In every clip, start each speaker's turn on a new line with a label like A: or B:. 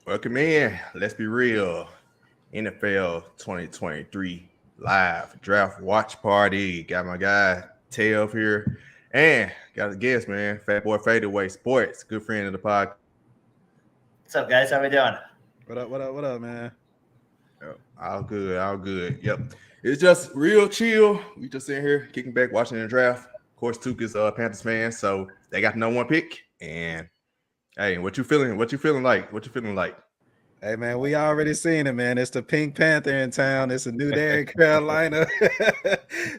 A: Welcome in. Let's be real. NFL 2023 live draft watch party. Got my guy Tail here, and got a guest, man. Fatboy FadeAway Sports, good friend of the podcast.
B: What's up, guys? How we doing?
C: What up? What up? What up, man?
A: Yep, all good, all good. Yep, it's just real chill. We just sitting here kicking back, watching the draft. Of course, Tuke is a Panthers fan, so they got no one pick. And hey, what you feeling? What you feeling like? What you feeling like?
C: Hey, man, we already seen it, man. It's the Pink Panther in town. It's a new day in Carolina.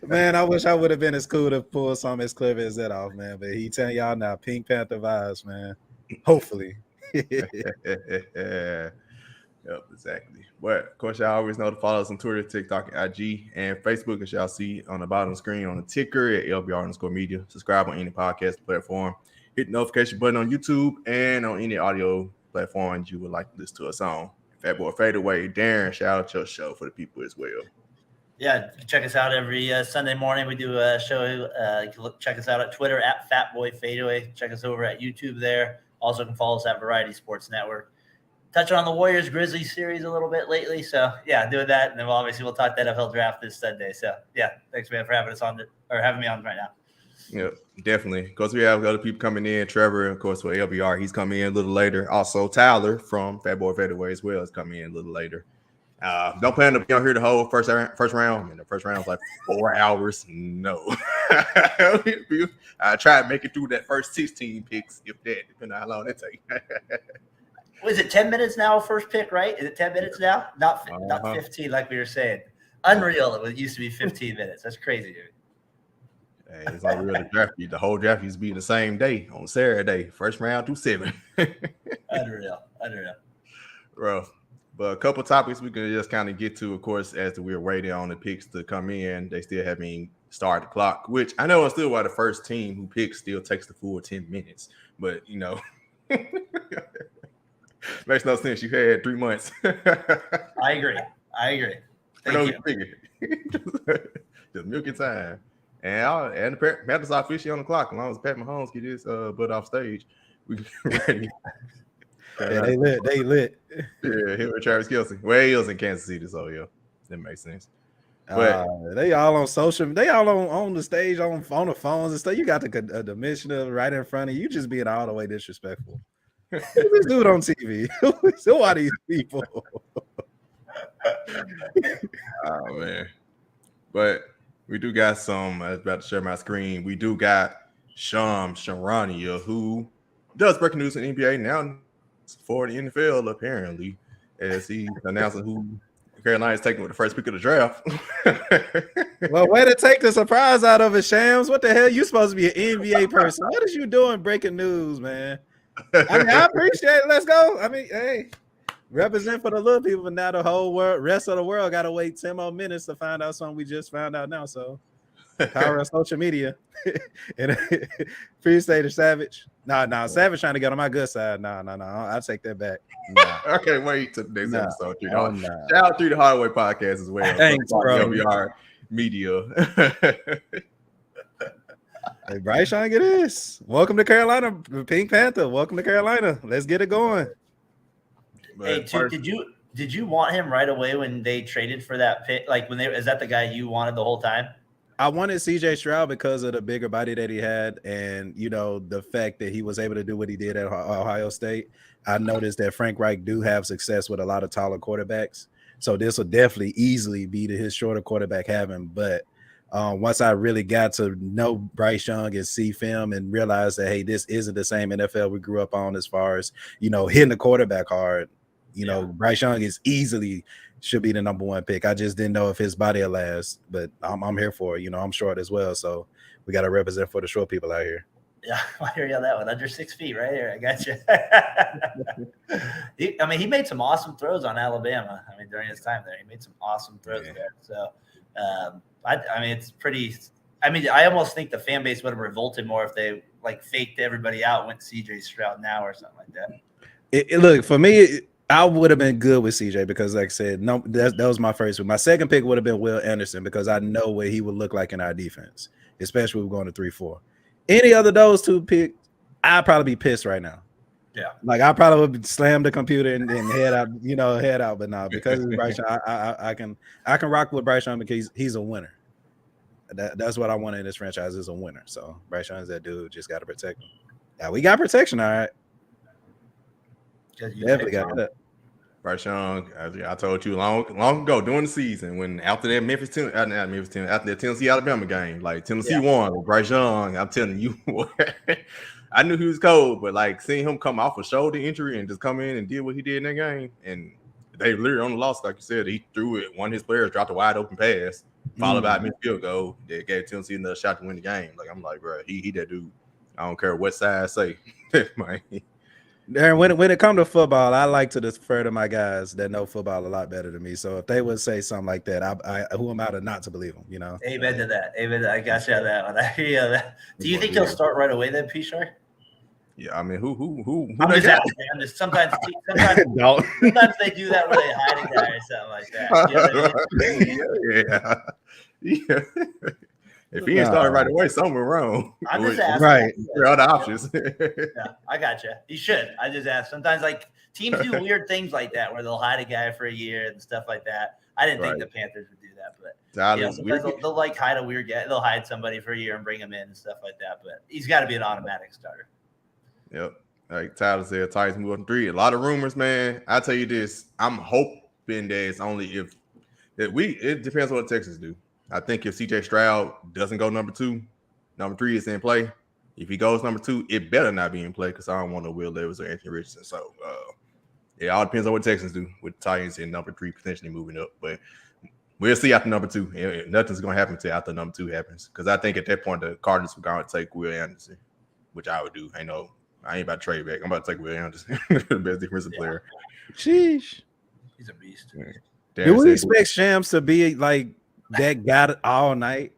C: Man, I wish I would have been as cool to pull something as clever as that off, man. But he telling y'all now, Pink Panther vibes, man. Hopefully.
A: Yep, exactly. But of course, y'all always know to follow us on Twitter, TikTok, IG, and Facebook, as y'all see on the bottom of the screen on the ticker at LBR_media. Subscribe on any podcast platform. Hit the notification button on YouTube and on any audio platforms you would like to listen to us on. Fatboy FadeAway, Daren, shout out your show for the people as well.
B: Yeah, you can check us out every Sunday morning. We do a show. You can check us out at Twitter at Fatboy FadeAway. Check us over at YouTube there. Also, can follow us at Variety Sports Network. Touching on the Warriors Grizzlies series a little bit lately. So, yeah, doing that. And then we'll talk the NFL draft this Sunday. So, yeah, thanks, man, for having me on right now.
A: Yep, definitely. Of course, we have other people coming in. Trevor, of course, with LBR, he's coming in a little later. Also, Tyler from Fatboy FadeAway as well is coming in a little later. Don't plan to be on here the whole first round. And the first round was like 4 hours. No. I try to make it through that first 16 picks, if that, depending on how long it takes.
B: Was it 10 minutes now, first pick, right? Is it 10 minutes now? Not 15 like we were saying. Unreal. It used to be 15 minutes. That's crazy, dude.
A: Hey, it's like real draft. The whole draft used to be the same day on Saturday, first round through 7.
B: Unreal.
A: Bro. But a couple topics we can just kind of get to, of course, as we're waiting on the picks to come in. They still haven't started the clock, which I know it's still why the first team who picks still takes the full 10 minutes. But, makes no sense. You had 3 months.
B: I agree. Thank you.
A: Just milking time. And the Panthers are officially on the clock. As long as Pat Mahomes get his butt off stage, we ready.
C: Yeah, they lit.
A: Yeah, him and Travis Kelce. Well, he was in Kansas City, so yeah, that makes sense. But
C: they all on social. They all on the stage on the phones and stuff. You got the commissioner right in front of you. Just being all the way disrespectful. This dude on TV. Who are these people?
A: Oh man, but we do got some. I was about to share my screen. We do got Sharania, who does breaking news in NBA now for the NFL, apparently, as he's announcing who Carolina is taking with the first pick of the draft.
C: Well, way to take the surprise out of it, Shams. What the hell? You supposed to be an NBA person. What is you doing breaking news, man? I mean, I appreciate it. Let's go. I mean, hey, represent for the little people, but now the whole rest of the world got to wait 10 more minutes to find out something we just found out now. So, power of social media. And Free State of Savage. Nah, Savage trying to get on my good side. No. I'll take that back. Nah.
A: Okay, wait to the next episode. Shout out to the Hardaway podcast as well.
C: Thanks, bro.
A: LBR media.
C: Hey, Bryce trying to get this. Welcome to Carolina, Pink Panther. Welcome to Carolina. Let's get it going.
B: Hey, did you want him right away when they traded for that pick? Like is that the guy you wanted the whole time?
C: I wanted CJ Stroud because of the bigger body that he had and, the fact that he was able to do what he did at Ohio State. I noticed that Frank Reich do have success with a lot of taller quarterbacks. So this will definitely easily be his shorter quarterback having. But once I really got to know Bryce Young and see film and realize that, hey, this isn't the same NFL we grew up on as far as, hitting the quarterback hard. Bryce Young should be the number 1 pick. I just didn't know if his body will last, but I'm here for it. I'm short as well, so we got to represent for the short people out here.
B: Yeah, I hear you on that one. Under 6 feet, right here. I got you. He made some awesome throws on Alabama. During his time there, he made some awesome throws there. So, it's pretty. I almost think the fan base would have revolted more if they faked everybody out, went CJ Stroud now or something like that.
C: Look, for me, I would have been good with CJ because, like I said, no, that was my first one. My second pick would have been Will Anderson because I know what he would look like in our defense, especially if we're going to 3-4. Any other those 2 picks, I'd probably be pissed right now.
B: Yeah.
C: Like I probably would slam the computer and head out, but no, because it's Bryce Young, I can rock with Bryce Young because he's a winner. That's what I want in this franchise is a winner. So Bryce Young is that dude. Just got to protect him. Yeah, we got protection, all right. Definitely got that.
A: Bryce Young, I told you long ago during the season when after that after the Tennessee Alabama game, like Tennessee won with Bryce Young. I'm telling you, I knew he was cold, but like seeing him come off a shoulder injury and just come in and did what he did in that game, and they literally on the loss, like you said, he threw it. One of his players dropped a wide open pass, followed by a missed field goal that gave Tennessee another shot to win the game. Like I'm like, bro, he that dude. I don't care what side I say, man.
C: Daren, when it comes to football, I like to defer to my guys that know football a lot better than me. So if they would say something like that, who am I to not to believe them? You know.
B: Amen to that. Amen. I got you on that one. I hear you on that. Do you think he'll start right away then, P-Shar?
A: Yeah, I mean, who
B: I'm just asking. I'm just sometimes they do that where they hide a guy or something like that. You know what I mean?
A: Yeah. If he ain't started right away, something wrong.
B: I'm just asking.
C: Right.
A: There are other options.
B: Yeah, I got you. You should. I just asked. Sometimes like teams do weird things like that where they'll hide a guy for a year and stuff like that. I didn't think the Panthers would do that, but sometimes they'll like hide a weird guy. They'll hide somebody for a year and bring him in and stuff like that. But he's got to be an automatic starter.
A: Yep. Like Tyler said, Titans move on 3. A lot of rumors, man. I tell you this, I'm hoping that it's only if it depends on what Texans do. I think if CJ Stroud doesn't go number 2, number 3 is in play. If he goes number 2, it better not be in play because I don't want no Will Levis or Anthony Richardson. So it all depends on what Texans do with the Titans in number 3 potentially moving up. But we'll see after number 2. Nothing's gonna happen until after number 2 happens. Because I think at that point the Cardinals were gonna take Will Anderson, which I would do. I ain't about to trade back. I'm about to take Will Anderson, the best defensive player.
C: Sheesh.
B: He's a beast.
C: Do we expect Shams to be like that guy all night?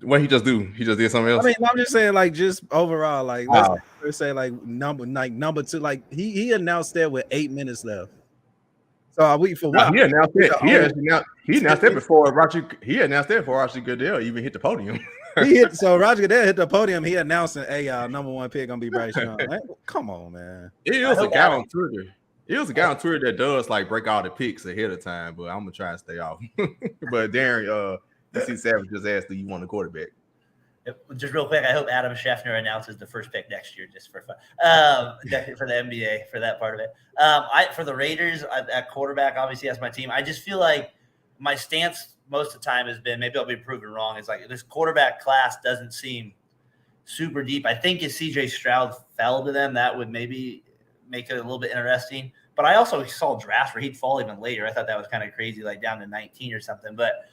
A: What he just do? He just did something else.
C: I mean, I'm just saying, like, just overall, like, let's say, like number 2, like he announced that with 8 minutes left. So are we for what?
A: He announced that. He announced that before Roger. He announced that before Roger Goodell even hit the podium.
C: So Roger Goodell hit the podium. He announcing, "Hey, y'all, number 1 pick gonna be Bryce Young." Like, come on, man.
A: It was a guy on Twitter. It was a guy on Twitter that does like break all the picks ahead of time, but I'm gonna try and stay off. But Daren, DC Savage just asked, "Do you want a quarterback?"
B: Just real quick, I hope Adam Schefter announces the first pick next year, just for fun, for the NBA, for that part of it. For the Raiders at quarterback, obviously that's my team. I just feel like my stance most of the time has been, maybe I'll be proven wrong, is like this quarterback class doesn't seem super deep. I think if CJ Stroud fell to them, that would maybe make it a little bit interesting. But I also saw drafts where he'd fall even later. I thought that was kind of crazy, like down to 19 or something. But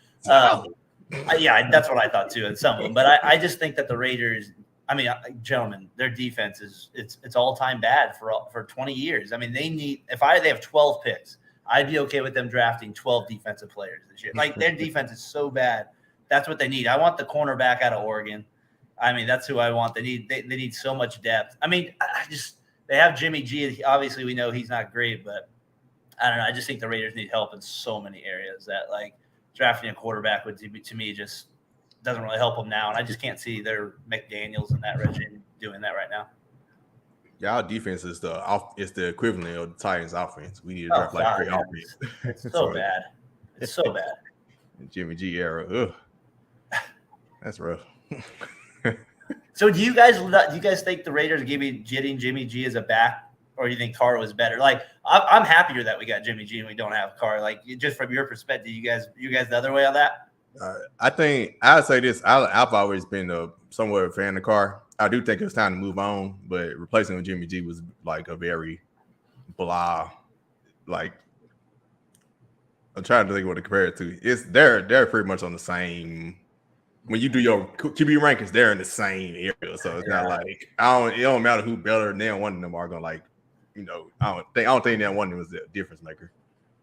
B: yeah, that's what I thought too, and some of them. But I just think that the Raiders, I mean, gentlemen, their defense is it's all time bad for 20 years. I mean, they have 12 picks, I'd be okay with them drafting 12 defensive players this year. Like their defense is so bad, that's what they need. I want the cornerback out of Oregon. I mean, that's who I want. They need so much depth. I mean, they have Jimmy G. Obviously, we know he's not great, but I don't know. I just think the Raiders need help in so many areas that like drafting a quarterback would, to me, just doesn't really help them now. And I just can't see their McDaniels and that regime doing that right now.
A: Yeah, our defense is the equivalent of the Titans' offense. We need to draft great offense.
B: It's so bad. It's so bad.
A: Jimmy G era. Ugh. That's rough.
B: So do you guys think the Raiders getting Jimmy G as a back, or do you think Carr was better? Like I'm happier that we got Jimmy G and we don't have Carr. Like just from your perspective, you guys the other way on that?
A: I think I'd say this. I've always been somewhat a fan of Carr. I do think it was time to move on, but replacing with Jimmy G was like a very blah. Like I'm trying to think what to compare it to. They're pretty much on the same. When you do your QB rankings, they're in the same area, so it's not like it don't matter who better. Neither one of them are gonna I don't think that one was the difference maker.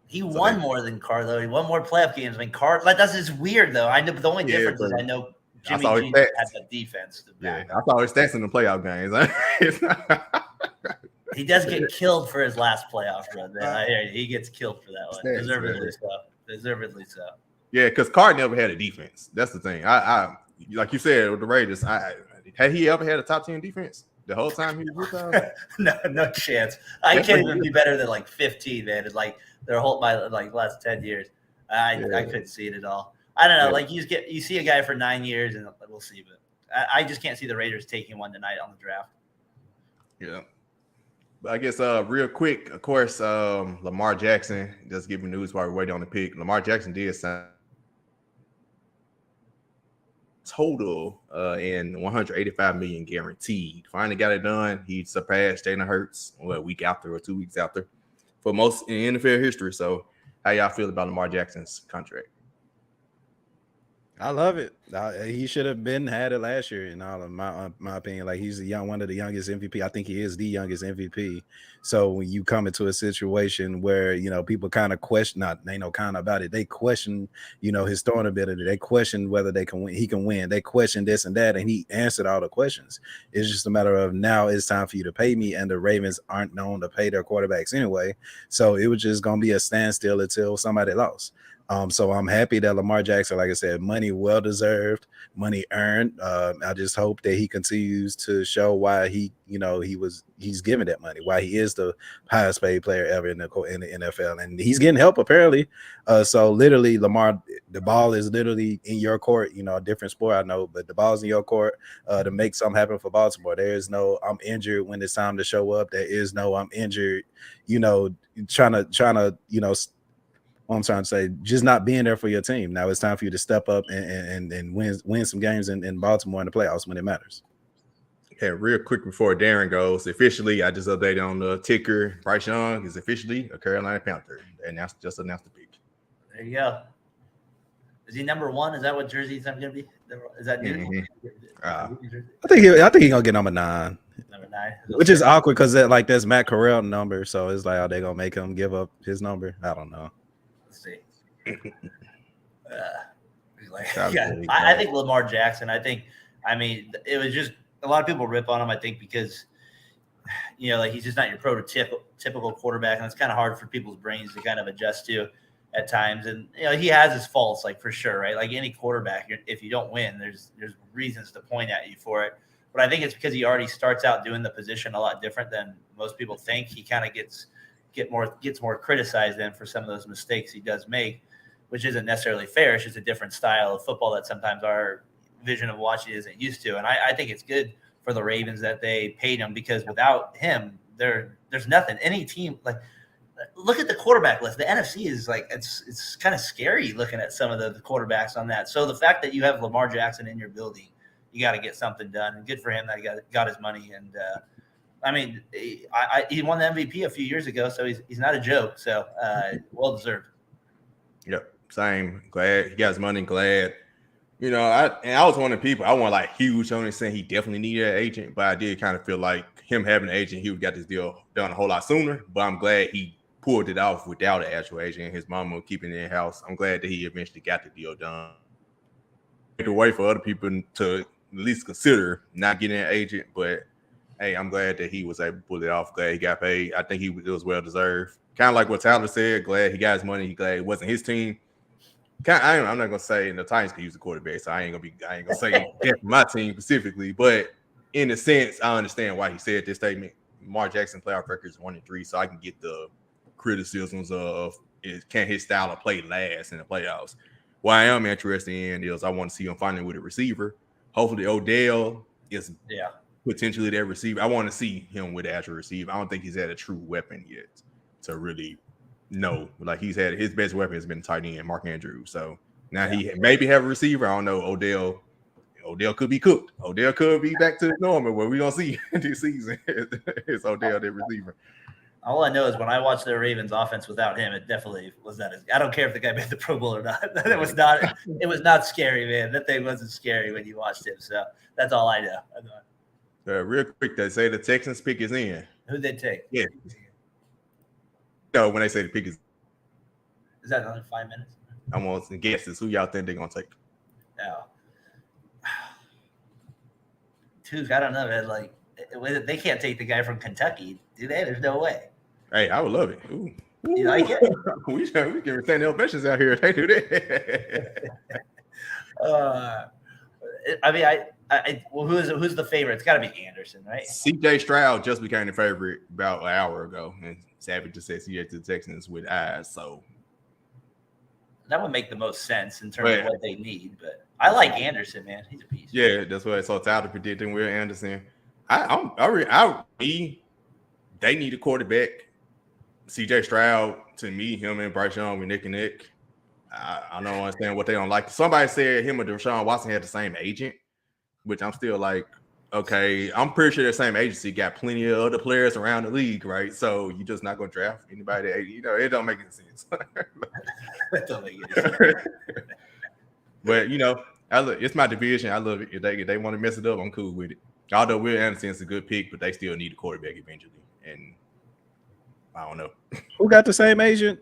B: He won more than Carr though. He won more playoff games. I mean, Carr that's just weird though. I know the only difference is I know Jimmy G had the defense.
A: Yeah, I saw his stats in the playoff games.
B: He does get killed for his last playoff run. He gets killed for that one. Deservedly so.
A: Yeah, because Carr never had a defense. That's the thing. I like you said with the Raiders. Had he ever had a top 10 defense? The whole time he was with them?
B: No chance. I can't even be better than like 15, man. It's like their whole my like last 10 years. I couldn't see it at all. I don't know. Like you see a guy for 9 years, and we'll see. But I just can't see the Raiders taking one tonight on the draft.
A: Yeah. But I guess real quick, of course, Lamar Jackson, just giving news while we're waiting on the pick. Lamar Jackson did sign total in 185 million guaranteed. Finally got it done. He surpassed Jalen Hurts a week after or 2 weeks after for most in NFL history. So how y'all feel about Lamar Jackson's contract?
C: I love it. He should have had it last year, in all of my opinion. Like, he's one of the youngest MVP. I think he is the youngest MVP. So when you come into a situation where, you know, people kind of question, they know kind of about it. They question, you know, his throwing ability. They question whether they can win. He can win. They question this and that, and he answered all the questions. It's just a matter of now it's time for you to pay me, and the Ravens aren't known to pay their quarterbacks anyway. So it was just going to be a standstill until somebody lost. So I'm happy that Lamar Jackson, like I said, money well deserved, money earned. I just hope that he continues to show why he's given that money, why he is the highest paid player ever in the NFL, and he's getting help apparently. So literally, Lamar, the ball is literally in your court. You know, a different sport, I know, but the ball's in your court to make something happen for Baltimore. There is no I'm injured when it's time to show up. There is no I'm injured. You know, trying to you know. I'm trying to say, just not being there for your team. Now it's time for you to step up and win some games in Baltimore in the playoffs when it matters.
A: Okay, real quick before Daren goes, officially, I just updated on the ticker. Bryce Young is officially a Carolina Panther, and that's just announced the pick.
B: There you go. Is he number 1? Is that what jersey's going to be? Is that new?
C: Mm-hmm. I think he's gonna get number 9.
B: Number 9,
C: which is awkward because that's Matt Corral's number. So it's like, are they gonna make him give up his number? I don't know.
B: See. I think Lamar Jackson. I mean, it was just a lot of people rip on him. I think because like he's just not your prototypical quarterback, and it's kind of hard for people's brains to kind of adjust to at times. And he has his faults, like for sure, right? Like any quarterback, if you don't win, there's reasons to point at you for it. But I think it's because he already starts out doing the position a lot different than most people think. He kind of gets more criticized then for some of those mistakes he does make, which isn't necessarily fair. It's just a different style of football that sometimes our vision of watching isn't used to. And I think it's good for the Ravens that they paid him, because without him, there's nothing. Any team, like, look at the quarterback list. The NFC is like, it's kind of scary looking at some of the quarterbacks on that. So the fact that you have Lamar Jackson in your building, you got to get something done. And good for him that he got his money. And I mean, he won the MVP a few years ago, so he's not a joke. So well deserved.
A: Yep, same. Glad he got his money. Glad, I was one of the people. I wasn't like huge on it, saying he definitely needed an agent, but I did kind of feel like him having an agent, he would got this deal done a whole lot sooner. But I'm glad he pulled it off without an actual agent. His mama keeping it in house. I'm glad that he eventually got the deal done. Take away for other people to at least consider not getting an agent, but hey, I'm glad that he was able to pull it off. Glad he got paid. I think it was well deserved. Kind of like what Tyler said. Glad he got his money. He glad it wasn't his team. I'm not gonna say the Titans could use the quarterback, so I ain't gonna say that for my team specifically. But in a sense, I understand why he said this statement. Lamar Jackson playoff record is 1-3, so I can get the criticisms of can his style of play last in the playoffs. What I am interested in is I want to see him finally with a receiver. Hopefully, Odell is potentially that receiver. I want to see him with an actual receiver. I don't think he's had a true weapon yet to really know. Like, he's had his best weapon has been tight end, Mark Andrews. So now he maybe have a receiver. I don't know. Odell could be cooked. Odell could be back to normal. What we gonna see this season is Odell the receiver.
B: All I know is when I watched the Ravens offense without him, it definitely was not. I don't care if the guy made the Pro Bowl or not. It was not scary, man. That thing wasn't scary when you watched him. So that's all I know.
A: Real quick, they say the Texans pick is in.
B: Who'd they take?
A: Yeah. No, when they say the pick is
B: that another 5 minutes?
A: I want some guesses. Who y'all think they're gonna take?
B: No. Dude, I don't know, man. Like, they can't take the guy from Kentucky, do they? There's no way.
A: Hey, I would love it. Ooh.
B: You like it?
A: we can retain the ovations out here. They do that.
B: I mean, well, who's the favorite? It's got to be Anderson, right?
A: CJ Stroud just became the favorite about an hour ago, and Savage just said CJ to the Texans with eyes. So
B: that would make the most sense in terms of what they need. But I like Anderson, man. He's a piece.
A: Yeah, that's what I saw Tyler predicting Will Anderson. They need a quarterback. CJ Stroud, to me, him and Bryce Young were neck and neck. I don't understand what they don't like. Somebody said him and Deshaun Watson had the same agent, which I'm still like, okay, I'm pretty sure the same agency got plenty of other players around the league, right? So you're just not going to draft anybody that, it don't make any sense.
B: That don't make any sense.
A: But, it's my division. I love it. If they want to mess it up, I'm cool with it. Although Will Anderson's a good pick, but they still need a quarterback eventually. And I don't know.
C: Who got the same agent?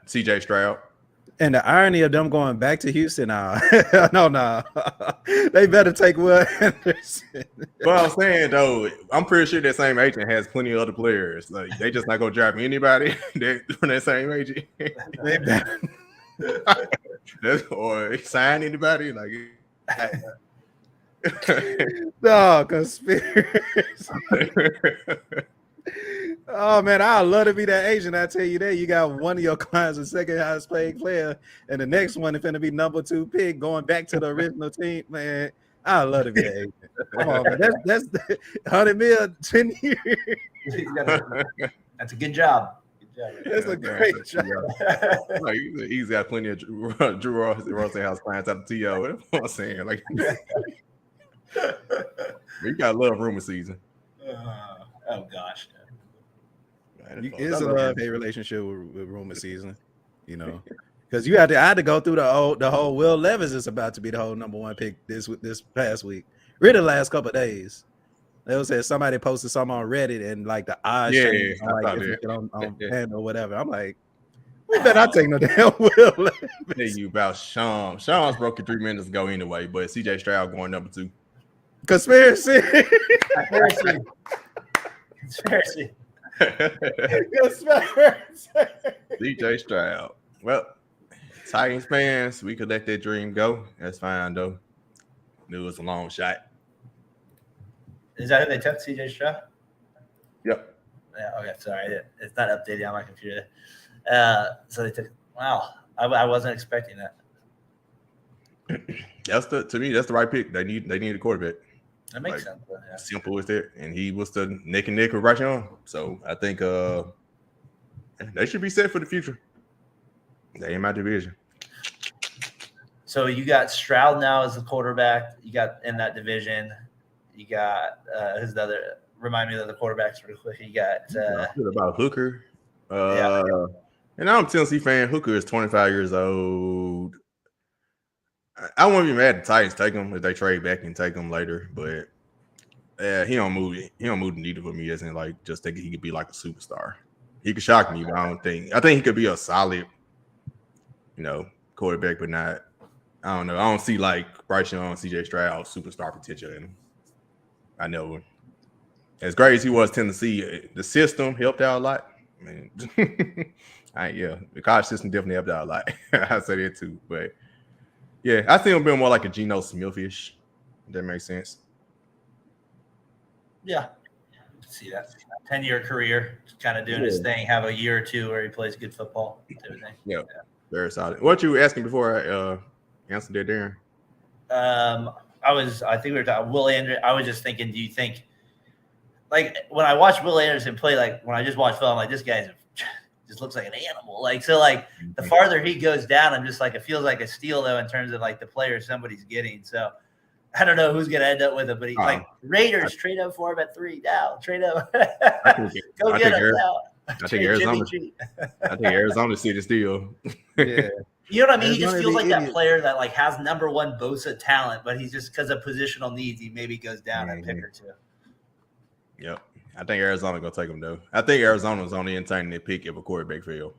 A: CJ Stroud.
C: And the irony of them going back to Houston now. No. They better take Will Anderson.
A: Well, I'm saying, though, I'm pretty sure that same agent has plenty of other players. Like, they just not going to draft anybody from that same agent.
C: They better.
A: Or sign anybody. Like,
C: no, conspiracy. Oh man, I'd love to be that agent. I tell you that you got one of your clients the second highest paid player, and the next one is going to be number 2 pick going back to the original team. Man, I'd love to be that agent. Come on, man. That's 100 mil, 10 years.
B: That's a good job.
C: That's a great job.
A: Like, he's got plenty of Drew Rosenhaus clients out of TO. That's what I'm saying. Like, you got love rumor season.
B: Oh gosh.
C: It's a love-hate relationship with rumor season, because I had to go through the whole Will Levis is about to be the whole number 1 pick this past week. Really, the last couple of days. They was saying somebody posted something on Reddit and like the odds changed on hand or whatever. I'm like, we better not take no damn Will Levis.
A: Tell you about Sean. Sean's broken 3 minutes ago anyway, but CJ Stroud going number 2.
C: Conspiracy.
A: DJ Stroud. Well, Titans fans, we could let that dream go. That's fine though. It was a long shot.
B: Is that who they took, CJ Stroud?
A: Yep.
B: Yeah. Okay. Sorry, it's not updated on my computer. So they took. Wow, I wasn't expecting that.
A: To me, that's the right pick. They need a quarterback.
B: That makes sense. Yeah.
A: Simple as that. And he was the neck and neck with Bryce Young. So I think they should be set for the future. They in my division.
B: So you got Stroud now as the quarterback. You got in that division. You got who's the other? Remind me of the quarterbacks real quick. You got
A: about Hooker. And I'm a Tennessee fan. Hooker is 25 years old. I won't be mad at the Titans take him if they trade back and take him later, but he don't move it. He don't move the needle for me. Isn't like just think he could be like a superstar. He could shock me, but I think he could be a solid, quarterback, but not. I don't know. I don't see like Bryce Young, CJ Stroud, superstar potential in him. I know. As great as he was Tennessee, the system helped out a lot. I mean, the college system definitely helped out a lot. I say that too, but. Yeah, I see him being more like a Geno Smith-ish. That makes sense.
B: Yeah, see that 10-year career, kind of doing his thing. Have a year or two where he plays good football.
A: Yeah, very solid. What you were asking before I answered that, Daren?
B: I think we were talking Will Anderson. I was just thinking, do you think, like when I watch Will Anderson play, like when I just watch film, like this guy's just looks like an animal. The farther he goes down, I'm just like, it feels like a steal though in terms of like the player somebody's getting. So I don't know who's gonna end up with it, but he Raiders trade up for him at 3 now. Trade up. Go get him now.
A: I think Arizona see the steal.
C: Yeah.
B: You know what I mean? He just feels like that player that like has number 1 Bosa talent, but he's just because of positional needs, he maybe goes down a pick or 2.
A: Yep. I think Arizona gonna take him though. I think Arizona's only entertaining their pick if a quarterback fail.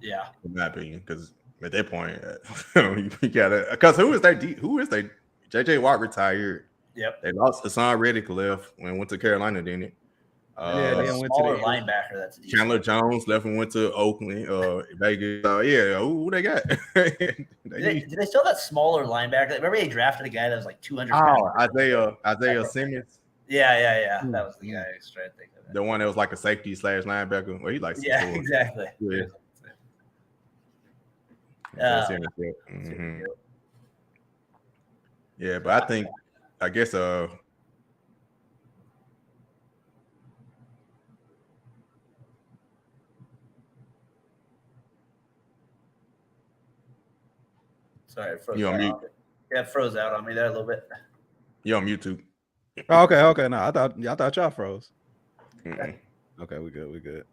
B: Yeah,
A: in my opinion, because at that point, you gotta. Because who is they? JJ Watt retired.
B: Yep.
A: They lost Hassan Reddick left when went to Carolina, didn't it?
C: then went to
B: smaller
C: the
B: linebacker. That's a decent
A: Chandler
B: one.
A: Jones left and went to Oakland, Vegas. Who they got?
B: Did they still have that smaller linebacker? Remember they drafted a guy that was like 200 pounds?
A: Isaiah Simmons.
B: Yeah. That was the guy I was trying to think of.
A: The one that was like a safety / linebacker. Well, he likes
B: exactly.
A: Yeah.
B: Mhm.
A: Yeah, but I guess
B: Sorry, it froze
A: You on
B: out
A: mute.
B: on me. Yeah, it froze out on me there a little bit.
A: You're on YouTube.
C: Oh, okay. No, I thought y'all froze.
A: Mm-mm.
C: Okay, we good.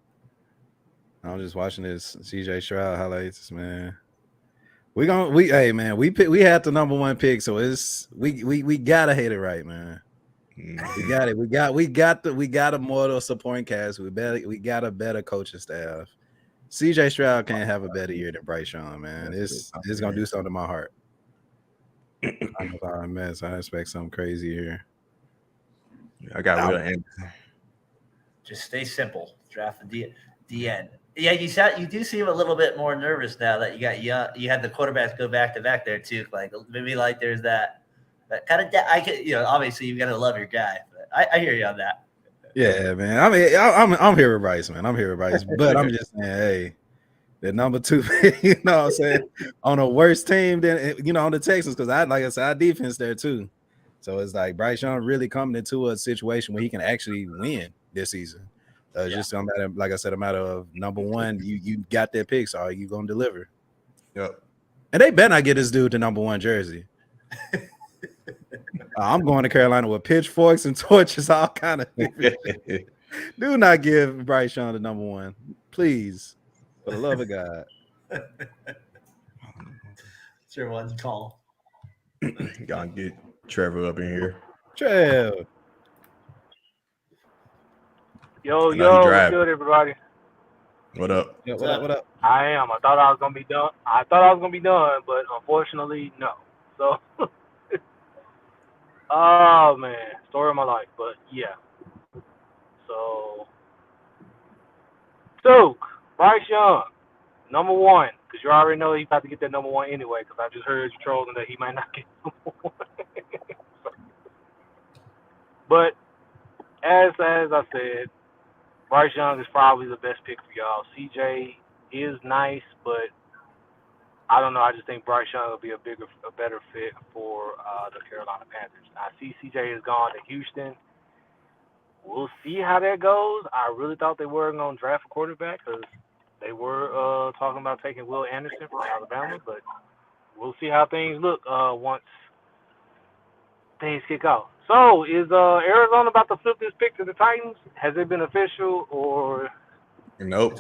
C: I'm just watching this CJ Stroud highlights, man. We had the number 1 pick, so we gotta hit it right, man. We got it. We got a mortal supporting cast. We got a better coaching staff. CJ Stroud can't have a better year than Bryce Young, man. It's gonna do something to my heart. I'm mess. I expect something crazy here.
A: I got Will Anderson.
B: Just stay simple. Draft the DN. Yeah, you do seem a little bit more nervous now that you had the quarterbacks go back to back there too. Like maybe like there's that kind of obviously you got to love your guy, but I hear you on that.
C: Yeah, man. I mean, I'm here with Bryce, man. I'm here with Bryce, but I'm just saying, hey, the number 2, you know what I'm saying, on a worse team than on the Texans, because like I said, our defense there too. So it's like Bryce Young really coming into a situation where he can actually win this season. Just a matter, like I said, a matter of number 1, you got that pick, so are you gonna deliver?
A: Yep.
C: And they better not get this dude the number 1 jersey. I'm going to Carolina with pitchforks and torches, all kind of. Do not give Bryce Young the number 1, please, for the love of God.
B: It's everyone's call.
A: Gotta get Trevor up in here.
C: Trev.
D: Yo, what's good, everybody?
A: What up?
C: Yeah, what up?
D: I am. I thought I was gonna be done. But unfortunately, no. So, oh man, story of my life. But yeah. So, Bryce Young, number 1, because you already know he's about to get that number 1 anyway. Because I just heard you trolling that he might not get number 1. But as I said, Bryce Young is probably the best pick for y'all. CJ is nice, but I don't know. I just think Bryce Young will be a better fit for the Carolina Panthers. I see CJ has gone to Houston. We'll see how that goes. I really thought they were going to draft a quarterback because they were talking about taking Will Anderson from Alabama, but we'll see how things look once things kick off. So, is Arizona about to flip this pick to the Titans? Has it been official or?
A: Nope.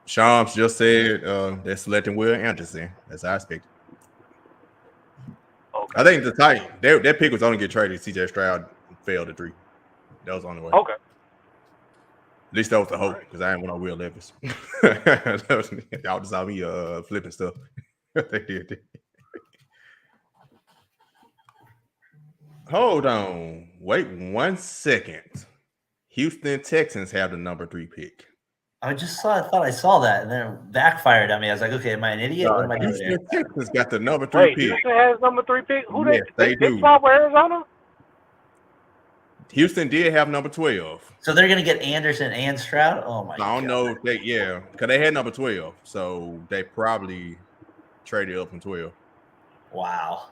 A: Shams just said they're selecting Will Anderson. That's how I expected.
D: Okay.
A: I think the Titans, that pick was only get traded. CJ Stroud failed at 3. That was the only way.
D: Okay.
A: At least that was the hope, because I ain't want no Will Levis. Y'all just saw me flipping stuff. They did. Hold on. Wait 1 second. Houston Texans have the number 3 pick.
B: I thought I saw that, and then it backfired on me. I was like, okay, am I an idiot? What am I doing
A: Houston
B: here?
A: Texans got the number 3
D: Wait,
A: pick.
D: Houston has number 3 pick? Who
A: Yes, they do.
D: They swap with Arizona?
A: Houston did have number 12.
B: So they're going to get Anderson and Stroud? Oh, my God.
A: I don't know if because they had number 12. So they probably traded up from 12.
B: Wow.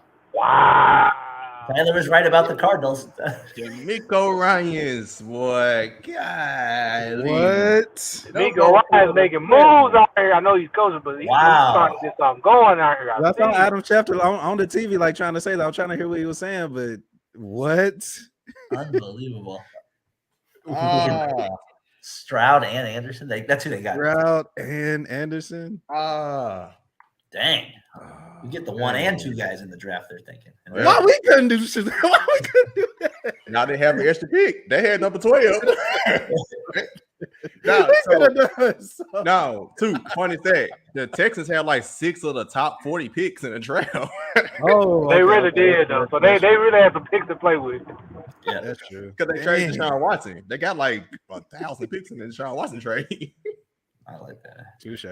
D: Tyler
B: was right about the Cardinals.
A: D'Amico Ryans, boy. God.
C: What?
D: D'Amico Ryans making moves out here. I know he's coaching, but he's trying to get something going out here.
C: I saw Adam Schefter on the TV, like trying to say that. I'm trying to hear what he was saying, but what?
B: Unbelievable. Stroud and Anderson. That's who they got.
C: Stroud and Anderson.
B: Dang. We get the 1 and 2 guys in the draft, they're thinking.
C: Why we couldn't do shit? Why we couldn't do that?
A: Now they have an extra pick. They had number 12. No, too funny thing. The Texans had like 6 of the top 40 picks in the draft.
C: Oh,
D: They really did though. So they really had some picks to play with.
B: Yeah,
C: that's true.
A: Because they traded Deshaun Watson. They got like 1,000 picks in the Deshaun Watson trade.
B: I like that.
C: Touche.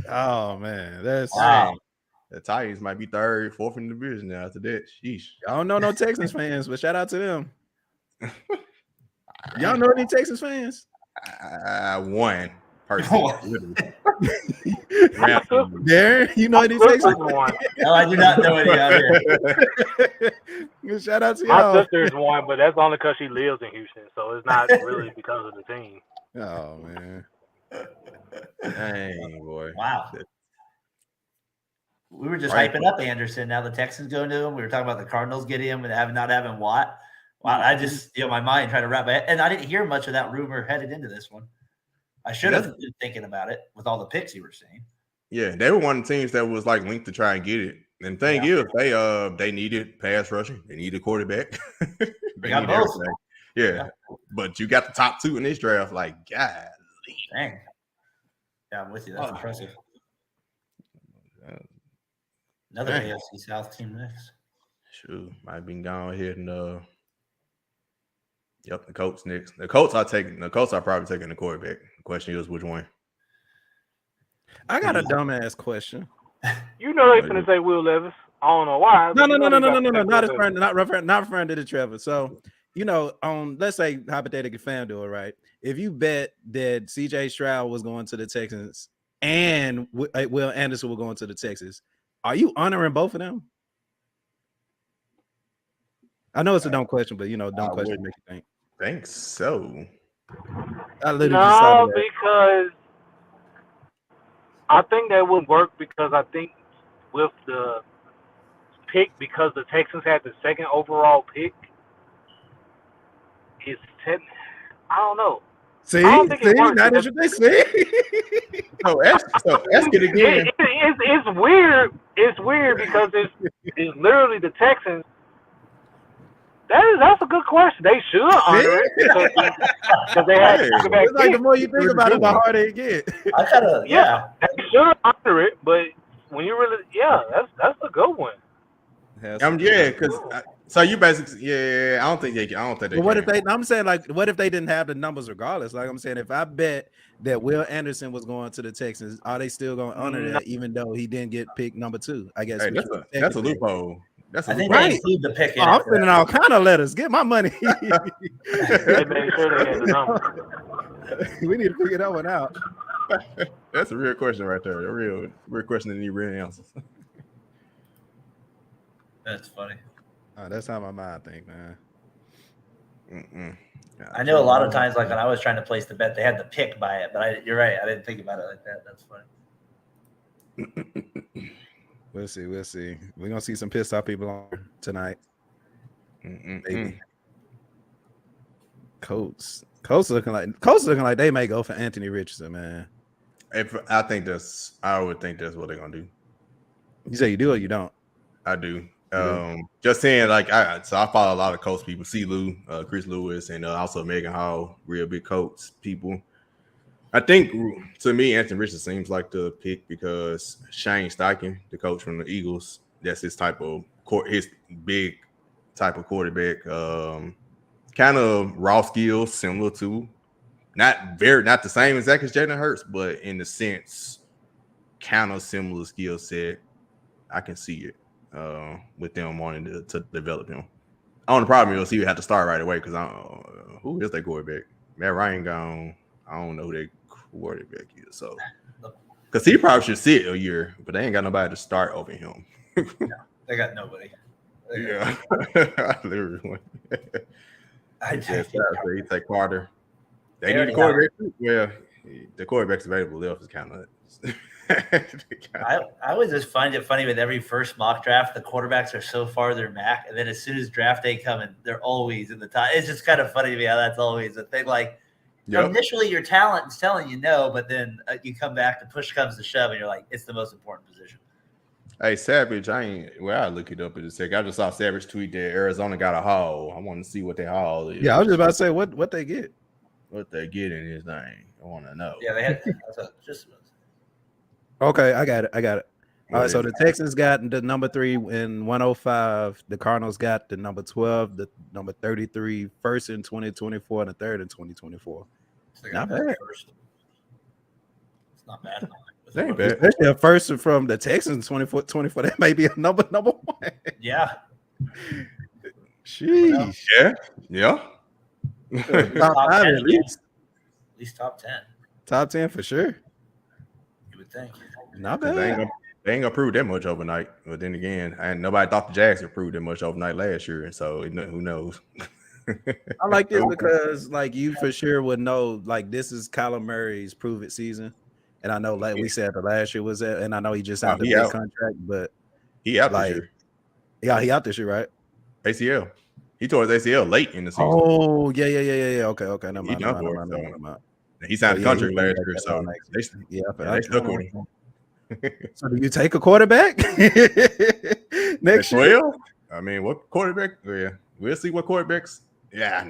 C: Oh man, that's
B: Wow.
A: The Titans might be 3rd, 4th in the division now after that. Sheesh.
C: I don't know no Texans fans, but shout out to them. Y'all know any Texans fans?
A: One person.
C: Darren, you know any Texans?
B: No, I do not know any out here.
C: Shout out to
D: My
C: y'all.
D: sister's one, but that's only because she lives in Houston, so it's not really because of the team.
C: Oh man.
A: Dang, boy.
B: Wow. We were just hyping up Anderson. Now the Texans going to him. We were talking about the Cardinals getting him and not having Watt. Wow, I just, my mind trying to wrap my head. And I didn't hear much of that rumor headed into this one. I should have been thinking about it with all the picks you were saying.
A: Yeah, they were one of the teams that was like linked to try and get it. And the thing is, they needed pass rushing. They needed quarterback.
B: They got both.
A: Yeah, but you got the top 2 in this draft. Like, God.
B: Dang. Yeah, I'm with you. That's impressive. Another AFC South team next.
A: Sure, might be gone ahead and the Colts next. The Colts are probably taking the quarterback. The question is which one.
C: I got a dumbass question.
D: You know they're gonna say Will Levis. I don't know why.
C: No. Not referring to the Trevor. So, let's say hypothetically FanDuel, right? If you bet that CJ Stroud was going to the Texans and Will Anderson will go into the Texans, are you honoring both of them? I know it's a dumb question, but dumb question makes you think.
A: Think so.
C: I literally just saw that.
D: Because I think that would work because I think with the pick, because the Texans had the 2nd overall pick, I don't know.
C: See, that is what they say.
A: So ask it again.
D: It's weird. It's weird because it's literally the Texans. That's a good question. They should honor it because they had
C: it's like the more you think about it, the harder it gets.
B: I kind of
D: they should honor it, but when you really that's a good one.
A: Because so you basically I don't think they can.
C: But what if they? I'm saying what if they didn't have the numbers regardless? Like I'm saying, if I bet that Will Anderson was going to the Texans, are they still going to honor that even though he didn't get pick number 2? I guess
A: that's a loophole.
B: I think they include the pick.
C: I'm sending all kind of letters. Get my money.
D: They made sure they had the number.
C: We need to figure that one out.
A: That's a real question right there. A real question that need real answers.
B: That's funny.
C: That's how my mind think, man.
B: I know a lot of times, like when I was trying to place the bet, they had the pick by it, but you're right. I didn't think about it like that. That's funny.
C: We'll see. We're gonna see some pissed off people on tonight. Maybe. Colts looking like they may go for Anthony Richardson, man.
A: I would think that's what they're gonna do.
C: You say you do or you don't?
A: I do. Just saying, I follow a lot of Colts people. C. Lou, Chris Lewis, and also Megan Hall, real big Colts people. I think to me, Anthony Richardson seems like the pick because Shane Steichen, the coach from the Eagles, that's his big type of quarterback. Kind of raw skills, similar to not the same exact as Jalen Hurts, but in the sense, kind of similar skill set. I can see it with them wanting to develop him. The problem is he would have to start right away because who is their quarterback? Matt Ryan gone. I don't know who their quarterback is. So, because he probably should sit a year, but they ain't got nobody to start over him.
B: No, they got nobody.
A: Literally.
B: I
A: take Carter. They need a quarterback. Yeah, the quarterback's available. Left is kind of.
B: I always just find it funny with every first mock draft, the quarterbacks are so farther back, and then as soon as draft day comes, they're always in the top. It's just kind of funny to me how that's always a thing. Like initially, your talent is telling you no, but then you come back, the push comes to shove, and you're like, it's the most important position.
A: Hey, Savage, I look it up in a sec. I just saw Savage tweet that Arizona got a haul. I want to see what their haul is.
C: Yeah, I was just about to say what they get.
A: what they get in his name. I want to know.
B: Yeah, they had just
C: Okay, I got it. All
A: What
C: right, so
A: is
C: the
A: it?
C: Texans got the number 3 in 105. The Cardinals got the number 12, the number 33, first in 2024, and the third in 2024. Not bad.
B: first. It's not bad.
A: They ain't bad.
C: Especially a first from the Texans 24. That may be a number 1.
B: Yeah.
C: Sheesh.
A: Yeah.
C: Top 5
B: 10
C: at least.
B: At least top 10.
C: Top 10 for sure.
B: You would think.
C: Not
A: 'Cause they
C: bad.
A: ain't gonna prove that much overnight. But then again, and nobody thought the Jags would prove that much overnight last year. So who knows?
C: I like this because like you for sure would know like this is Kyler Murray's prove it season. And I know like we said the last year was that, and I know he just signed a big contract, but
A: he out
C: like,
A: this year.
C: Yeah, he out this year, right?
A: ACL. He tore his ACL late in the season.
C: Oh, yeah. Okay. Never mind.
A: He signed a contract last year, so they stuck with him.
C: So do you take a quarterback next year?
A: I mean, what quarterback? Yeah, we'll see what quarterbacks. Yeah,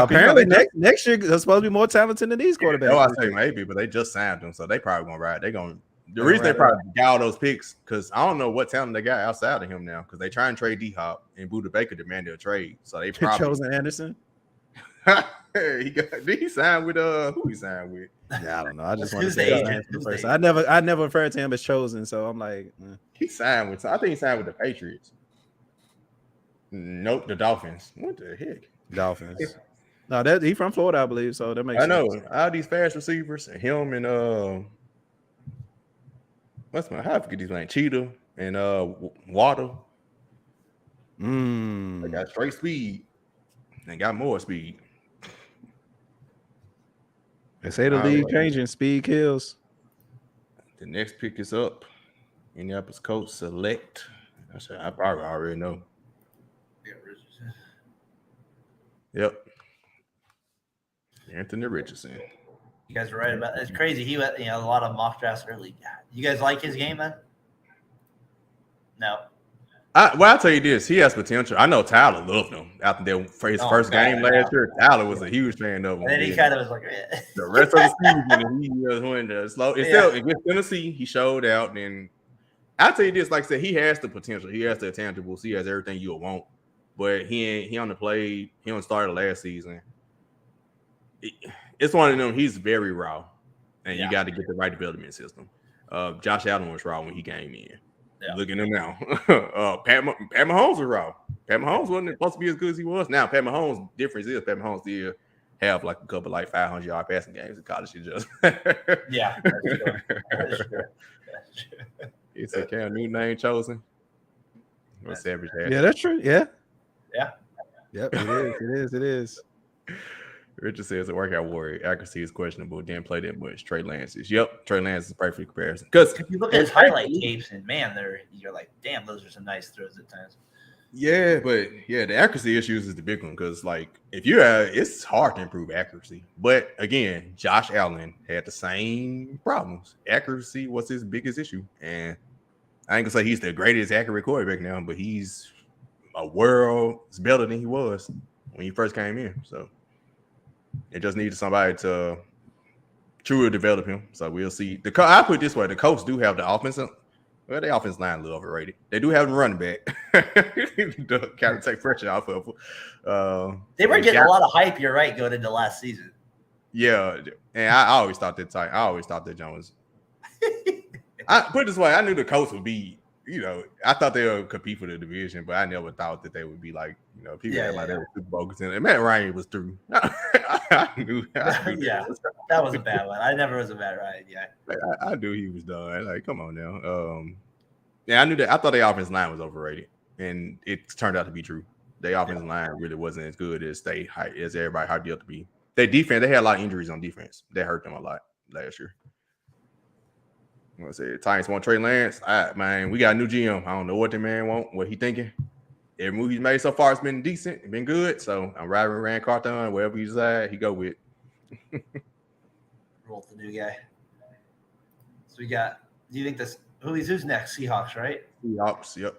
C: apparently next year is supposed to be more talented than these quarterbacks.
A: No, I say maybe, but they just signed them, so they probably gonna ride. The reason they probably got all those picks because I don't know what talent they got outside of him now because they try and trade D-Hop and Buda Baker demanded a trade, so they probably
C: chosen Anderson.
A: He signed with who he signed with?
C: Yeah, I don't know. I just want to say his name for the first. I never referred to him as chosen, so I'm like,
A: he signed with. I think he signed with the Patriots. Nope, the Dolphins. What the heck?
C: Dolphins. No, that he from Florida, I believe. So that makes sense.
A: I know all these fast receivers, him and how I forget these names? Cheetah and Waddle. They got straight speed. They got more speed.
C: They say the league changing. Speed kills.
A: The next pick is up. Indianapolis Colts select. I probably already know. Yep. Anthony Richardson.
B: You guys are right about it's crazy. He went, a lot of mock drafts early. You guys like his game then? No.
A: I'll tell you this. He has potential. I know Tyler loved him after his first game last year. Tyler was a huge fan of him.
B: And then he kind of was like,
A: the rest of the season, he was went slow. Still, against Tennessee, he showed out. And I'll tell you this, like I said, he has the potential. He has the intangibles. He has everything you would want. But he only played. He only started last season. It's one of them. He's very raw, and you got to get the right development system. Josh Allen was raw when he came in. Yeah. Look at him now. Pat Mahomes was raw. Pat Mahomes wasn't supposed to be as good as he was. Now Pat Mahomes' difference is Pat Mahomes did have like a couple like 500-yard passing games in college. He just
B: yeah, that's true.
A: It's a Cam Newton name chosen. Or Savage had.
C: Yeah, that's true. Yeah.
B: Yep,
C: it is.
A: Richard says a workout warrior. Accuracy is questionable. Didn't play that much. Trey Lance is. Yep, Trey Lance is a perfect comparison. Because
B: if you look at his highlight tapes, and man, you're like, damn, those are some nice throws at times.
A: Yeah, but the accuracy issues is the big one because like if you it's hard to improve accuracy. But again, Josh Allen had the same problems. Accuracy was his biggest issue, and I ain't gonna say he's the greatest accurate quarterback now, but he's a world better than he was when he first came in. So it just needed somebody to truly develop him. So we'll see. I put it this way: the Colts do have the offensive. Well, the offensive line a little overrated. They do have the running back to kind of take pressure off of.
B: They were getting a lot of hype. You're right, going into last season.
A: Yeah, and I always thought that tight. I always thought that Jones. I put it this way: I knew the Colts would be. I thought they would compete for the division, but I never thought that they would be like, people had like they were Super Bowl contenders. Matt Ryan was through. I knew
B: that was a bad one. I never was a Matt Ryan guy.
A: I knew he was done. Like, come on now. Yeah, I knew that. I thought the offensive line was overrated, and it turned out to be true. The offensive line really wasn't as good as everybody hyped it up to be. Their defense, they had a lot of injuries on defense. That hurt them a lot last year. I'm gonna say Titans want Trey Lance. Man, we got a new GM. I don't know what the man want, what he thinking. Every move he's made so far has been decent, been good. So I'm riding with Rand Carthon. Wherever he decide, he go with.
B: Roll with the new guy. So we got. Do you think this? Who's next? Seahawks, right?
A: Seahawks. Yep.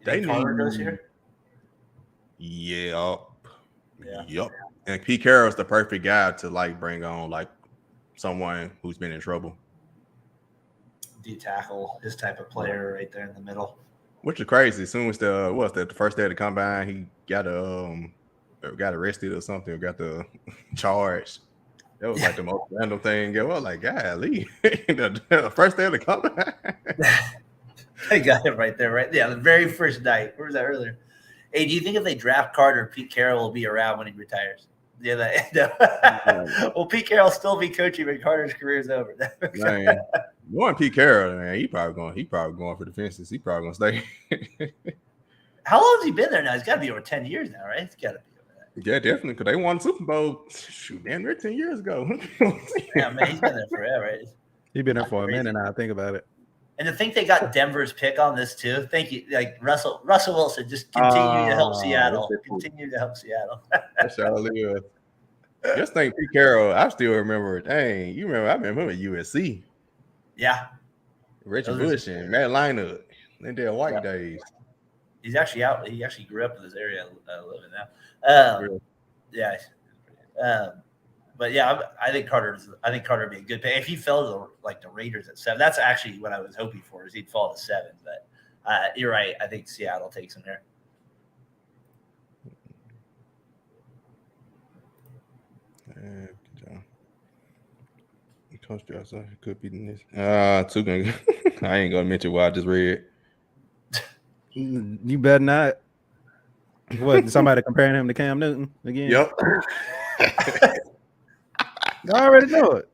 B: They Carter goes here.
A: Yeah.
B: Yeah.
A: Yep. And Pete Carroll's the perfect guy to like bring on like someone who's been in trouble.
B: D tackle, his type of player right there in the middle.
A: Which is crazy. As soon as the first day of the combine, he got arrested or something, or got the charge. That was like the most random thing. I was like, golly, the first day of the combine.
B: I got it right there, right? Yeah, the very first night. Where was that earlier? Hey, do you think if they draft Carter, Pete Carroll will be around when he retires? Yeah, will Pete Carroll still be coaching when Carter's career is over?
A: Man, more than Pete Carroll, man, he probably going for the fences. He probably gonna stay.
B: How long has he been there now? He's got to be over 10 years now, right? It's got to be over that.
A: Yeah, definitely, because they won Super Bowl. Shoot, damn near 10 years ago.
B: Yeah, man, he's been there forever. Right?
C: He's been there for a minute now. Think about it.
B: And to think they got Denver's pick on this too. Thank you, like Russell Wilson. Just continue to help Seattle. Continue to help Seattle.
A: That's how I live. Just think Pete Carroll. I still remember. Dang, you remember? I remember him at USC.
B: Yeah,
A: Richard Bush and Matt Leinart in their white days.
B: He's actually out. He actually grew up in this area. Living now.
A: Really?
B: Yeah. But yeah, I think Carter would be a good pick. If he fell to the Raiders at 7, that's actually what I was hoping for. Is he'd fall to 7. But you're right. I think Seattle takes him there.
A: Good job. Coach Johnson could be in this. Two games. I ain't gonna mention what I just read.
C: You better not. What? Somebody comparing him to Cam Newton again?
A: Yep.
C: I already know it.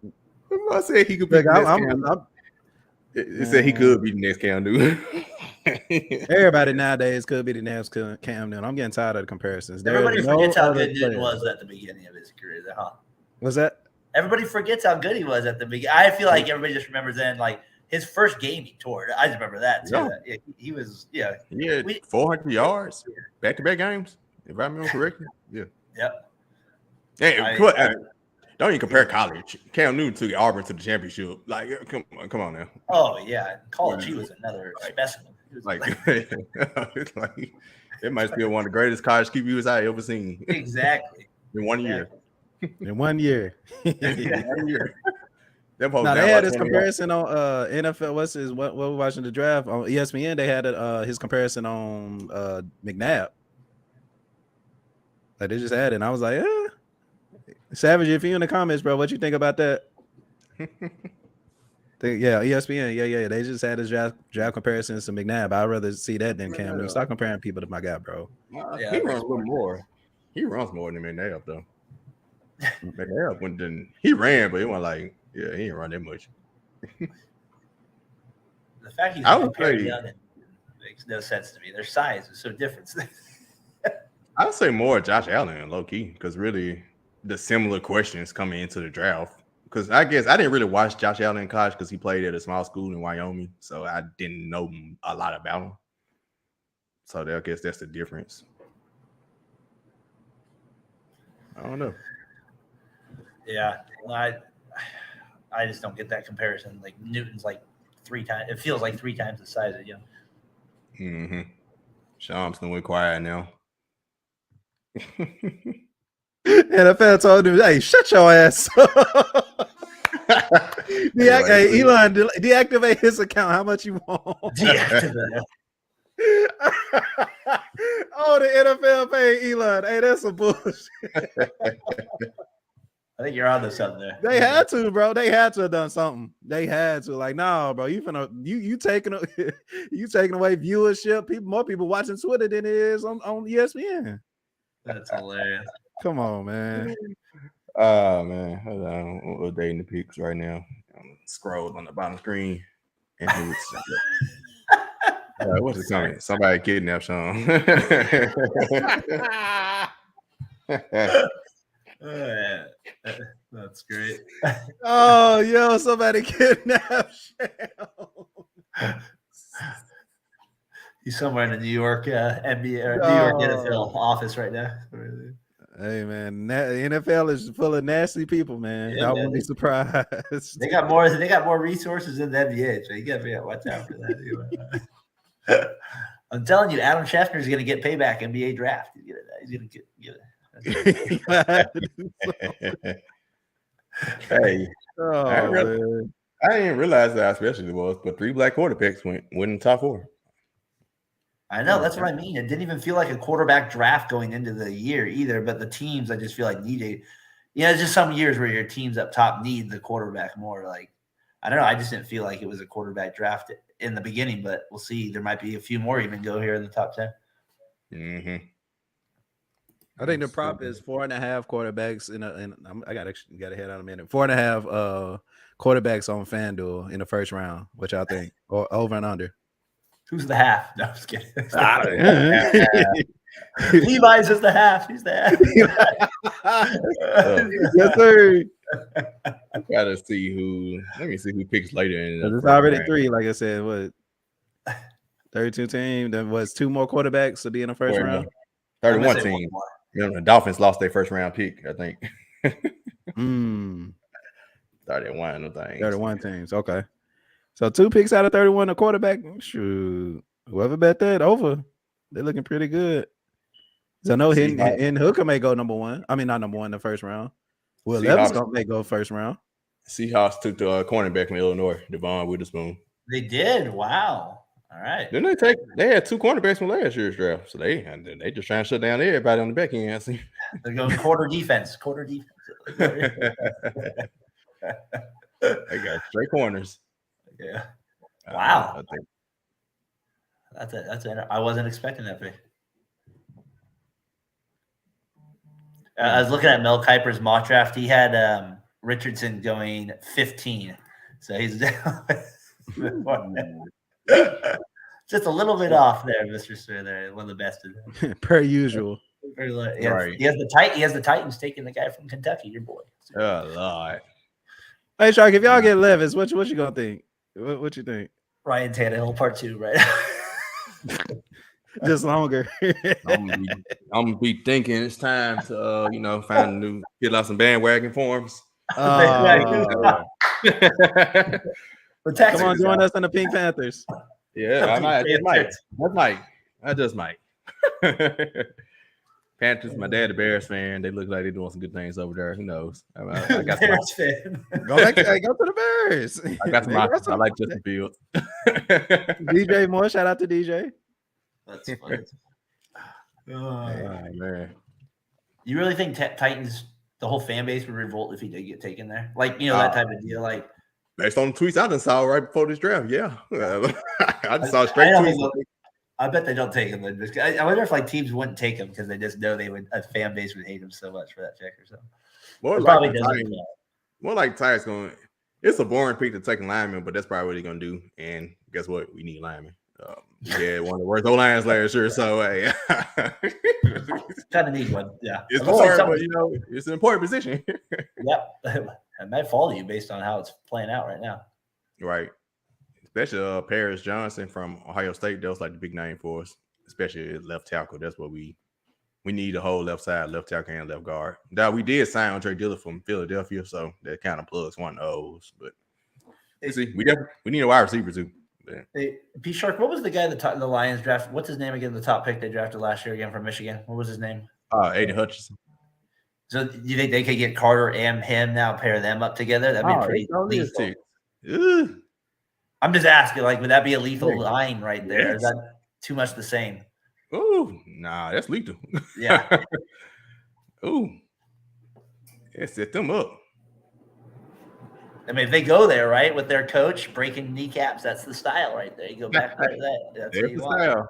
A: I said he could be. It said he could be the next Cam Newton.
C: Everybody nowadays could be the next Cam Newton. I'm getting tired of the comparisons.
B: Everybody forgets how good Newton was at the beginning of his career, huh?
C: What's that?
B: Everybody forgets how good he was at the beginning. I feel like everybody just remembers then, like his first game he tore. I just remember that too.
A: Yeah.
B: He was,
A: He had 400 yards, back-to-back games, if I remember correctly. Yeah.
B: Yep.
A: Hey, don't even compare college. Cam Newton took Auburn to the championship. Like, come on now.
B: Oh yeah, college he was another specimen.
A: It's like it might be one of the greatest college QBs I ever seen.
B: Exactly.
A: In 1 year.
C: In 1 year.
A: In 1 year.
C: Now they had his comparison on NFL. What we're watching the draft on ESPN. They had his comparison on McNabb. Like they just had it, and I was like, Savage, if you're in the comments, bro, what you think about that? ESPN. Yeah. They just had his draft comparisons to McNabb. I'd rather see that than Cam Newton. Stop comparing people to my guy, bro.
A: He runs a little more. He runs more than McNabb, though. McNabb he ran, but it wasn't like, he didn't run that much.
B: The fact he's compared young makes no sense to me. Their size is so different.
A: I would say more Josh Allen, low key, because really the similar questions coming into the draft. Because I guess I didn't really watch Josh Allen in college because he played at a small school in Wyoming, so I didn't know a lot about him. So I guess that's the difference. I don't know.
B: Yeah, I just don't get that comparison. Like Newton's like 3 times. It feels like 3 times the size of Young.
A: Mm-hmm. Sean's gonna be quiet now.
C: NFL told him, "Hey, shut your ass up." Elon, deactivate his account. How much you want?
B: Deactivate.
C: Oh, the NFL paid Elon. Hey, that's some bullshit.
B: I think you're on to something there.
C: They had to, bro. They had to have done something. They had to. Like, no, bro. You taking away viewership. More people watching Twitter than it is on ESPN.
B: That's hilarious.
C: Come on, man.
A: Oh man, hold on. We're updating the picks right now. I'm scrolled on the bottom screen. And what's the comment? Somebody kidnapped Sean.
B: Yeah. That's great.
C: Oh, yo, somebody kidnapped Sean.
B: He's somewhere in the New York NBA or New York NFL office right now.
C: Hey man, the NFL is full of nasty people, man.
B: Yeah,
C: I wouldn't be surprised.
B: They got more resources than the NBA, so you gotta watch out for that. I'm telling you, Adam Schefter is gonna get payback NBA draft. He's gonna get it.
A: Hey,
C: Oh, man.
A: I didn't realize how special it was, but 3 black quarterbacks went in the top 4.
B: I know, that's what I mean. It didn't even feel like a quarterback draft going into the year either, but the teams I just feel like needed. It's just some years where your teams up top need the quarterback more. Like, I don't know. I just didn't feel like it was a quarterback draft in the beginning, but we'll see. There might be a few more even go here in the top 10.
A: Mm-hmm.
C: I think the prop is 4.5 quarterbacks I got to head out a minute. 4.5 quarterbacks on FanDuel in the first round, which I think, or over and under.
B: Who's the half? No, I'm just kidding. Levi's is the half. He's the half.
C: Yes, sir.
A: Gotta see who. Let me see who picks later.
C: It's already round. 3. Like I said, what 32 team. There was 2 more quarterbacks to be in the first round.
A: 31 team. The Dolphins lost their first round pick, I think. 31 of things.
C: 31 teams. Okay. So 2 picks out of 31 a quarterback. Shoot. Whoever bet that over, they're looking pretty good. So no Hinton Hooker may go number 1. I mean, not number 1 in the first round. Will Levis may go first round.
A: Seahawks took the cornerback from Illinois, Devon Witherspoon.
B: They did. Wow. All right.
A: Didn't they had 2 cornerbacks from last year's draft. So they just trying to shut down everybody on the back end.
B: They're going quarter defense.
A: They got straight corners.
B: Yeah. Wow. That's it. I wasn't expecting that pick. I was looking at Mel Kiper's mock draft. He had Richardson going 15. So he's just a little bit off there, Mr. Smith. One of the best of them.
C: Per usual.
B: Right. He has the Titans taking the guy from Kentucky, your boy.
A: Oh Lord.
C: Hey Shark, if y'all get Levis, what you gonna think? What you think?
B: Ryan Tannehill part 2, right?
C: Just longer.
A: I'm gonna be thinking it's time to find a new get out some bandwagon forms.
C: Come on, join us in the Pink Panthers.
A: Yeah, I just might. Panthers, my dad, a Bears fan. They look like they're doing some good things over there. Who knows? I got
B: Bears fan.
C: Go to the Bears.
A: I got some options. I like Justin Fields.
C: DJ Moore, shout out to DJ.
B: That's funny.
A: Oh man.
B: You really think Titans, the whole fan base would revolt if he did get taken there? Like, that type of deal. Like,
A: based on the tweets I just saw right before this draft, yeah. I just saw straight tweets.
B: I bet they don't take him. I wonder if teams wouldn't take him because they just know a fan base would hate him so much for that pick or something.
A: More like Tyler's going. It's a boring pick to take a lineman, but that's probably what he's gonna do. And guess what? We need linemen. We had one of the worst O-lines last year, so hey,
B: kind of need one. Yeah,
A: it's boring, but it's an important position.
B: Yep, it might fall to you based on how it's playing out right now.
A: Right. Especially Paris Johnson from Ohio State. That was like the big name for us, especially left tackle. That's what we need the whole left side, left tackle and left guard. Now we did sign Andre Dillard from Philadelphia, so that kind of plugs one of those. But see, we need a wide receiver too.
B: Hey, P Shark, what was the guy the Lions draft? What's his name again? The top pick they drafted last year again from Michigan. What was his name?
A: Aiden Hutchinson.
B: So do you think they could get Carter and him now, pair them up together? That'd be pretty lethal. I'm just asking, would that be a lethal line right there? Yes. Is that too much the same?
A: Oh, nah, that's lethal.
B: Yeah.
A: Ooh. Yeah, set them up.
B: I mean, if they go there, right, with their coach breaking kneecaps, that's the style right there. You go back to that. That's what you want. Style.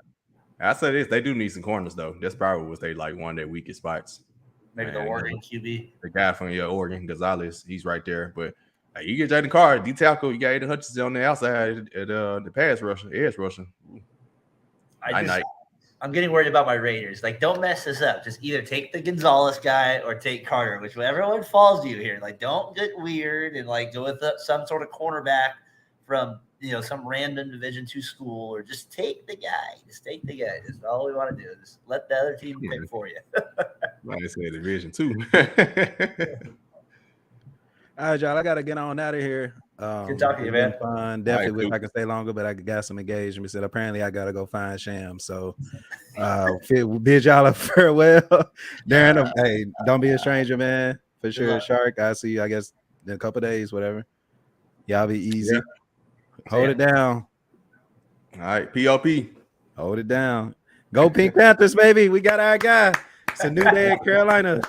A: I say this, they do need some corners, though. That's probably what they one of their weakest spots.
B: Maybe the Oregon QB.
A: The guy from Oregon, Gonzalez, he's right there. But you get Jaden Carr, D tackle, you got Aiden Hutchinson on the outside at the pass rusher, edge rusher.
B: I'm getting worried about my Raiders. Don't mess this up. Just either take the Gonzalez guy or take Carter, whichever one falls to you here. Don't get weird and go with some sort of cornerback from some random Division II school, or just take the guy. Just take the guy. That's all we want to do. Just let the other team pick for you.
A: Like I said, Division II.
C: All right, y'all. I gotta get on out of here.
B: Good talking to you,
C: it's been
B: man.
C: fun. Definitely wish
A: dude.
C: I could stay longer, but I got some engagements. And apparently, I gotta go find Sham. So, bid y'all a farewell. Darren, hey, don't be a stranger, man. For sure,
B: luck.
C: Shark. I'll see you, I guess, in a couple of days, whatever. Y'all be easy.
A: Yeah.
C: Hold it down.
A: All right, POP.
C: Hold it down. Go Pink Panthers, baby. We got our guy. It's a new day in Carolina.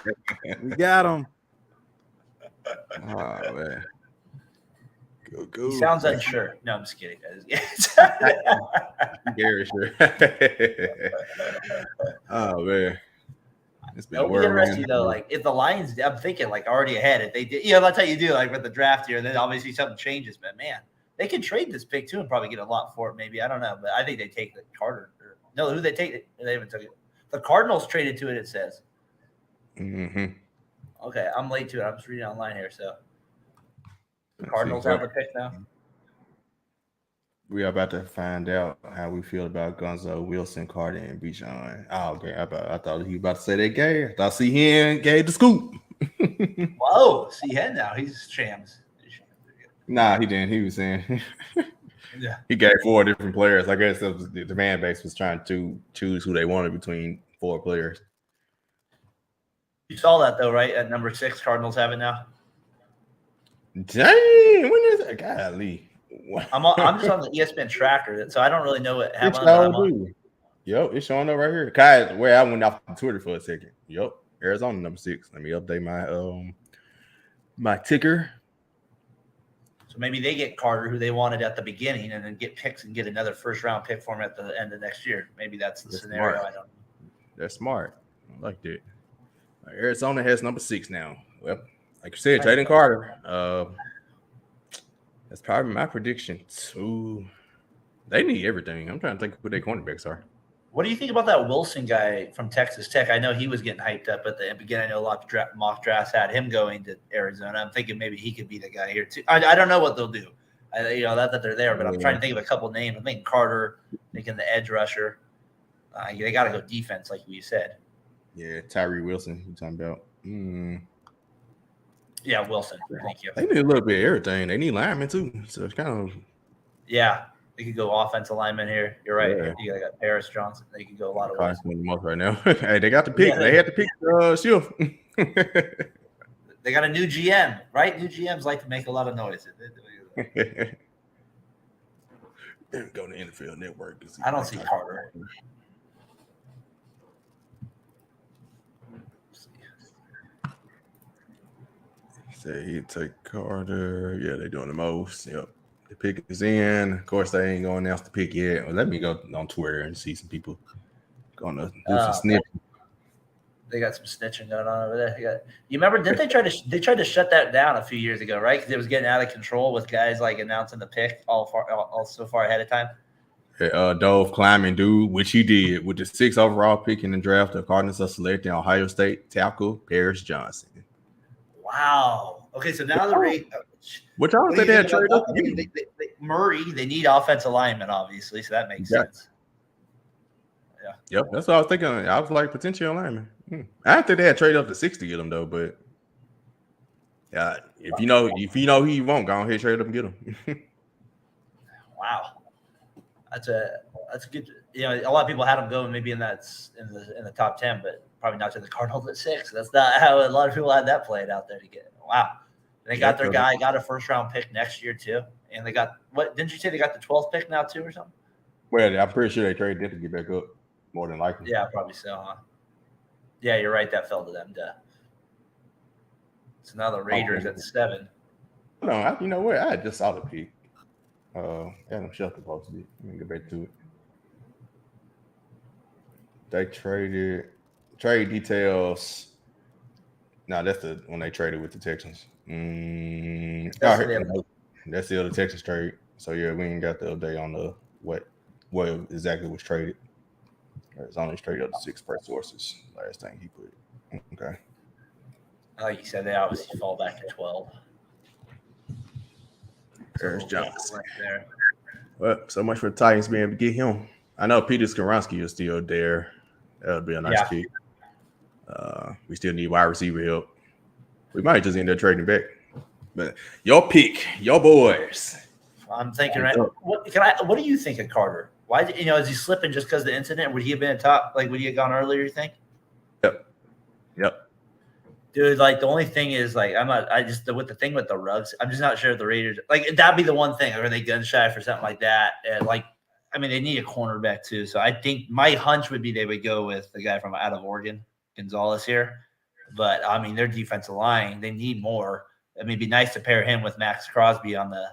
C: We got him.
A: Oh man. Go.
B: He sounds unsure. No, I'm just kidding.
A: Very sure. Oh man. It's been a
B: It'll be interesting though. Like if the Lions, I'm thinking like already ahead. If they did, that's how you do like with the draft here. Then obviously something changes, but man, they can trade this pick too and probably get a lot for it. Maybe I don't know, but I think they take the Carter. No, who they take? They haven't took it. The Cardinals traded to it. It says.
A: Mm-hmm.
B: Okay, I'm late to it. I'm just reading online here. So the Cardinals have the pick now.
A: We are about to find out how we feel about Gonzo, Wilson, Carter, and Bijan. Oh, okay. I thought he was about to say that gay. I thought C-Hen gave the scoop.
B: Whoa, C-Hen now. He's Shams.
A: Nah, he didn't. He was saying
B: Yeah.
A: he gave 4 different players. I guess that was the fan base was trying to choose who they wanted between 4 players.
B: You saw that though, right? At number 6, Cardinals have it now.
A: Dang, when is that? Golly.
B: I'm just on the ESPN tracker, so I don't really know what happened.
A: Yep, it's showing up right here. Kai, where I went off Twitter for a second. Yep, Arizona number 6. Let me update my my ticker.
B: So maybe they get Carter, who they wanted at the beginning, and then get picks and get another first-round pick for him at the end of next year. Maybe that's the scenario.
A: Smart.
B: I don't know.
A: That's smart. I like that. Arizona has number 6 now. Well, like you said, Jaden Carter. That's probably my prediction too. They need everything. I'm trying to think who their cornerbacks are.
B: What do you think about that Wilson guy from Texas Tech? I know he was getting hyped up at the beginning. I know a lot of mock drafts had him going to Arizona. I'm thinking maybe he could be the guy here too. I don't know what they'll do. That they're there, but I'm trying to think of a couple names. I'm thinking Carter, thinking the edge rusher. They got to go defense, like you said.
A: Yeah, Tyree Wilson. You're talking about?
B: Yeah, Wilson. Thank you.
A: They need a little bit of everything. They need linemen too. So it's kind of
B: they could go offensive lineman here. You're right.
A: Yeah.
B: You got Paris Johnson. They could go a lot of ways.
A: the most right now. Hey, they got the pick. They had to pick Shield.
B: They got a new GM, right? New GMs like to make a lot of noise.
A: Go to the NFL Network.
B: I don't see Carter.
A: Say he'd take Carter. Yeah, they're doing the most. Yep. The pick is in. Of course, they ain't going to announce the pick yet. Well, let me go on Twitter and see some people going to do some snitching.
B: They got some snitching going on over there. You remember? Didn't they tried to shut that down a few years ago, right? Because it was getting out of control with guys like announcing the pick all so far ahead of time.
A: Dove climbing dude, which he did with the 6th overall pick in the draft. The Cardinals are selecting Ohio State tackle Paris Johnson.
B: Wow. Okay, so now the rate.
A: Which I don't think they had traded up.
B: Murray, they need offensive linemen, obviously, so that makes sense. Yeah.
A: Yep, that's what I was thinking. I was like potential lineman. I don't think they had traded up to 6 to get him though, but if you know who you want, go ahead trade up and get him.
B: Wow. That's a good. A lot of people had him going maybe in the top 10, but probably not to the Cardinals at 6. That's not how a lot of people had that played out there to get. Wow. They got their guy, got a first-round pick next year too, and they got what? Didn't you say they got the 12th pick now too, or something?
A: Well, I'm pretty sure they traded them to get back up, more than likely.
B: Yeah, probably so, huh? Yeah, you're right. That fell to them. So now the Raiders at 7.
A: No, you know what? I just saw the pick. Adam Schefter posted it. Let me get back to it. They traded trade details. No, that's the when they traded with the Texans. That's the other Texas trade. So yeah, we ain't got the update on the what exactly was traded. It's only straight up to 6 press sources. Last thing he put. Okay.
B: Like you said, they obviously fall back to 12.
A: Paris Johnson. Right, well, so much for the Titans being able to get him. I know Peter Skoronski is still there. That would be a nice pick. We still need wide receiver help. We might just end up trading back. But your pick, your boys.
B: I'm thinking, right? What do you think of Carter? Why, is he slipping just because of the incident? Would he have been a top? Like, would he have gone earlier? You think?
A: Yep.
B: Dude, like the only thing is, like, with the thing with the rugs, I'm just not sure if the Raiders, like, that'd be the one thing. Are they gun shy for something like that? And they need a cornerback too. So I think my hunch would be they would go with the guy from out of Oregon, Gonzalez here. But their defensive line, they need more. It'd be nice to pair him with Max Crosby on the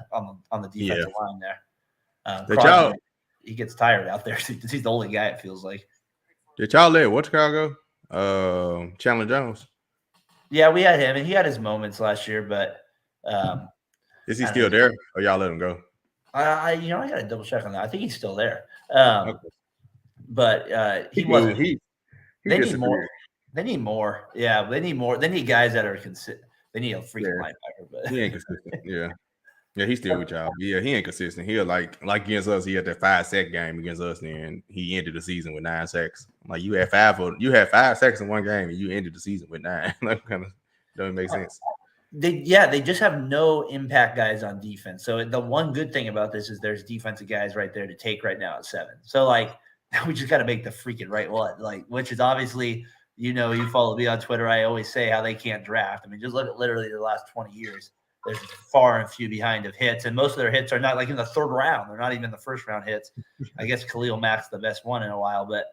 B: defensive line there. Crosby, he gets tired out there. He's the only guy, it feels like.
A: Did y'all let what Chicago? Chandler Jones.
B: Yeah, we had him, and he had his moments last year, but
A: is he still there, or y'all let him go?
B: I got to double check on that. I think he's still there. But he wasn't. They need more. They need more. Yeah, they need more. They need guys that are consistent. They need a freaking linebacker, but
A: he ain't consistent. Yeah, he's still with y'all. Yeah, he ain't consistent. He'll like against us. He had that 5-sack game against us, and he ended the season with 9 sacks. Like you had 5 sacks in one game, and you ended the season with 9. That kind of doesn't make sense.
B: They just have no impact guys on defense. So the one good thing about this is there's defensive guys right there to take right now at 7. So we just got to make the freaking right one. Which is obviously, you follow me on Twitter. I always say how they can't draft. Just look at literally the last 20 years. There's far and few behind of hits, and most of their hits are not in the 3rd round. They're not even the 1st round hits. I guess Khalil Mack's the best one in a while, but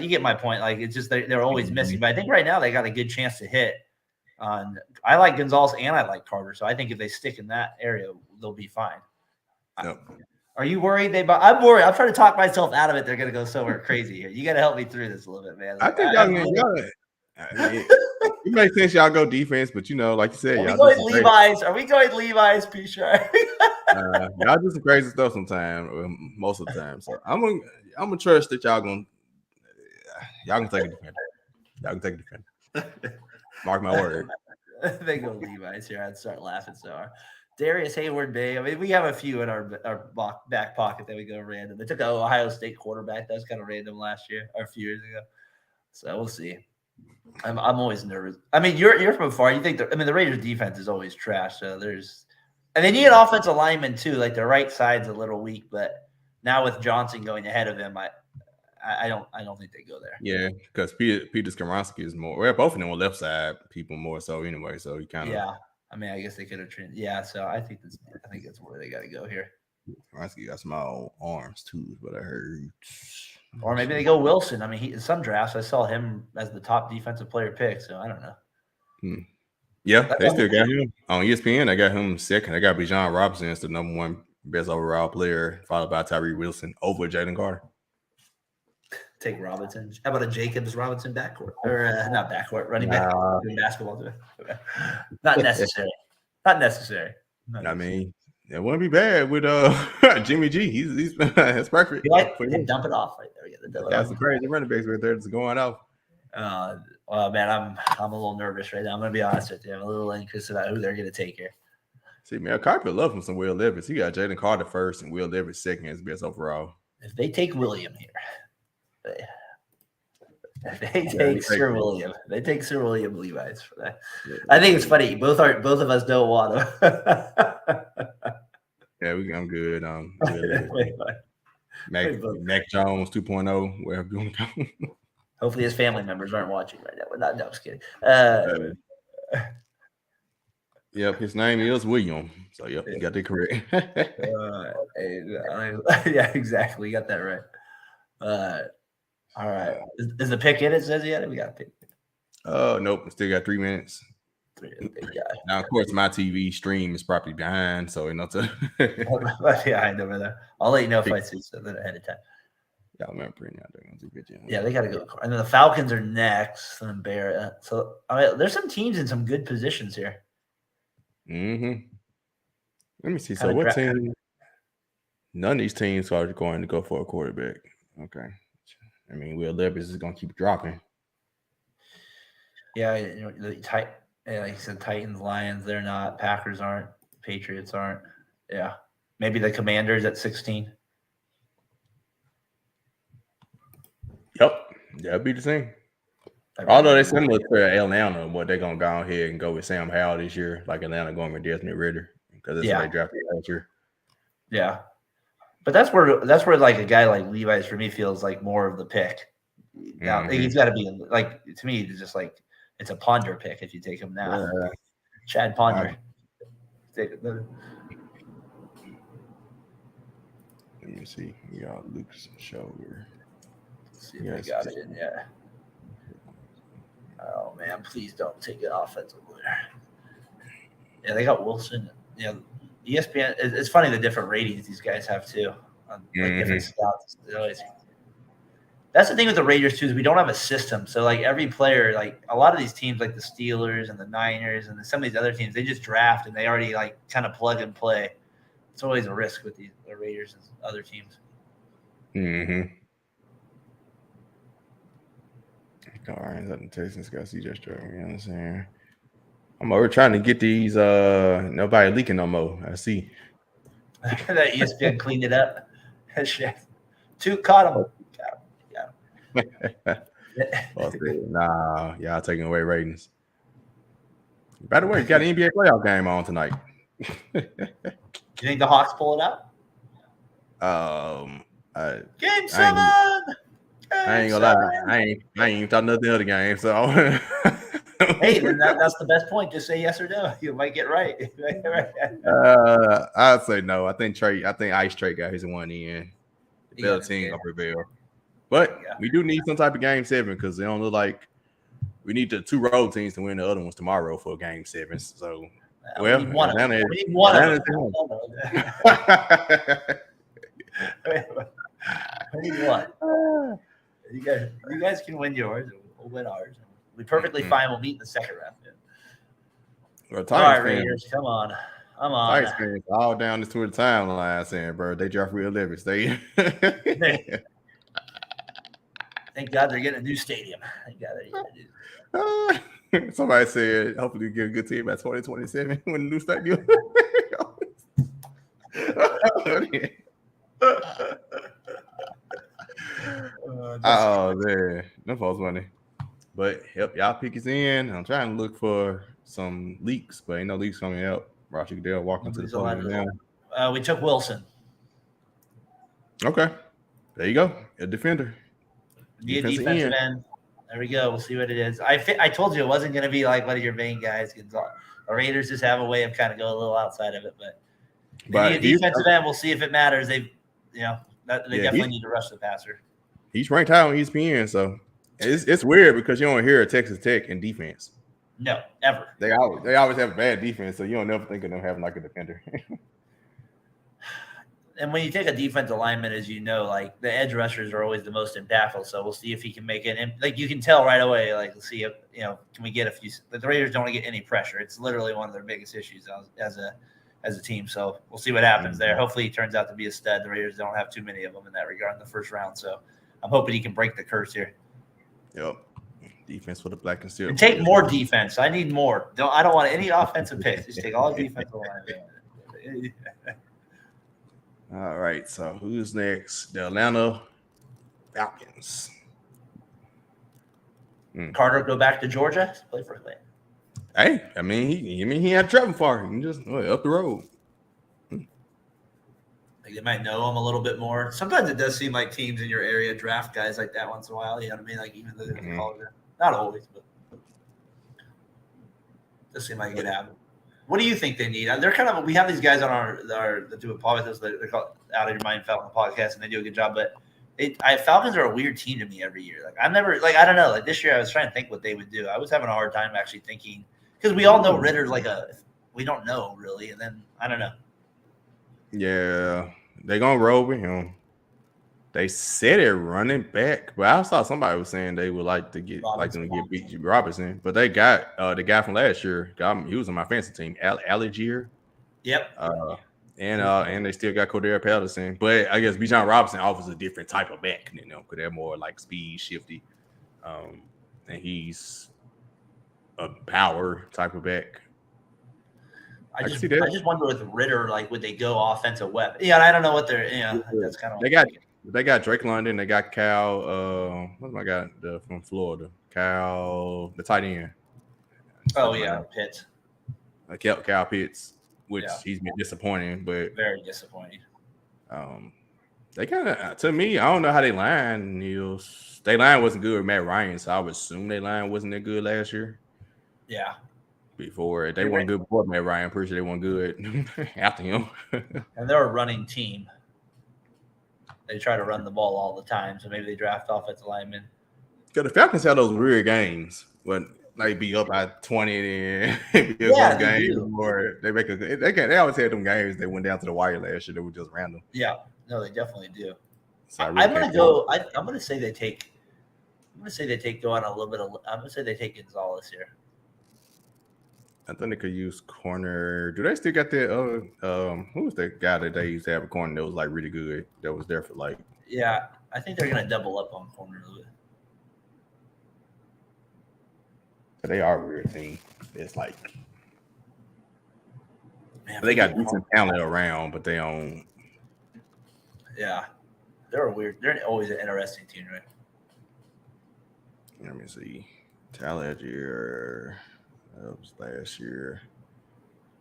B: you get my point. It's just they're always missing. But I think right now they got a good chance to hit. I like Gonzalez and I like Carter, so I think if they stick in that area, they'll be fine.
A: Yep.
B: Are you worried? I'm worried. I'm trying to talk myself out of it. They're going to go somewhere crazy here. You got to help me through this a little bit, man.
A: I think it makes sense y'all go defense, but like you said,
B: Are we going Levi's? Are we going Levi's, P-Sharp?
A: Y'all do some crazy stuff sometimes, most of the time. So I'm gonna trust that y'all can take a defender. Y'all can take a defender. Mark my word.
B: They go Levi's here. I'd start laughing so hard. Darius Hayward Bay. We have a few in our back pocket that we go random. They took an Ohio State quarterback. That was kind of random last year or a few years ago. So we'll see. I'm always nervous. You're from afar. You think the Raiders defense is always trash. So and they need an offensive lineman too. Like the right side's a little weak, but now with Johnson going ahead of him, I don't think they go there.
A: Yeah, because Peter Skoronski is more. Well, both of them were left side people more so anyway. So he kind of.
B: Yeah, I guess they could have trained. Yeah, so I think that's where they got to go here.
A: Skoronski got small arms too, but I heard.
B: Or maybe they go Wilson. In some drafts I saw him as the top defensive player pick. So I don't know.
A: Yeah, they still got him on ESPN. I got him second. I got Bijan Robinson as the number 1 best overall player, followed by Tyree Wilson over Jalen Carter.
B: Take Robinson. How about a Jacobs Robinson backcourt or not backcourt running back doing basketball today? Okay. Not necessary. Not necessary.
A: It wouldn't be bad with Jimmy G. He's that's perfect.
B: Dump it off right there.
A: That's some crazy running backs right there. That's going off.
B: Well, man, I'm a little nervous right now. I'm gonna be honest with you. I'm a little anxious about who they're gonna take here.
A: See, man, Carter love him some Will Levis. He got Jalen Carter first and Will Levis second as best overall.
B: If they take William here, they take Sir William. They take Sir William Levi's for that. I think it's funny. Both of us don't want him.
A: Yeah, I'm good. Mac Jones 2.0, wherever you want to go.
B: Hopefully his family members aren't watching right now. No, I'm just kidding.
A: Yep, his name is William. So, yep, you got that correct.
B: Yeah, exactly. You got that right. All right. Is the pick in it? Says yet? We got a pick.
A: Nope. Still got 3 minutes. Now, of course, my TV stream is probably behind, so
B: yeah, I know that. I'll let you know if I see something ahead of time.
A: Yeah, I'm printing out there.
B: Yeah, they got to go. And then the Falcons are next, and Bear. So there's some teams in some good positions here.
A: Mm-hmm. Let me see. So what team? None of these teams are going to go for a quarterback. Okay. Will Levis is going to keep dropping.
B: Yeah, like you said, Titans, Lions, they're not. Packers aren't. Patriots aren't. Yeah. Maybe the Commanders at 16.
A: Yep. That'd be the same. Although they're similar to Atlanta, but they're gonna go ahead and go with Sam Howell this year, like Atlanta going with Desmond Ridder because that's what they drafted last year.
B: Yeah, but that's where like a guy like Levi's for me feels like more of the pick. Now he's got to be like, to me, it's just like it's a Ponder pick if you take him now. Chad Ponder.
A: Let me see. We got Luke's shoulder.
B: Let's see if we got it in yet. Oh man, please don't take it offensive player. Yeah, they got Wilson. You know, ESPN. It's funny the different ratings these guys have too on like different scouts. That's the thing with the Raiders too, is we don't have a system. So like every player, like a lot of these teams, like the Steelers and the Niners and some of these other teams, they just draft and they already like kind of plug and play. It's always a risk with the Raiders and other teams.
A: All right, let the Texans got CJ Stroud. You know what I'm saying? I'm over trying to get these. Nobody leaking no more. I see.
B: That ESPN cleaned it up. Shit. Two caught him.
A: Nah, y'all taking away ratings. By the way, you got an NBA playoff game on tonight.
B: You think the Hawks pull it out? Game 7.
A: I ain't gonna lie. I ain't even thought nothing of the game. So
B: hey, then that's the best point. Just say yes or no. You might get right.
A: I'd say no. I think Ice Trey got his one in. The other team gonna prevail. But we do need some type of game 7 because they don't look like we need the 2 road teams to win the other ones tomorrow for game 7. So,
B: we need one of them. We need one of them. We need one. You guys can win yours, and we'll win ours. We're perfectly fine. We'll meet in the second round.
A: Well,
B: all right, Raiders, come on. I'm on.
A: Titans fans all down this Twitter timeline saying, bro, they draft real leverage.
B: Thank God they're getting a new stadium. Thank God they're getting a new.
A: Somebody said, hopefully you get a good team by 2027 when the new stadium. Oh man, no false money. But help y'all pick us in. I'm trying to look for some leaks, but ain't no leaks coming out. Roger Goodell walking to the podium now.
B: We took Wilson.
A: Okay, there you go, a defender.
B: Defensive end. There we go. We'll see what it is. I told you it wasn't going to be like one of your main guys. The Raiders just have a way of kind of going a little outside of it, but need a defensive end. We'll see if it matters. They definitely need to rush the passer.
A: He's ranked high on ESPN, so it's weird because you don't hear Texas Tech in defense.
B: No, ever.
A: They always have bad defense, so you don't never think of them having like a defender.
B: And when you take a defensive lineman, as you know, like the edge rushers are always the most impactful. So we'll see if he can make it. And like you can tell right away, like let's see if can we get a few. The Raiders don't get any pressure. It's literally one of their biggest issues as a team. So we'll see what happens there. Hopefully he turns out to be a stud. The Raiders don't have too many of them in that regard in the first round. So I'm hoping he can break the curse here.
A: Yep. Defense for the black and silver.
B: And take more defense. I need more. I don't want any offensive picks. Just take all defensive line.
A: All right. So who's next? The Atlanta Falcons.
B: Carter go back to Georgia. Play for Atlanta.
A: Hey, I mean he had travel far. He can just up the road.
B: Like they might know him a little bit more. Sometimes it does seem like teams in your area draft guys like that once in a while. You know what I mean? Like even though they're not always, but it does seem like it could happen. What do you think they need? They're kind of we have these guys on our that do a podcast. They're called Out of Your Mind Falcon podcast, and they do a good job. But Falcons are a weird team to me every year. Like I'm never I don't know. Like this year, I was trying to think what they would do. I was having a hard time actually thinking because we all know Ritter's we don't know really, and then I don't know.
A: Yeah, they're gonna roll with him. They said it running back, but I saw somebody was saying they would like to get B.J. Robinson, but they got the guy from last year. He was on my fantasy team, Algier.
B: Yep.
A: And they still got Cordero Patterson, but I guess Bijan Robinson offers a different type of back, because they're more like speed, shifty, and he's a power type of back.
B: I just wonder with Ritter, would they go offensive weapon? Yeah, I don't know what they're. That's kind of
A: they got Drake London. They got Cal. What's my guy from Florida? Kyle, the tight end.
B: Oh yeah, Pitts.
A: Kyle Pitts, which
B: Yeah.
A: he's been disappointing, but
B: Very disappointing.
A: They kind of, to me, I don't know how they line, Niels. They line wasn't good with Matt Ryan, so I would assume they line wasn't that good last year.
B: Yeah.
A: Before they weren't good before Matt Ryan. I'm pretty sure they weren't good after him.
B: And they're a running team. They try to run the ball all the time, so maybe they draft offensive linemen.
A: Because the Falcons have those weird games when they be up by 20 and be a good game, or they make they always had them games. They went down to the wire last year. They were just random.
B: Yeah, no, they definitely do.
A: So
B: I'm gonna go. I'm gonna say they take. I'm gonna say they take go on a little bit of. I'm gonna say they take Gonzalez here.
A: I think they could use corner. Do they still got that? Who was that guy that they used to have a corner that was like really good? That was there for like.
B: Yeah, I think they're gonna double up on corner a little bit.
A: They are a weird team. It's like they got decent talent around, but they don't.
B: Yeah, they're a weird. They're always an interesting team, right?
A: Let me see. Talent year. That was last year.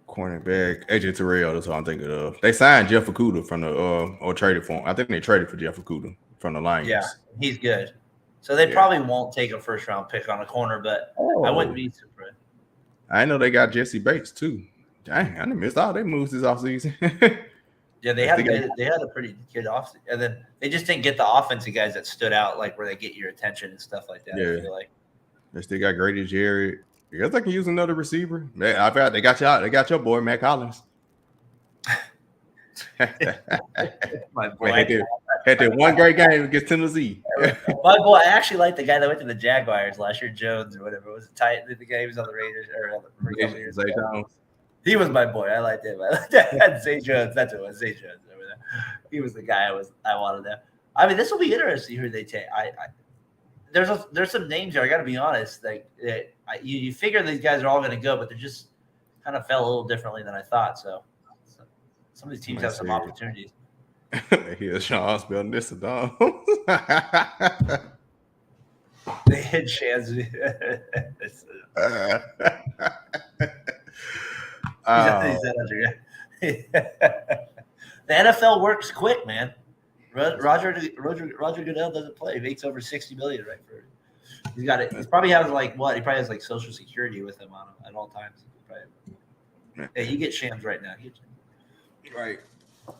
A: Cornerback AJ Terrell. That's what I'm thinking of. They signed Jeff Okudah from the or traded for him. I think they traded for Jeff Okudah from the Lions.
B: Yeah, he's good. So they probably won't take a first round pick on a corner, but I wouldn't be surprised.
A: I know they got Jesse Bates too. Dang, I missed all their moves this offseason.
B: Yeah, they had a pretty good offseason, and then they just didn't get the offensive guys that stood out, like where they get your attention and stuff like that.
A: Yeah.
B: I feel like
A: they still got Grady Jarrett. You guys can use another receiver. Man, I forgot they got y'all. They got your boy Matt Collins.
B: My boy
A: had that one great game against Tennessee.
B: My boy, I actually like the guy that went to the Jaguars last year, Jones or whatever. Was it tight? The guy was on the Raiders or on the Raiders.
A: Zay Jones.
B: He was my boy. I liked him. I liked that. Zay Jones. That's what it was. Zay Jones over there. He was the guy I wanted there. I mean, this will be interesting who they take. There's some names here. I got to be honest. Like you figure these guys are all going to go, but they just kind of fell a little differently than I thought. So some of these teams have some opportunities.
A: Here's Sean spelling this dog.
B: They hit Shaz. The NFL works quick, man. Roger Goodell doesn't play. He makes over $60 million, right? He's got it. He probably has like what? He probably has like Social Security with him on him at all times. Hey, you get Shams right now.
A: Right.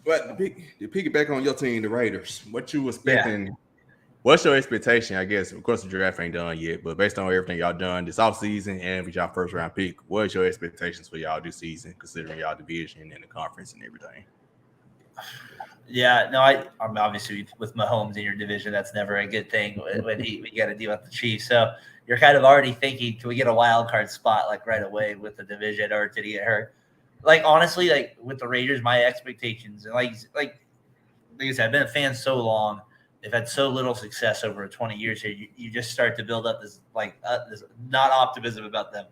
A: But to piggyback on your team, the Raiders, what you expecting? Yeah. What's your expectation? I guess, of course, the draft ain't done yet, but based on everything y'all done this offseason and with y'all first round pick, what is your expectations for y'all this season, considering y'all division and the conference and everything?
B: Yeah, no, I'm obviously with Mahomes in your division, that's never a good thing when we got to deal with the Chiefs. So you're kind of already thinking, can we get a wild card spot like right away with the division, or did he get hurt? Like honestly, like with the Raiders, my expectations and like I said, I've been a fan so long. They've had so little success over 20 years here. You just start to build up this this not optimism about them.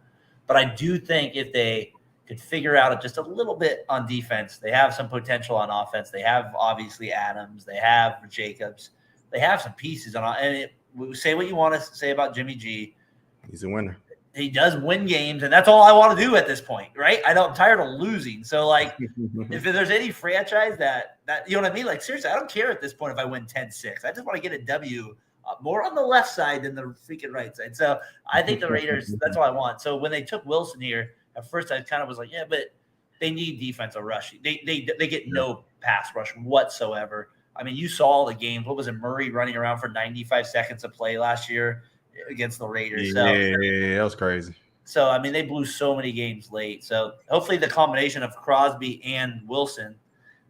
B: But I do think if they could figure out just a little bit on defense, they have some potential on offense. They have obviously Adams. They have Jacobs. They have some pieces on. And say what you want to say about Jimmy G.
A: He's a winner.
B: He does win games, and that's all I want to do at this point, right? I know I'm tired of losing. So, like, if there's any franchise that you know what I mean? Like, seriously, I don't care at this point if I win 10-6. I just want to get a W more on the left side than the freaking right side. So, I think the Raiders, that's all I want. So, when they took Wilson here, at first I kind of was like, yeah, but they need defensive rush. They get no pass rush whatsoever. I mean, you saw the games. What was it, Murray running around for 95 seconds of play last year against the Raiders?
A: Yeah, that was crazy.
B: So, I mean, they blew so many games late. So, hopefully the combination of Crosby and Wilson,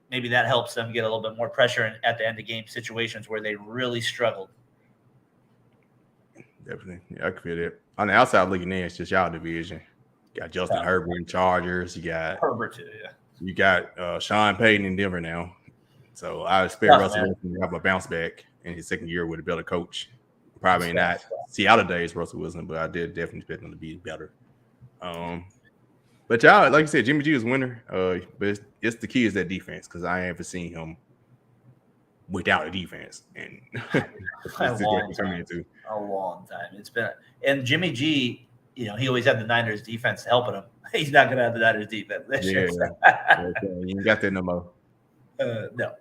B: maybe that helps them get a little bit more pressure at the end of game situations where they really struggled.
A: Definitely. Yeah, I can feel it. On the outside looking in, it's just y'all division. You got Justin Herbert in Chargers. You got
B: Herbert too, yeah.
A: You got Sean Payton in Denver now. So, I expect Russell Wilson to have a bounce back in his second year with a better coach. Probably not Seattle days Russell Wilson, but I did definitely expect him to be better. But y'all, like you said, Jimmy G is winner. But it's the key is that defense, because I haven't seen him without a defense, and
B: A long time. It's been, and Jimmy G, you know, he always had the Niners defense helping him. He's not going to have the Niners defense this year.
A: You ain't got that no more.
B: No.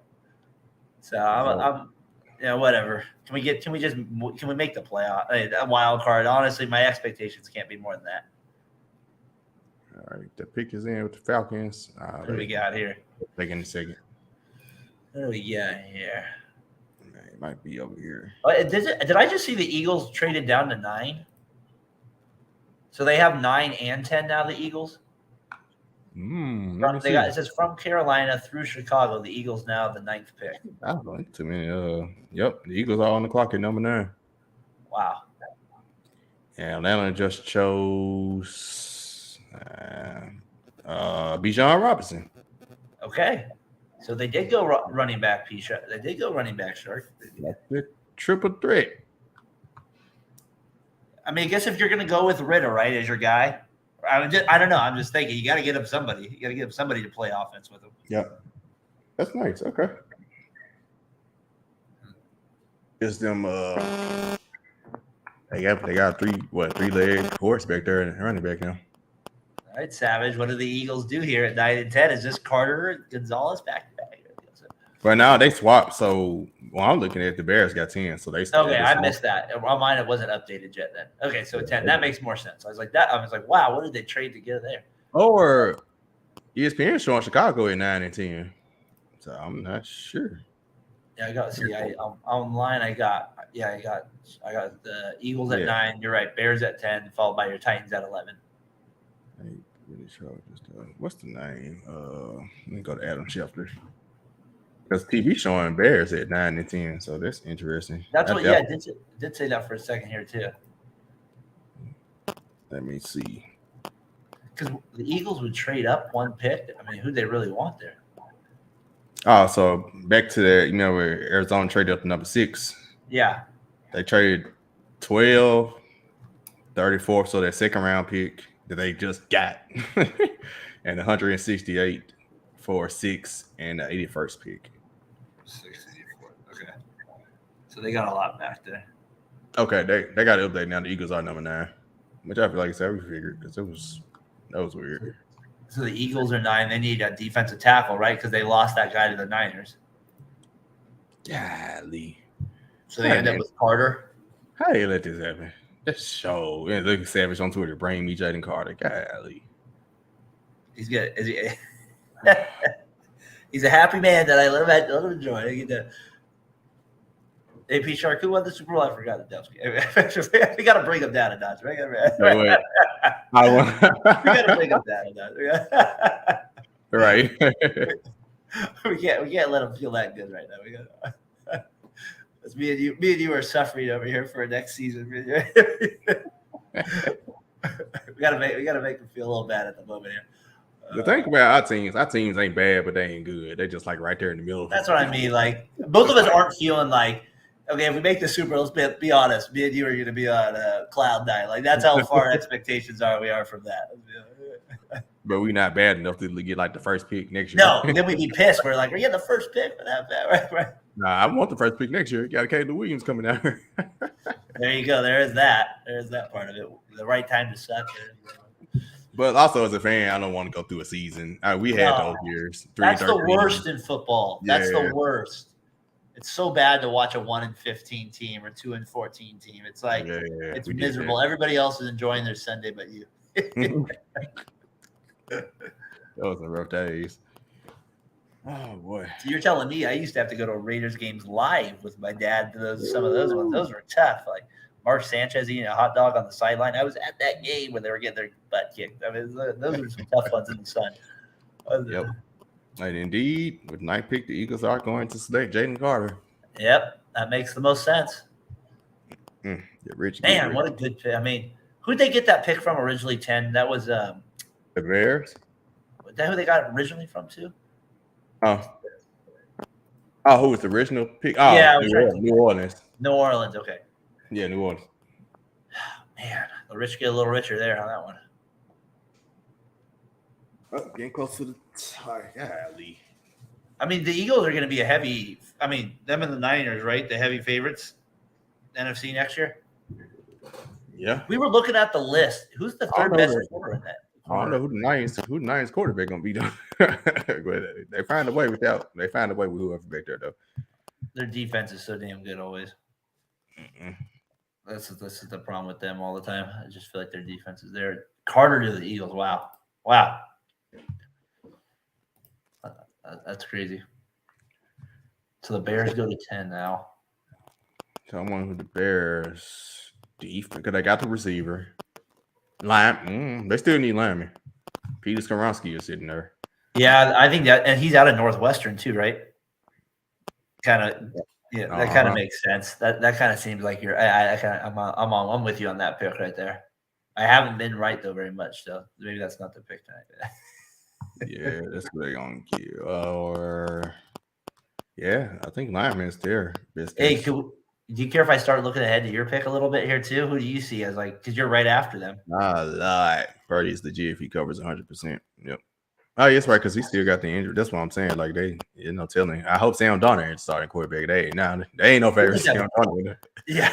B: So I'm, you know, whatever. Can we make the playoff? A wild card? Honestly, my expectations can't be more than that.
A: All right, the pick is in with the Falcons.
B: What do we got here?
A: Take in a second.
B: What do we got here?
A: It might be over here.
B: Did I just see the Eagles traded down to 9? So they have 9 and 10 now, the Eagles? It says from Carolina through Chicago, the Eagles now the 9th pick.
A: I don't know too many. Yep, the Eagles are on the clock at number 9.
B: Wow.
A: And Atlanta just chose Bijan Robinson.
B: Okay. So they did go running back, P-Shark. They did go running back, Shark.
A: That's the triple threat.
B: I mean, I guess if you're going to go with Ritter, right, as your guy, I don't know. I'm just thinking you got to get him somebody. You got to get him somebody to play offense with him.
A: Yep. That's nice. Okay. Just them. They got three-leg horse back there and running back now.
B: All right, Savage. What do the Eagles do here at 9 and 10? Is this Carter Gonzalez back to back?
A: But now they swapped. So I'm looking at the Bears got 10. So they.
B: Okay, I missed that. On mine, it wasn't updated yet. Then okay, so 10. That makes more sense. I was like, wow, what did they trade to get there?
A: Or ESPN showing Chicago at 9 and 10. So I'm not sure.
B: Yeah, I got. See, online. I got the Eagles at 9. You're right. Bears at 10, followed by your Titans at 11.
A: What's the name? Let me go to Adam Schefter. Because TV showing Bears at 9 and 10, so that's interesting.
B: That's what. Yeah, did say that for a second here too.
A: Let me see.
B: Because the Eagles would trade up one pick. I mean, who they really want there?
A: Oh, so back to that, where Arizona traded up to number 6.
B: Yeah.
A: They traded 12, 34, so that second round pick that they just got, and 168 for 6 and the 81st pick.
B: 64. Okay. So they got a lot back there.
A: Okay, they got to update now. The Eagles are number 9, which I feel like I said we figured because that was weird.
B: So the Eagles are 9. They need a defensive tackle, right? Because they lost that guy to the Niners.
A: Golly.
B: So they end up with Carter.
A: How do you let this happen? That's show. Yeah, look at Savage on Twitter. Bring me Jaden Carter. Golly.
B: He's good. Is he? He's a happy man that I let him enjoy. AP Shark, who won the Super Bowl? I forgot the We got to bring him down a notch. We got to bring him down a notch.
A: Right.
B: we can't let him feel that good right now. We got. It's me and you are suffering over here for next season. we gotta make him feel a little bad at the moment here.
A: The thing about our teams ain't bad, but they ain't good. They're just like right there in the middle.
B: That's what I mean. Like both of us aren't feeling like, okay, if we make the Super Bowl, let's be honest. Me and you are going to be on cloud 9. Like that's how far expectations we are from that.
A: But we're not bad enough to get like the first pick next year.
B: No, then we'd be pissed. We're like, we're getting the first pick for that, right?
A: Nah, I want the first pick next year. You got Caleb Williams coming out here.
B: There you go. There is that. There's that part of it. The right time to suck.
A: But also as a fan, I don't want to go through a season. We had those years.
B: That's the worst in football. That's the worst. It's so bad to watch a 1-15 team or 2-14 team. It's like it's miserable. Everybody else is enjoying their Sunday, but you.
A: That was a rough days. Oh boy!
B: So you're telling me I used to have to go to Raiders games live with my dad. Some of those ones, those were tough. Like Mark Sanchez eating a hot dog on the sideline. I was at that game when they were getting their butt kicked. I mean, those were some tough ones in the sun.
A: Yep. And indeed, with 9th pick, the Eagles are going to select Jaden Carter.
B: Yep, that makes the most sense.
A: Get rich.
B: Man, what a good pick. I mean, who'd they get that pick from originally? 10. That was
A: the Bears.
B: Was that who they got originally from too?
A: Who was the original pick? Oh,
B: yeah,
A: New Orleans.
B: New Orleans. Okay.
A: Yeah, New Orleans.
B: Man, the rich get a little richer there on that one.
A: Oh, getting close to the tie. Golly.
B: I mean, the Eagles are going to be a heavy I mean, them and the Niners, right? The heavy favorites, NFC next year.
A: Yeah.
B: We were looking at the list. Who's the third best quarter in that?
A: I don't know who the Niners quarterback gonna be though. They find a way with whoever back there though.
B: Their defense is so damn good always.
A: Mm-mm.
B: This is the problem with them all the time. I just feel like their defense is there. Carter to the Eagles. Wow. That's crazy. So the Bears go to 10 now.
A: Someone who the Bears defense because they got the receiver. They still need linemen. Peter Skoronski is sitting there.
B: Yeah, I think that, and he's out of Northwestern too, right? Kind of, yeah, that kind of makes sense. That kind of seems like I'm with you on that pick right there. I haven't been right though very much, so maybe that's not the pick tonight.
A: Yeah, that's what they're gonna give. Or yeah, I think lineman's there.
B: Hey, do you care if I start looking ahead to your pick a little bit here too? Who do you see as like, because you're right after them?
A: Purdy's the G if he covers 100%. Yep. Oh, yeah, that's right, because he still got the injury. That's what I'm saying. Like telling. I hope Sam Darnold ain't starting quarterback. They ain't no favorites. Sam Darnold.
B: Yeah,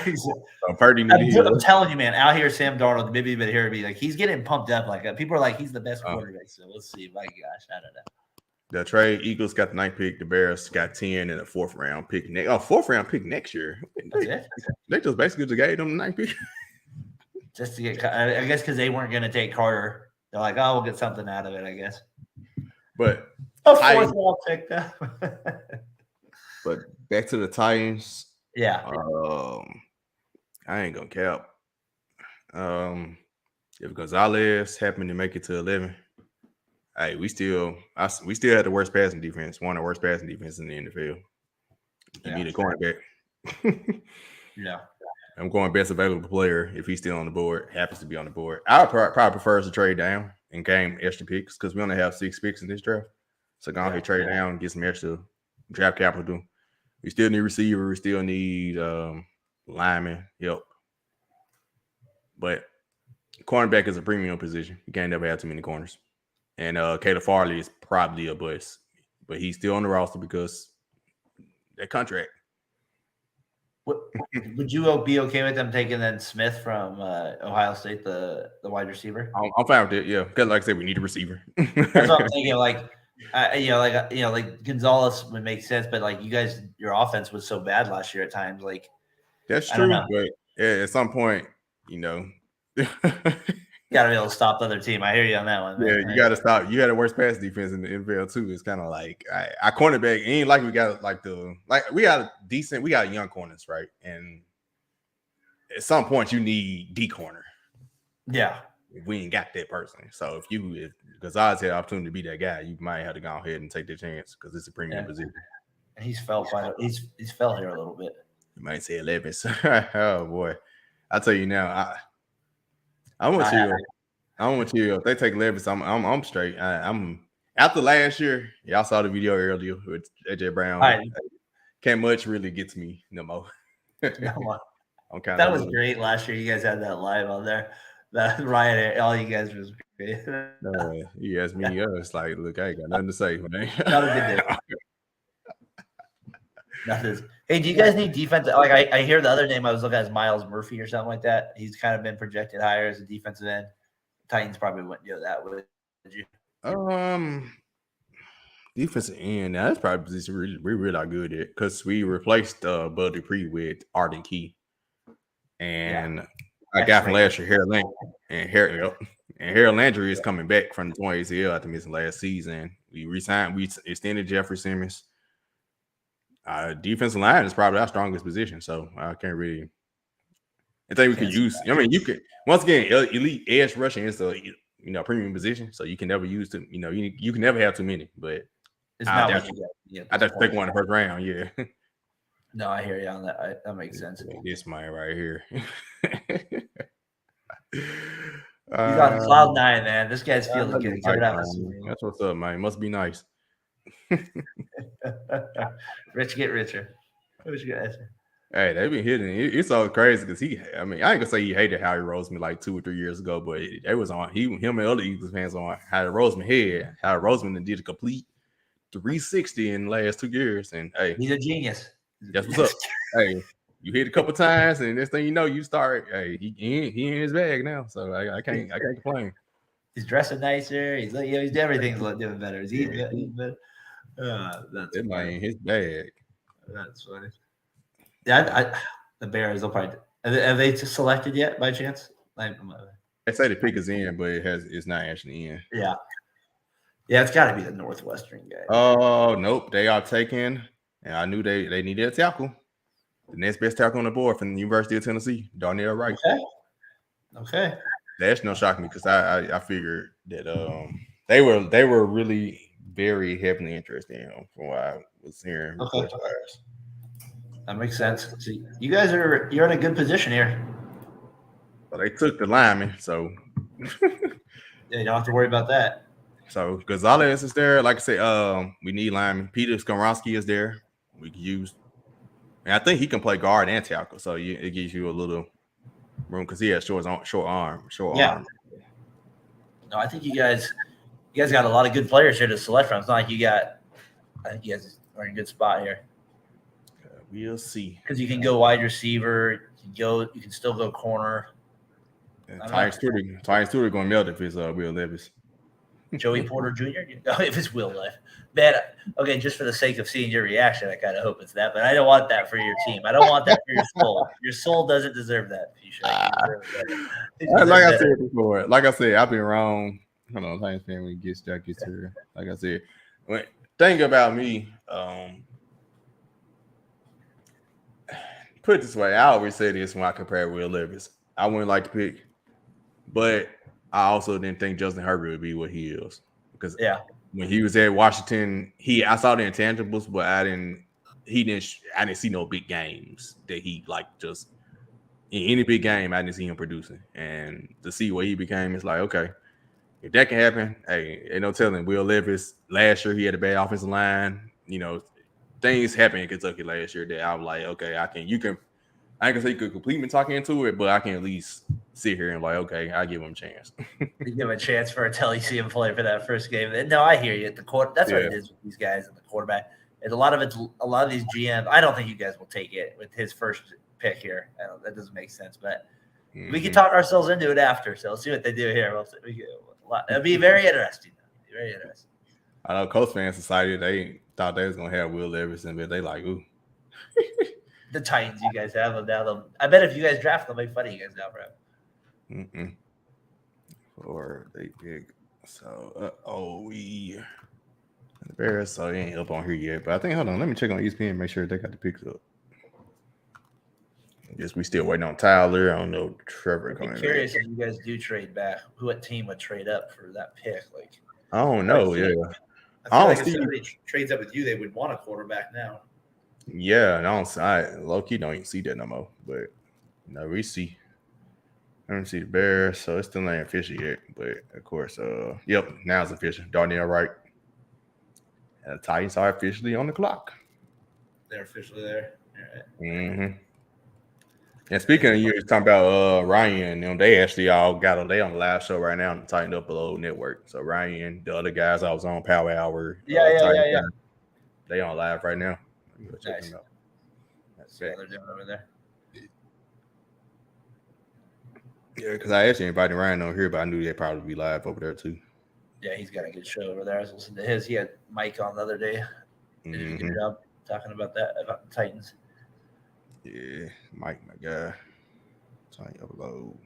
A: Purdy
B: I'm telling you, man. Out here, Sam Darnold, maybe even here be like he's getting pumped up. Like people are like he's the best quarterback. So we'll see. My gosh, I don't know.
A: The trade Eagles got the 9th pick. The Bears got 10 and a 4th round pick. 4th round pick next year. They just basically just gave them the 9th pick.
B: Just to get, I guess, because they weren't going to take Carter. They're like, oh, we'll get something out of it, I guess.
A: But
B: a 4th round pick, though.
A: But back to the Titans.
B: Yeah.
A: I ain't gonna cap. If Gonzalez happened to make it to 11. Hey, we still had the worst passing defense, one of the worst passing defenses in the NFL. You need a cornerback.
B: Yeah.
A: I'm going best available player if he's still on the board, happens to be on the board. I would probably prefer us to trade down and gain extra picks because we only have 6 picks in this draft. So go ahead, trade down and get some extra draft capital. We still need receiver. We still need lineman help. But cornerback is a premium position. You can't never have too many corners. And Caleb Farley is probably a bust, but he's still on the roster because that contract.
B: Would you be okay with them taking then Smith from Ohio State, the wide receiver?
A: I'm fine with it. Yeah, because like I said, we need a receiver.
B: That's what I'm thinking. Like Gonzalez would make sense, but like you guys, your offense was so bad last year at times. Like
A: that's true, but at some point,
B: got to be able to stop the other team. I hear you on that one. Man.
A: Yeah, you got to stop. You got a worse pass defense in the NFL too. It's kind of like our cornerback ain't like we got we got young corners, right? And at some point you need D corner.
B: Yeah,
A: we ain't got that person. So if Gonzalez had the opportunity to be that guy, you might have to go ahead and take the chance because it's a premium position.
B: And he's fell here a little bit.
A: You might say 11. Oh boy, I'll tell you now. I want you. If they take Levis, I'm straight. I'm after last year. Y'all saw the video earlier with AJ Brown.
B: Right.
A: Can't much really get to me no more.
B: That was great last year. You guys had that live on there. That Ryan, all you guys was great.
A: You asked me. It's like, look, I ain't got nothing to say.
B: Not a good day. Nothing. Hey, do you guys need defense? Like I hear the other name I was looking at is Miles Murphy or something like that. He's kind of been projected higher as a defensive end. Titans probably wouldn't do that, would you?
A: Defensive end. Now that's probably a position we're really good at because we replaced Bud Dupree with Arden Key, and I got from last year Harold Landry. And Harold Landry is coming back from the torn ACL after missing last season. We extended Jeffrey Simmons. Defensive line is probably our strongest position, so I can't really. I think we can use. I mean, you can once again elite edge rushing is a premium position, so you can never use them. You can never have too many. But
B: it's not what you get.
A: I just take one in the first round. Yeah.
B: No, I hear you on that. That makes sense.
A: This man right here.
B: He's on cloud 9, man. This guy's feeling good.
A: That's what's up, man. Must be nice.
B: Rich get richer.
A: Hey, they've been hitting. It's so crazy because I ain't gonna say he hated Howie Roseman like 2 or 3 years ago, but it was on him and other Eagles fans on Howie Roseman head. Howie Roseman did a complete 360 in the last 2 years. And hey,
B: he's a genius.
A: that's what's up. Hey, you hit a couple times, and next thing you know, you start. Hey, he in his bag now, so I can't complain.
B: He's dressing nicer. He's everything's doing better. He's eating better. That's
A: That man in his bag.
B: That's funny. Yeah, the Bears will probably. Have they selected yet by chance?
A: They say the pick is in, but it's not actually in.
B: Yeah, it's got to be the Northwestern guy.
A: Oh nope, they are taking, and I knew they needed a tackle. The next best tackle on the board from the University of Tennessee, Darnell Wright.
B: Okay.
A: That's no shock me because I figured that they were really very heavily interested in him from what I was hearing.
B: Okay. That makes sense. So you guys you're in a good position here.
A: Well, they took the lineman, so
B: yeah, you don't have to worry about that.
A: So Gonzalez is there. Like I said, we need linemen. Peter Skomrowski is there. We can use, and I think he can play guard and tackle. So it gives you a little room because he has short arm.
B: No, I think you guys got a lot of good players here to select from. It's not like I think you guys are in a good spot here.
A: We'll see.
B: Because you can go wide receiver, you can still go corner.
A: Tyron Stewart going to melt if it's Will Levis.
B: Joey Porter Jr. If it's Will Levis. Man, okay, just for the sake of seeing your reaction, I kind of hope it's that, but I don't want that for your team. I don't want that for your soul. Your soul doesn't deserve that.
A: I said before, like I said, I've been wrong. Hold on, Titans fan when he gets here. Like I said, thing about me, put it this way, I always say this when I compare Will Levis. I wouldn't like to pick, but I also didn't think Justin Herbert would be what he is because when he was at Washington, I saw the intangibles, but I didn't see no big games that he just in any big game. I didn't see him producing, and to see what he became, it's like okay, if that can happen, hey, ain't no telling. Will Levis last year he had a bad offensive line, things happened in Kentucky last year that I was like, okay, I ain't gonna say you could completely talk into it, but I can at least sit here and okay, I give him a chance.
B: You give him a chance until you see him play for that first game. No, I hear you. That's what it is with these guys and the quarterback. And a lot of these GMs. I don't think you guys will take it with his first pick here. That doesn't make sense, but we can talk ourselves into it after. So let's see what they do here. It'll be very interesting. Very interesting.
A: I know Colts fan society, they thought they was gonna have Will Levis, but they like, ooh.
B: The Titans, you guys have them now. I bet if you guys draft them, they'll make fun of you guys now, bro.
A: Or they pick. So, the Bears, so he ain't up on here yet. But I think, hold on, let me check on ESPN and make sure they got the picks up. I guess we still waiting on Tyler. I don't know Trevor coming.
B: I'm curious if you guys do trade back. What team would trade up for that pick?
A: I don't know.
B: I feel like if somebody trades up with you, they would want a quarterback now.
A: Yeah, I low-key don't even see that no more. But we see. I don't see the Bears, so it's still ain't official yet. But of course, now it's official. Darnell Wright. And the Titans are officially on the clock.
B: They're officially there. All right.
A: Mm-hmm. And speaking of you, talking about Ryan, they actually all got on the live show right now on the Tighten Up Below network. So Ryan, the other guys I was on Power Hour.
B: Yeah.
A: They on live right now. Go check
B: them
A: out.
B: That's what they're doing over there.
A: Yeah, because I actually invited Ryan on here, but I knew they'd probably be live over there too.
B: Yeah, he's got a good show over there. I was listening to his. He had Mike on the other day. Did a good job talking about the Titans.
A: Yeah, Mike, my guy. Tighten Up Below.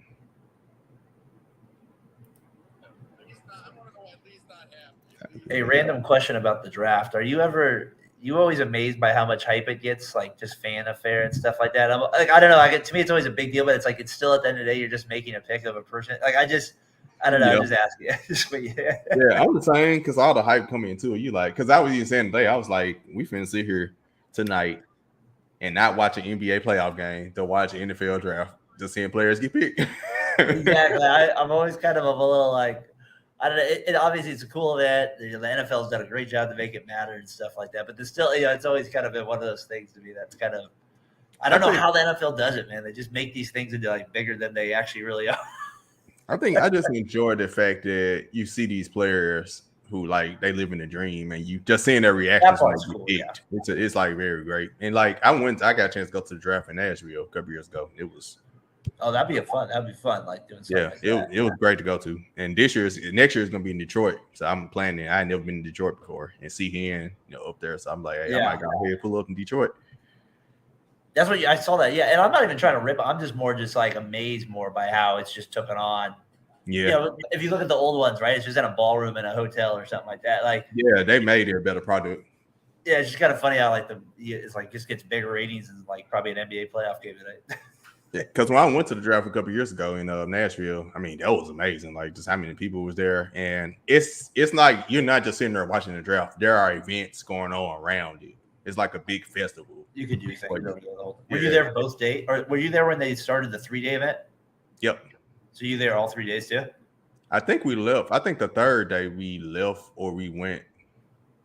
B: Hey, random question about the draft. Are you always amazed by how much hype it gets, just fan affair and stuff like that? I don't know. To me, it's always a big deal, but it's still at the end of the day, you're just making a pick of a person. I don't know. I'm just asking.
A: Yeah, I'm the same because all the hype coming into it. Because I was even saying today, I was like, we finna sit here tonight and not watch an NBA playoff game to watch an NFL draft, just seeing players get picked.
B: Exactly. I'm always kind of a little I don't know. Obviously, it's a cool event. The NFL's done a great job to make it matter and stuff like that. But there's still, it's always kind of been one of those things to me that's kind of, I don't know how the NFL does it, man. They just make these things into bigger than they actually really are.
A: I think I just enjoy the fact that you see these players who like they live in a dream, and you just seeing their reactions when they
B: cool,
A: get picked. It's like very great. And like I got a chance to go to the draft in Nashville a couple years ago. It was
B: that'd be fun, like doing something like that.
A: It was great to go to. And next year is gonna be in Detroit, so I'm planning. I ain't never been to Detroit before, and see him up there. So I'm like, hey, I might go ahead and pull up in Detroit.
B: That's what I saw that, and I'm not even trying to rip. I'm just like amazed more by how it's just taken on. Yeah, if you look at the old ones, right? It's just in a ballroom in a hotel or something like that. Like,
A: they made it a better product.
B: Yeah, it's just kind of funny how like it's like just gets bigger ratings and like probably an NBA playoff game today.
A: Yeah, because when I went to the draft a couple years ago in Nashville, I mean that was amazing. Like just how many people was there, and it's like you're not just sitting there watching the draft. There are events going on around it. It's like a big festival.
B: You could do things. Were you there for both days, or were you there when they started the 3-day event?
A: Yep.
B: So you there all 3 days too?
A: I think we left. I think the third day we left, or we went.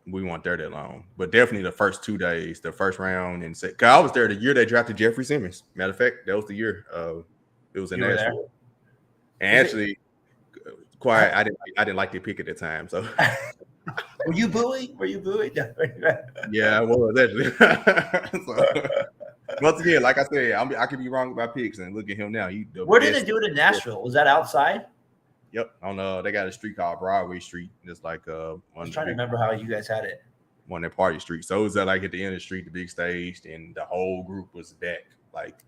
A: We weren't there that long, but definitely the first 2 days, the first round, and cause I was there the year they drafted Jeffrey Simmons. Matter of fact, that was the year. It was in Nashville. And actually, quiet. I didn't like the pick at the time. So,
B: were you booing?
A: Yeah, I was actually. So, once again, like I said, I could be wrong about picks, and look at him now.
B: Where did they do it in Nashville? Was that outside?
A: Yep, they got a street called Broadway Street. It's like
B: I'm trying to remember how you guys had it.
A: On that party street. So it was like at the end of the street, the big stage, and the whole group was back. Like,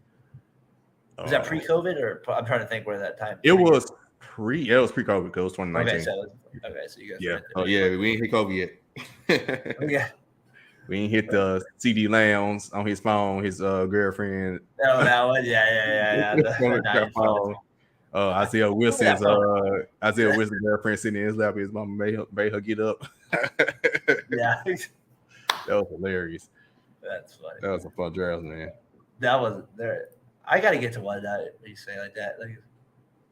B: was that pre-COVID, or I'm trying to think where that time?
A: It was pre-COVID because it was 2019.
B: Okay, so you guys.
A: Yeah. We ain't hit COVID yet.
B: Yeah.
A: We ain't hit the CD Lounge on his phone. His girlfriend.
B: Oh, that one. Yeah.
A: Isaiah Wilson's girlfriend sitting in his lap. His mama made her get up.
B: Yeah,
A: that was hilarious.
B: That's funny.
A: That was a fun draft, man.
B: That was there. I got to get to one that you say like that. Like,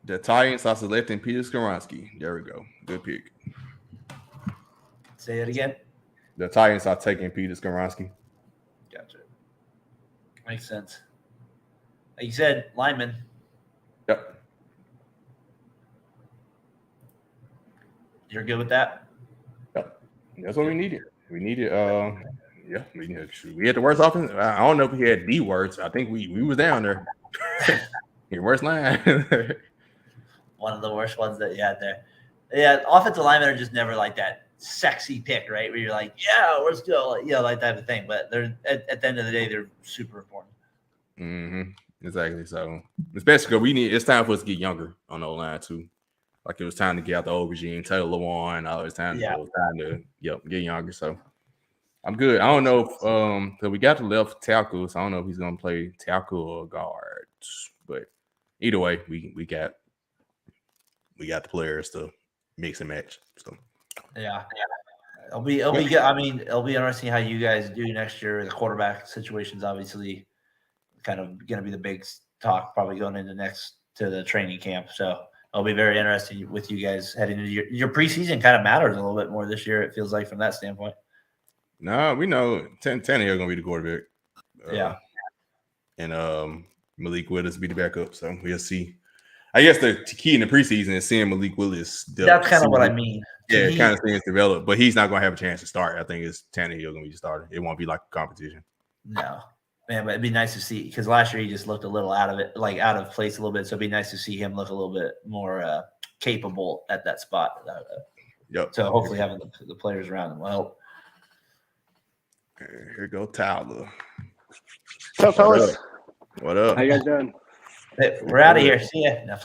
A: the Titans are selecting Peter Skoronski. There we go. Good pick.
B: Say it again.
A: The Titans are taking Peter Skoronski.
B: Gotcha. Makes sense. Like you said, lineman.
A: Yep.
B: You're good with that?
A: Yep. That's what we needed. We needed we had the worst offense. I don't know if we had the worst. I think we was down there. Your worst line.
B: One of the worst ones that you had there. Yeah, offensive linemen are just never like that sexy pick, right? Where you're like, yeah, we're still like that type of thing. But they're at the end of the day, they're super important.
A: Mm-hmm. Exactly. So especially because it's time for us to get younger on the line too. Like it was time to get out the old regime, Taylor Lewan, all this time.
B: Yeah.
A: It was time to get younger. So I'm good. I don't know if so we got the left tackle, so I don't know if he's gonna play tackle or guard. But either way, we got the players to mix and match. So
B: yeah. It'll be good. I mean, it'll be interesting how you guys do next year. The quarterback situation's obviously kind of going to be the big talk probably going into to the training camp. So it'll be very interesting with you guys heading into your preseason. Kind of matters a little bit more this year. It feels like from that standpoint.
A: No, we know Tannehill gonna be the quarterback.
B: Yeah,
A: and Malik Willis be the backup. So we'll see. I guess the key in the preseason is seeing Malik Willis.
B: That's kind of what I mean.
A: Yeah, kind of seeing it develop, but he's not gonna have a chance to start. I think it's Tannehill gonna be the starter. It won't be like a competition.
B: No. Man, but it'd be nice to see because last year he just looked a little out of place a little bit. So it'd be nice to see him look a little bit more capable at that spot.
A: Yep.
B: So hopefully having the players around him will help.
A: Here go Tyler.
E: What's up, fellas?
A: What up?
E: How you guys doing?
B: Hey, we're out of here. See ya. No,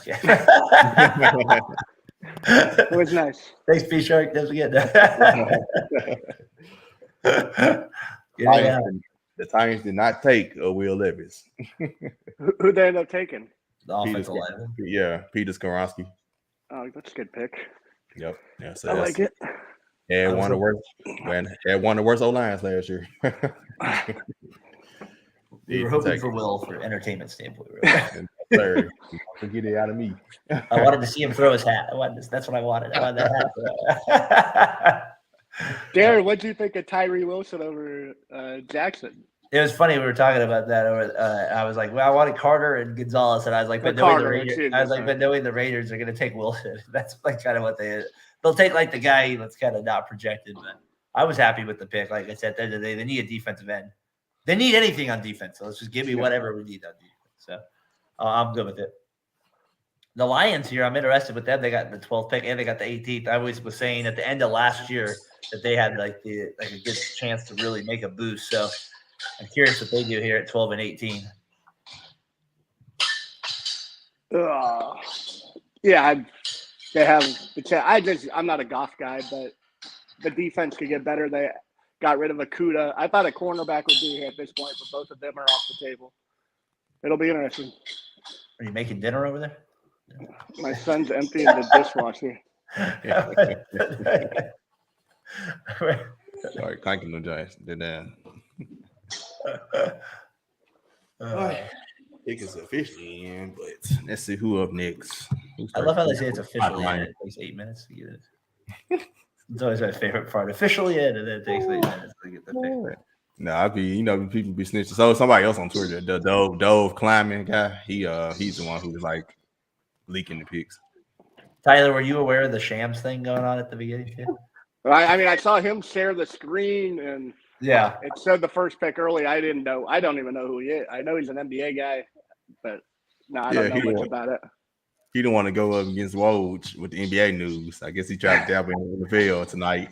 E: It was nice.
B: Thanks, P Shark. Don't forget.
A: The Titans did not take Will Levis.
E: Who they end up taking?
B: The offensive lineman.
A: Yeah, Peter Skoronski.
E: Oh, that's a good pick.
A: Yep. Yeah, so
E: I like it.
A: Had one of the worst O-lines last year.
B: We were hoping for Will for entertainment standpoint.
A: Get it out of me.
B: I wanted to see him throw his hat. That's what I wanted. I wanted that hat.
E: Daren, what do you think of Tyree Wilson over Jackson?
B: It was funny. We were talking about that. I was like, well, I wanted Carter and Gonzalez, and I was like, but knowing the Raiders are going to take Wilson. That's like kind of what they they'll take like the guy that's kind of not projected. But I was happy with the pick. Like I said, at the end of the day, they need a defensive end. They need anything on defense. So let's just give me whatever we need on defense. So I'm good with it. The Lions here, I'm interested with them. They got the 12th pick and they got the 18th. I always was saying at the end of last year that they had like a good chance to really make a boost. So I'm curious what they do here at 12 and 18.
E: Yeah, they have the chance. I'm not a Goff guy, but the defense could get better. They got rid of Akuda. I thought a cornerback would be here at this point, but both of them are off the table. It'll be interesting.
B: Are you making dinner over there?
E: My son's emptying the dishwasher.
A: Sorry, clanking the giants. Did that. Pick is officially in, but let's see who up next.
B: I love how they say it's officially in. It takes 8 minutes to get it. It's always my favorite part. Officially in, and then it takes 8 minutes to get the pick.
A: No, I be people be snitching. So somebody else on Twitter, the Dove climbing guy, he's the one who's like leaking the picks.
B: Tyler, were you aware of the Shams thing going on at the beginning too?
E: I mean, I saw him share the screen, and it said the first pick early. I didn't know. I don't even know who he is. I know he's an NBA guy, but no, I don't know much about it.
A: He didn't want to go up against Woj with the NBA news. I guess he tried to dabble in the NFL tonight.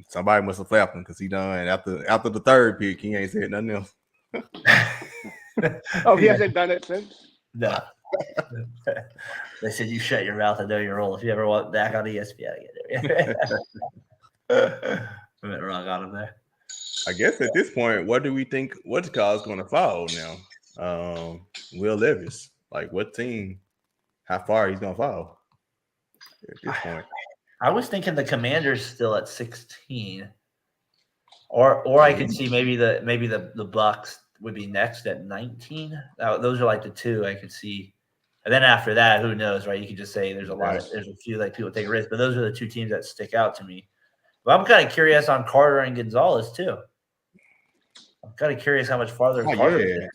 A: Somebody must have flapped him because he done after the third pick. He ain't said nothing else.
E: Oh, he hasn't done it since?
B: No. They said, you shut your mouth. I know your role. If you ever want back on ESPN, I get it. I went wrong on him there.
A: I guess at this point, what do we think? What's call's going to fall now? Will Levis. Like, what team? How far he's going to fall at this point?
B: I was thinking the Commanders still at 16, or I could see maybe the Bucks would be next at 19. Those are like the two I could see, and then after that, who knows, right? You could just say there's a few like people take a risk, but those are the two teams that stick out to me. But I'm kind of curious on Carter and Gonzalez too. I'm kind of curious how much farther Carter is.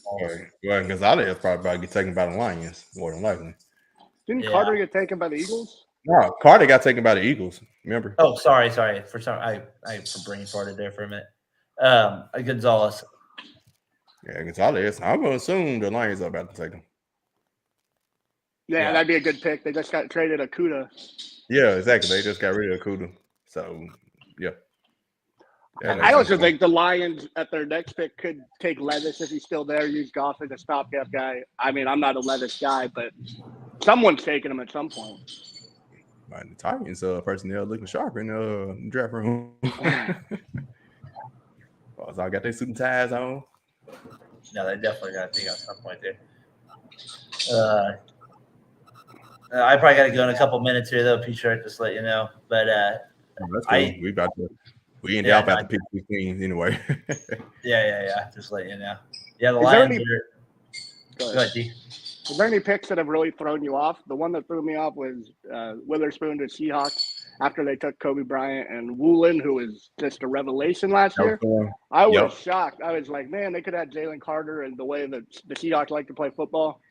A: Well, Gonzalez probably about to get taken by the Lions more than likely.
E: Didn't Carter get taken by the Eagles?
A: No, Carter got taken by the Eagles. Remember?
B: Oh, sorry. For some, I brain farted there for a minute. Gonzalez.
A: Yeah, Gonzalez. I'm gonna assume the Lions are about to take him.
E: Yeah, that'd be a good pick. They just got traded Akuda.
A: Yeah, exactly. They just got rid of Akuda. So, yeah.
E: I also think the Lions at their next pick could take Levis if he's still there, use Goff as a stopgap guy. I mean, I'm not a Levis guy, but someone's taking him at some point.
A: The Titans personnel looking sharp in the draft room. So I got their suit and ties on.
B: No, they definitely got to take at some point there. I probably got to go in a couple minutes here, though, P-Shirt, just to let you know. But
A: that's cool. We ended up about to pick 15 anyway.
B: Yeah. Just let you know. Yeah, the Lions are. Go ahead, D.
E: Is there any picks that have really thrown you off? The one that threw me off was Witherspoon to Seahawks after they took Kobe Bryant, and Woolen, who was just a revelation last year. I was shocked. I was like, man, they could have Jalen Carter, and the way that the Seahawks like to play football.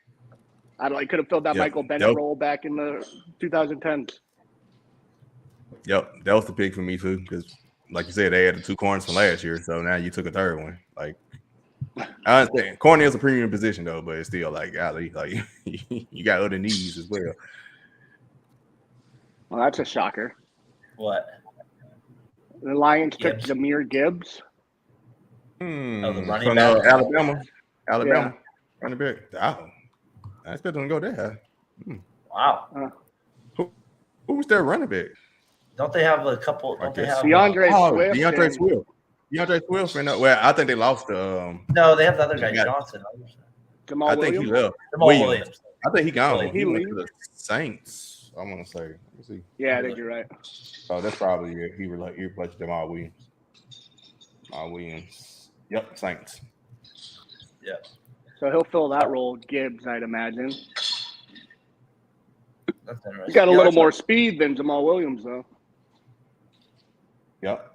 E: Could have filled that Michael Bennett role back in the 2010s.
A: Yep, that was the pick for me too, because like you said, they had the two corners from last year, so now you took a third one. Like, I understand, corner is a premium position though, but it's still like, golly, like you got other needs as well.
E: Well, that's a shocker.
B: What?
E: The Lions took Jahmyr Gibbs.
B: The running back,
A: Alabama, running back. Oh, I expect them to go there.
B: Wow.
A: Who was their running back?
B: Don't they have a couple? Don't they have
E: DeAndre
A: Swift? DeAndre Swift. Well, I think they lost.
B: No, they have the other guy, Johnson.
E: Jamal
A: Williams?
E: Think
A: he left.
B: Jamal Williams.
A: I think he gone. He went to
E: leave?
A: the Saints. I want to say. Let's see.
E: Yeah, I think you're right.
A: Oh, that's probably it. He replaced Jamal Williams. Yep, Saints.
B: Yeah.
E: So he'll fill that role, Gibbs, I'd imagine.
B: That's interesting.
E: He's got a little more speed than Jamal Williams, though.
A: Yep.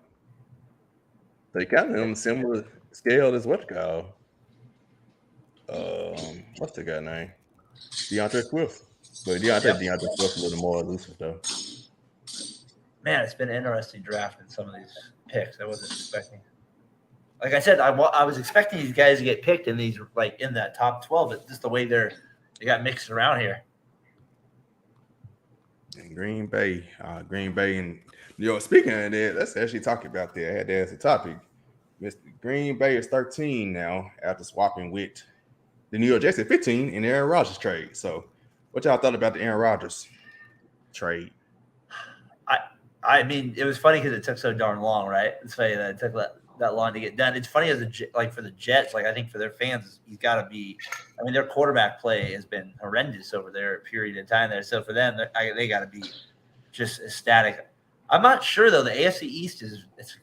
A: They kind of on a similar scale as what's called. What's the guy name? DeAndre Swift. But DeAndre Swift a little more elusive though.
B: Man, it's been interesting drafting some of these picks. I wasn't expecting. Like I said, I was expecting these guys to get picked in these like in that top 12, but just the way they got mixed around here.
A: And Green Bay, and speaking of that, let's actually talk about that. I had that as a topic. Mr. Green Bay is 13 now after swapping with the New York Jets at 15 in the Aaron Rodgers trade. So, what y'all thought about the Aaron Rodgers trade?
B: I mean, it was funny because it took so darn long, right? It's funny that it took that long to get done. It's funny as for the Jets, like I think for their fans, he's got to be. I mean, their quarterback play has been horrendous over their period of time there. So for them, they got to be just ecstatic. I'm not sure though. The AFC East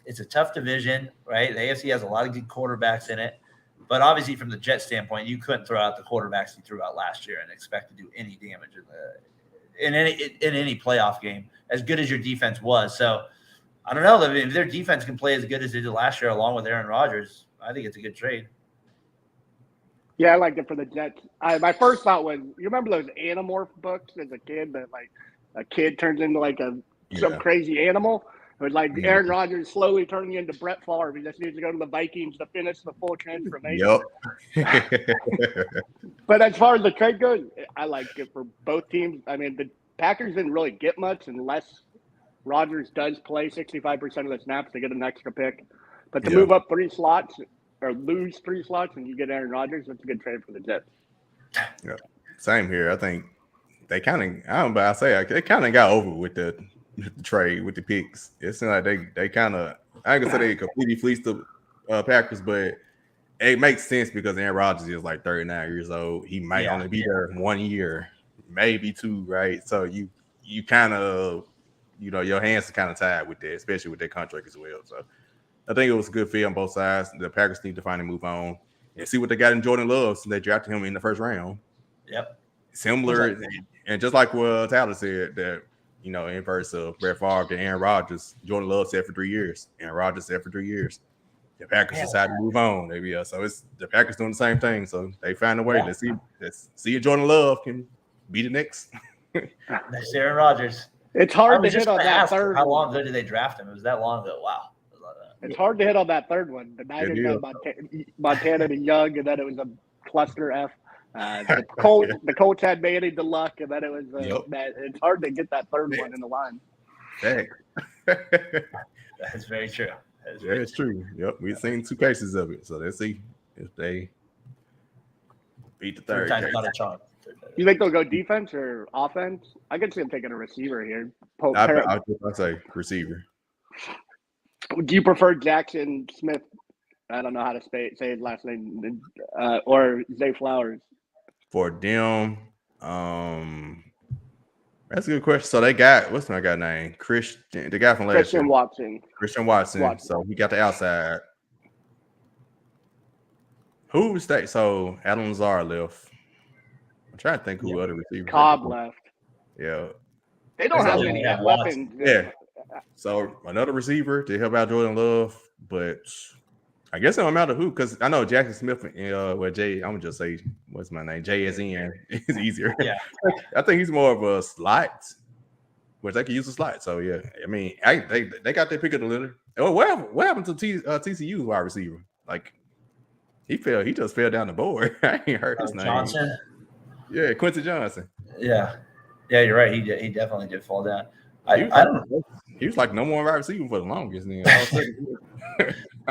B: it's a tough division, right? The AFC has a lot of good quarterbacks in it, but obviously from the Jets standpoint, you couldn't throw out the quarterbacks he threw out last year and expect to do any damage in any playoff game, as good as your defense was. So I don't know. If their defense can play as good as they did last year, along with Aaron Rodgers, I think it's a good trade.
E: Yeah, I liked it for the Jets. My first thought was, you remember those Animorph books as a kid that like a kid turns into like some crazy animal? It was like Aaron Rodgers slowly turning into Brett Favre. He just needs to go to the Vikings to finish the full transformation.
A: Yep.
E: But as far as the trade goes, I liked it for both teams. I mean, the Packers didn't really get much unless Rodgers does play 65% of the snaps to get an extra pick. But to move up 3 slots or lose 3 slots and you get Aaron Rodgers, that's a good trade for the Jets.
A: Yeah, same here. I think they kind of, they kind of got over with the trade with the picks. It seems like they kind of, I ain't gonna say they completely fleeced the Packers, but it makes sense because Aaron Rodgers is like 39 years old. He might only be there 1 year, maybe 2, right? So you kind of, your hands are kind of tied with that, especially with that contract as well. So I think it was a good fit on both sides. The Packers need to finally move on and see what they got in Jordan Love since they drafted him in the first round.
B: Yep.
A: Similar, and just like what Tyler said, that, inverse of Brett Favre and Aaron Rodgers, Jordan Love said for 3 years. Aaron Rodgers said for 3 years. The Packers decided to move on. Maybe so it's the Packers doing the same thing. So they find a way. Let's see if Jordan Love can be the next.
B: Next Aaron Rodgers.
E: It's hard to hit on that third.
B: How long ago did they draft him? It was that long ago. Wow.
E: It's hard to hit on that third one. The Niners had Montana and Young, and then it was a cluster F. The Colts had Manny DeLuck, and then it was it's hard to get that third one in the line.
A: Dang.
B: That's very true.
A: It's true. Yep, we've seen 2 cases of it. So let's see if they beat the third.
E: You think they'll go defense or offense? I could see them taking a receiver here.
A: I'll say receiver.
E: Do you prefer Jackson Smith? I don't know how to say his last name, or Zay Flowers.
A: For them, that's a good question. So they got, what's my guy name? Christian, the guy from last year. Christian Watson. So he got the outside. Who was that? So Adam Lazard left. I'm trying to think who other receivers.
E: Cobb left.
A: Yeah.
E: They don't have any weapons.
A: Yeah. So another receiver to help out Jordan Love, but I guess it don't matter who, because I know Jackson Smith and I'm gonna just say what's my name? JSN is easier.
B: Yeah.
A: I think he's more of a slot, which they can use a slot. So yeah, I mean, they got their pick of the litter. Oh, what happened to TCU's wide receiver? Like he just fell down the board. I ain't heard his name.
B: Johnson.
A: Yeah, Quincy Johnson.
B: Yeah, you're right. He definitely did fall down.
A: He was like no more wide receiver for the longest.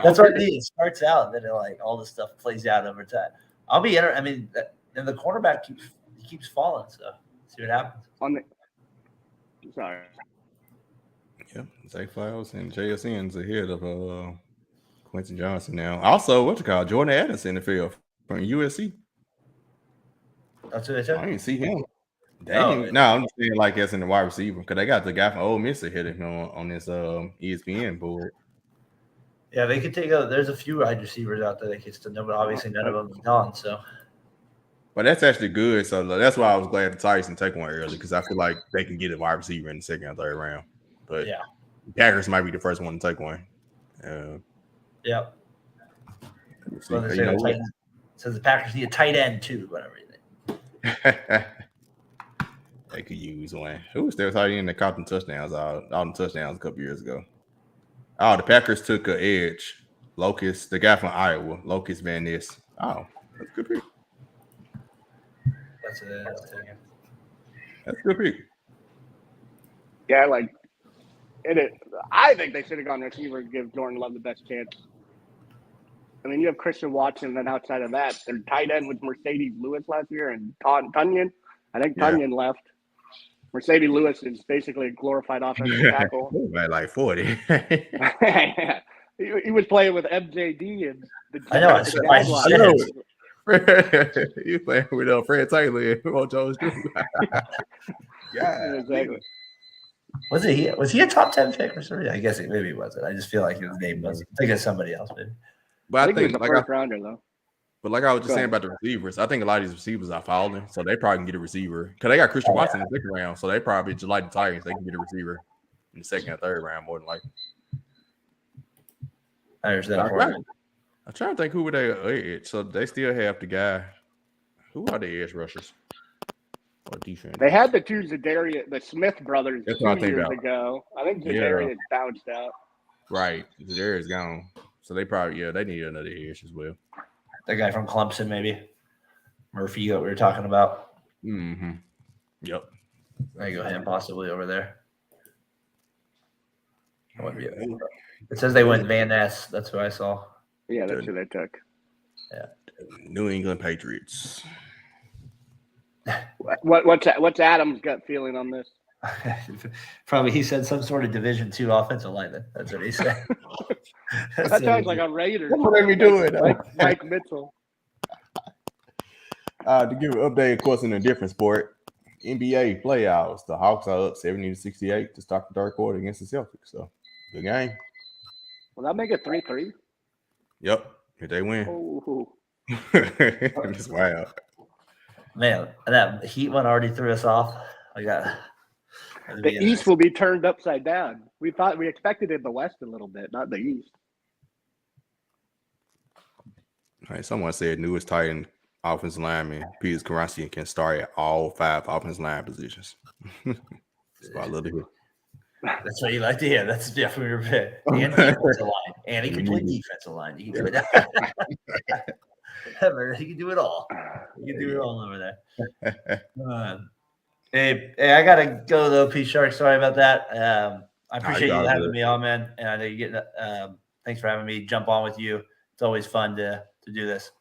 B: That's what it starts out, and then all this stuff plays out over time. I'll be interested. I mean, and the cornerback keeps falling. So see what happens.
E: Sorry.
A: Yep, Zay Flowers and JSN's ahead of Quincy Johnson now. Also, Jordan Addison in the field from USC.
B: That's what they said.
A: I didn't see him. Dang. No, I'm just saying like as in the wide receiver, because they got the guy from Ole Miss ahead of him on this ESPN board.
B: Yeah, they could take there's a few wide receivers out there they could still know, but obviously none of them is gone. So,
A: but that's actually good. So that's why I was glad the Titans take one early, because I feel like they can get a wide receiver in the second or third round. But
B: yeah,
A: Packers might be the first one to take one.
B: Yeah. So the Packers need a tight end too, whatever you think.
A: They could use one. Who was their tight end that caught them touchdowns? All them touchdowns a couple years ago. Oh, the Packers took an edge. Locust, the guy from Iowa, Locust Van Ness. Oh, that's a good pick.
B: That's it.
A: That's a good pick.
E: Yeah, like I think they should have gone receiver and give Jordan Love the best chance. I mean, you have Christian Watson, and then outside of that, their tight end was Mercedes Lewis last year, and Tunyon. I think Tunyon left. Mercedes Lewis is basically a glorified offensive tackle.
A: Man, like 40.
E: He was playing with MJD and the
B: I know.
A: You playing with Fred Taylor and Mojo's too.
E: Yeah, exactly.
B: Was he a top 10 pick or something? I guess maybe he wasn't. I just feel like his name was. I think it's somebody else, maybe.
A: But
E: I think he was a first rounder though.
A: But like I was just saying about the receivers, I think a lot of these receivers are falling, so they probably can get a receiver because they got Christian Watson in the second round, so they probably just like the Tigers, they can get a receiver in the second and third round more than likely.
B: I'm
A: trying to think who would they edge. So they still have the guy. Who are the edge rushers or defense?
E: They had the the Smith brothers
A: That's
E: 2
A: what I think
E: years
A: about.
E: ago. I think Zadarius bounced out.
A: Right, Zadarius gone. So they probably they need another edge as well.
B: The guy from Clemson, maybe Murphy that we were talking about.
A: Mm-hmm. Yep.
B: I go him possibly over there. It says they went Van Ness. That's who I saw.
E: Yeah, that's who they took.
B: Yeah.
A: New England Patriots.
E: What's Adam's gut feeling on this?
B: Probably he said some sort of Division II offensive lineman. That's what he said.
E: That sounds like a Raider.
A: What are we doing?
E: Mike Mitchell.
A: To give an update, of course, in a different sport, NBA playoffs. The Hawks are up 70-68 to start the third quarter against the Celtics. So, good game.
E: Will that make it 3-3?
A: Yep. If they win.
E: Oh.
A: It's wild.
B: Man, that Heat one already threw us off.
E: The East will be turned upside down. We expected it in the West a little bit, not the East.
A: All right, someone said newest Titan offensive lineman Peter Karasian can start at all 5 offensive line positions. That's what I love to hear.
B: That's what you like to hear. That's definitely your pick. And defensive line. And he can play defensive line. He can do it. He can do it all. He can do it all over there. Hey, I gotta go though, P Shark. Sorry about that. I appreciate you having me on, man. And I know you getting. Thanks for having me jump on with you. It's always fun to do this.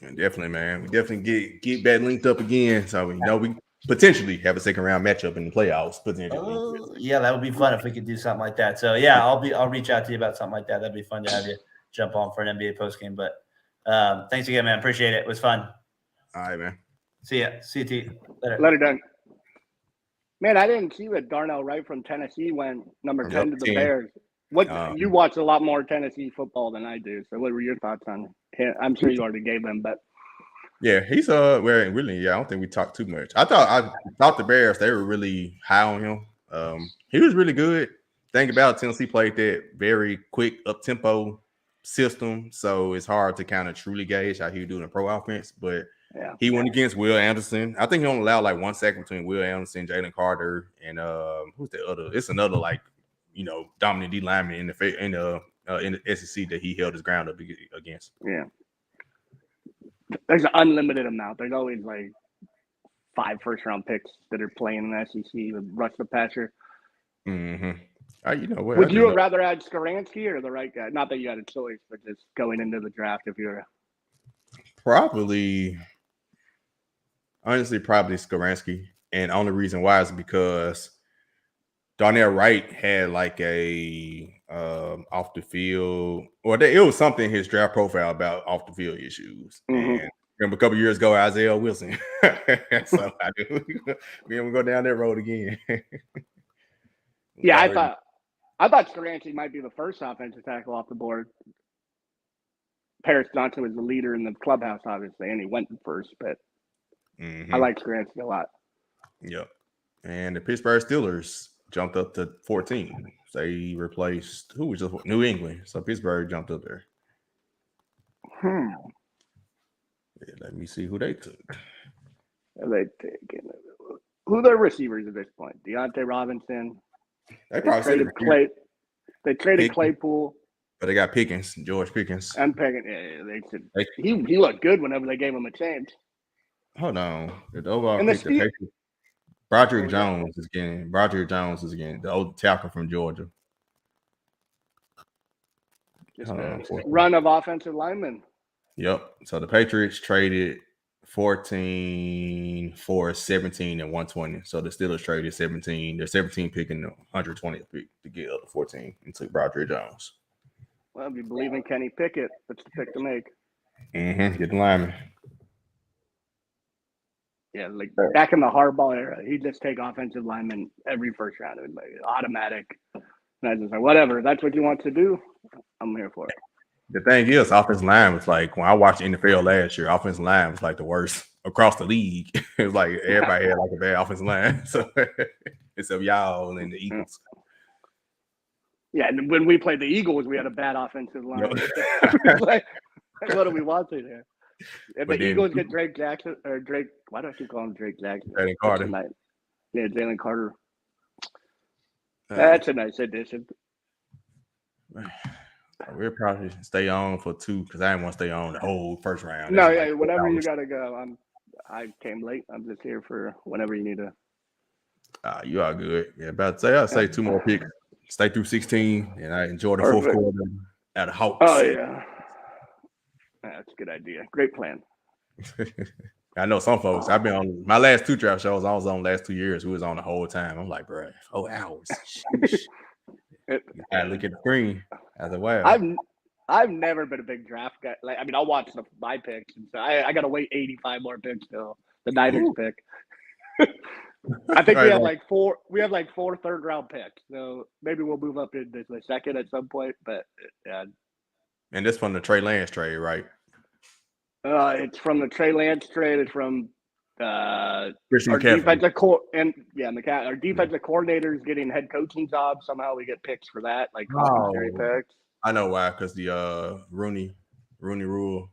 A: Definitely, man. We definitely get that linked up again, so we know we potentially have a second round matchup in the playoffs. Potentially.
B: Yeah, that would be fun if we could do something like that. So yeah, I'll reach out to you about something like that. That'd be fun to have you jump on for an NBA postgame. But thanks again, man. Appreciate it. It was fun.
A: All right, man.
B: See ya. See you, T.
E: Later, done. Man, I didn't see that Darnell Wright from Tennessee went number 10 to the Bears. You watch a lot more Tennessee football than I do. So what were your thoughts on him? I'm sure you already gave them, but
A: yeah, he's really, I don't think we talked too much. I thought the Bears, they were really high on him. He was really good. Think about it, Tennessee played that very quick up tempo system, so it's hard to kind of truly gauge how he would do in a pro offense, but he went against Will Anderson. I think he only allowed like 1 second between Will Anderson, Jalen Carter, and who's the other? It's another dominant D lineman in the SEC that he held his ground up against.
E: Yeah, there's an unlimited amount. There's always like 5 first-round picks that are playing in the SEC with rush the passer.
A: Mm-hmm. You know what?
E: Would you have rather had Skoransky or the right guy? Not that you had a choice, but just going into the draft if you're
A: probably Skoransky. And the only reason why is because Darnell Wright had like a off the field, or it was something in his draft profile about off the field issues.
E: Mm-hmm.
A: And remember a couple years ago, Isaiah Wilson. So we go down that road again.
E: Yeah, I thought Skoransky might be the first offensive tackle off the board. Paris Johnson was the leader in the clubhouse, obviously, and he went first, but I like Skoransky a lot.
A: Yep. And the Pittsburgh Steelers jumped up to 14. They replaced who was just New England. So Pittsburgh jumped up there. Yeah, let me see who they took.
E: They taken Who are their receivers at this point? Deontay Robinson.
A: They probably
E: traded Clay. They traded Claypool.
A: But they got Pickens, George Pickens.
E: And Pickens. Yeah, he looked good whenever they gave him a chance.
A: Hold on. The overall pick, the Patriots. Broderick Jones is getting the old tackle from Georgia.
E: Just a run of offensive linemen.
A: Yep. So the Patriots traded 14 for 17 and 120. So the Steelers traded 17. They're 17 picking the 120th pick to get up to 14 and took Broderick Jones.
E: Well, if you believe in Kenny Pickett, that's the pick to make.
A: Get the lineman.
E: Yeah, like back in the Harbaugh era, he'd just take offensive linemen every first round. It was like automatic. And I just like, whatever, that's what you want to do, I'm here for it.
A: The thing is, offensive line was like, when I watched NFL last year, offensive line was like the worst across the league. It was like everybody had like a bad offensive line. So except y'all and the Eagles.
E: Yeah, and when we played the Eagles, we had a bad offensive line. Like, what are we watching here? If the Eagles get Drake Jackson or Drake, why do I keep calling him Drake Jackson?
A: Jalen Carter.
E: Yeah, Jalen Carter. That's a nice addition.
A: We'll probably stay on for 2 because I didn't want to stay on the whole first round.
E: No, yeah, whenever you gotta go. I came late. I'm just here for whenever you need to.
A: You are good. Yeah, about to say I'll say 2 more picks. Stay through 16, and I enjoy the fourth quarter at the Hawks.
E: Oh yeah. That's a good idea. Great plan.
A: I know some folks. I've been on my last 2 draft shows. I was on the last 2 years. We was on the whole time. I'm like, bro, 4 hours. I look at the screen. I said, wow.
E: I've never been a big draft guy. Like, I mean, I'll watch my picks, and so I got to wait 85 more picks till the Niners pick. I think we have like 4. We have like 4 third-round picks, so maybe we'll move up into the second at some point. But yeah. And
A: this from the Trey Lance trade, right?
E: It's from the Trey Lance trade. It's from our
A: McCaffrey.
E: defensive our defensive coordinators getting head coaching jobs. Somehow we get picks for that, like compensatory picks.
A: I know why, because the Rooney rule.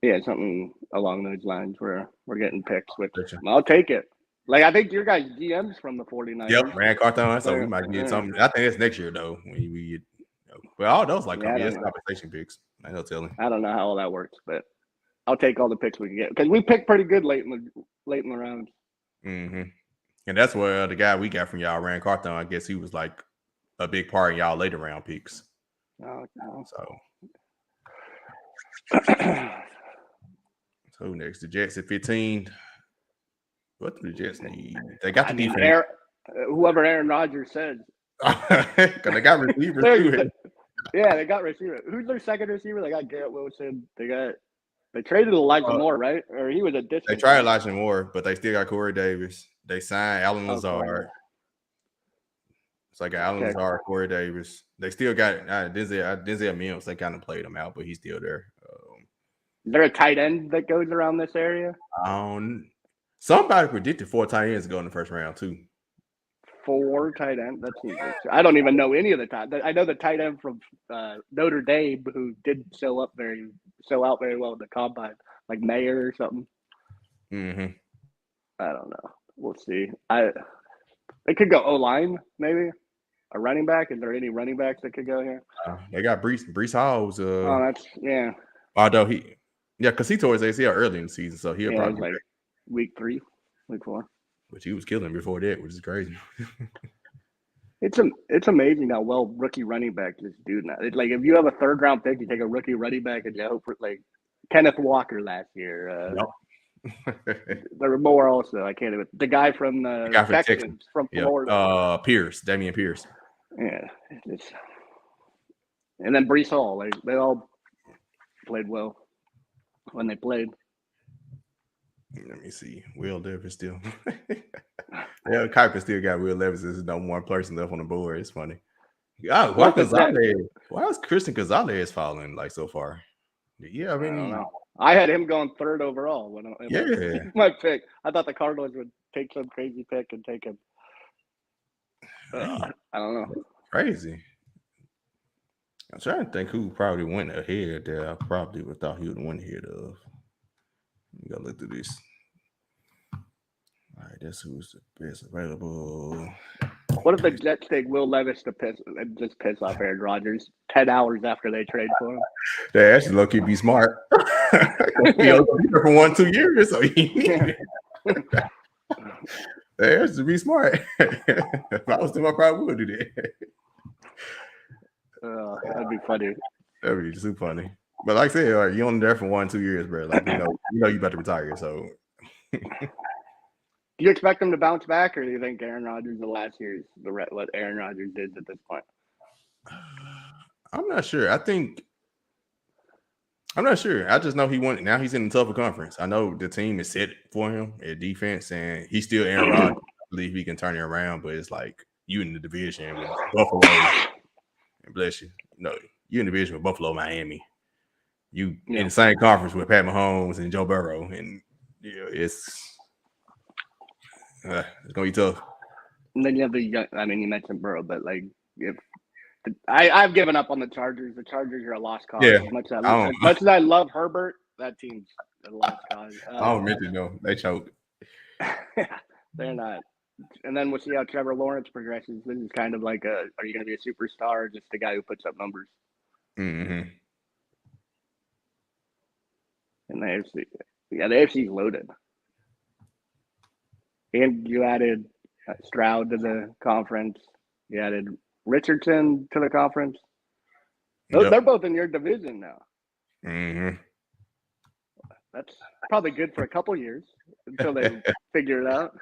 E: Yeah, something along those lines where we're getting picks, which I'll take it. Like, I think your guys' GM's from the 49ers.
A: Yep, Rand Carthon, so we might get something. I think it's next year, though, when we get well, all those compensation picks. I know telling.
E: I don't know how all that works, but I'll take all the picks we can get because we picked pretty good late in the round.
A: Mm-hmm. And that's where the guy we got from y'all, Rand Carthon, I guess he was like a big part in y'all later round picks.
E: Oh, no.
A: So next, the Jets at 15. What do the Jets need? They got the defense.
E: Whoever Aaron Rodgers says.
A: Because they got receivers too.
E: Yeah, they got receivers. Who's their second receiver? They got Garrett Wilson. They traded Elijah Moore, right? Or he was a distance.
A: They tried Elijah Moore, but they still got Corey Davis. They signed Alan Lazard. It's like Alan Lazard, Corey Davis. They still got Denzel Mims. They kind of played him out, but he's still there.
E: Is there a tight end that goes around this area?
A: Somebody predicted 4 tight ends go in the first round too.
E: 4 tight ends? That's easy. I don't even know any of the tight. I know the tight end from Notre Dame who didn't show out very well in the combine, like Mayer or something.
A: Mm-hmm.
E: I don't know. We'll see. They could go O-line, maybe. A running back. Is there any running backs that could go here?
A: They got Breece Hall.
E: Although
A: because he tore his ACL early in the season, so he'll probably
E: like week 3, week 4.
A: But he was killing before that, which is crazy.
E: It's amazing how well rookie running backs just do now. It's like if you have a 3rd round pick, you take a rookie running back and you hope for like Kenneth Walker last year. There were more also. I can't even. The guy from Texans from Florida.
A: Damian Pierce.
E: Yeah. And then Breece Hall. They all played well when they played.
A: Let me see. Will Levis still. Yeah, Kuiper still got Will Levis. There's no one person left on the board. It's funny. Why is Christian Gonzalez falling like so far? Yeah, I
E: don't know. I had him going 3rd overall my pick. I thought the Cardinals would take some crazy pick and take him. I don't know.
A: Crazy. I'm trying to think who probably went ahead there. I probably would thought he would win ahead of. You gotta look through this. All right, Guess who's the best available?
E: What if the Jets take Will Levis to piss off Aaron Rodgers 10 hours after they trade for him?
A: They actually low-key be smart. He's for 1-2 years, so they actually be smart. If I was them, I probably would do that.
E: That'd be funny.
A: That'd be super funny. But like I said, like, you only there for 1-2 years, bro. Like you know you about to retire, so.
E: Do you expect him to bounce back, or do you think Aaron Rodgers the last year is what Aaron Rodgers did at this point?
A: I'm not sure. I'm not sure. I just know now he's in a tougher conference. I know the team is set for him at defense, and he's still Aaron Rodgers. I believe he can turn it around, but it's like you in the division with Buffalo. And bless you. No, you in the division with Buffalo, Miami. You in the same conference with Pat Mahomes and Joe Burrow, and it's gonna be tough.
E: And then you have you mentioned Burrow, but like if I've given up on the Chargers. The Chargers are a lost cause.
A: Yeah,
E: as much as I love Herbert, that team's a lost cause.
A: I don't mention them. They choked.
E: They're not. And then we'll see how Trevor Lawrence progresses. This is kind of like are you going to be a superstar or just a guy who puts up numbers?
A: Mm-hmm.
E: And the AFC's loaded. And you added Stroud to the conference. You added Richardson to the conference. They're both in your division now.
A: Mm-hmm.
E: That's probably good for a couple years until they figure it out.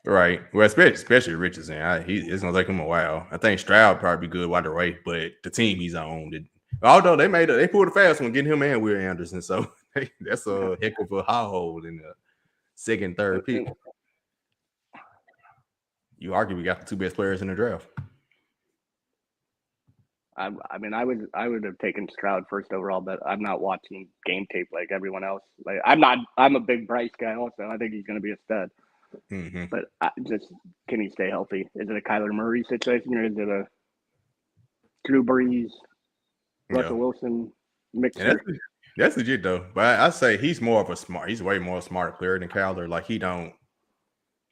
A: Right. Well, especially Richardson. It's going to take him a while. I think Stroud probably be good right away, but the team he's on. Although they pulled a fast one getting him and Will Anderson, so that's a heck of a high hold in the second, third pick. You argue we got the two best players in the draft.
E: I would have taken Stroud first overall, but I'm not watching game tape like everyone else. Like I'm a big Bryce guy also. I think he's going to be a stud.
A: Mm-hmm.
E: But can he stay healthy? Is it a Kyler Murray situation or is it a Drew Brees, Russell Wilson mixer?
A: That's legit though. But I say he's way more smart player than Kyler. Like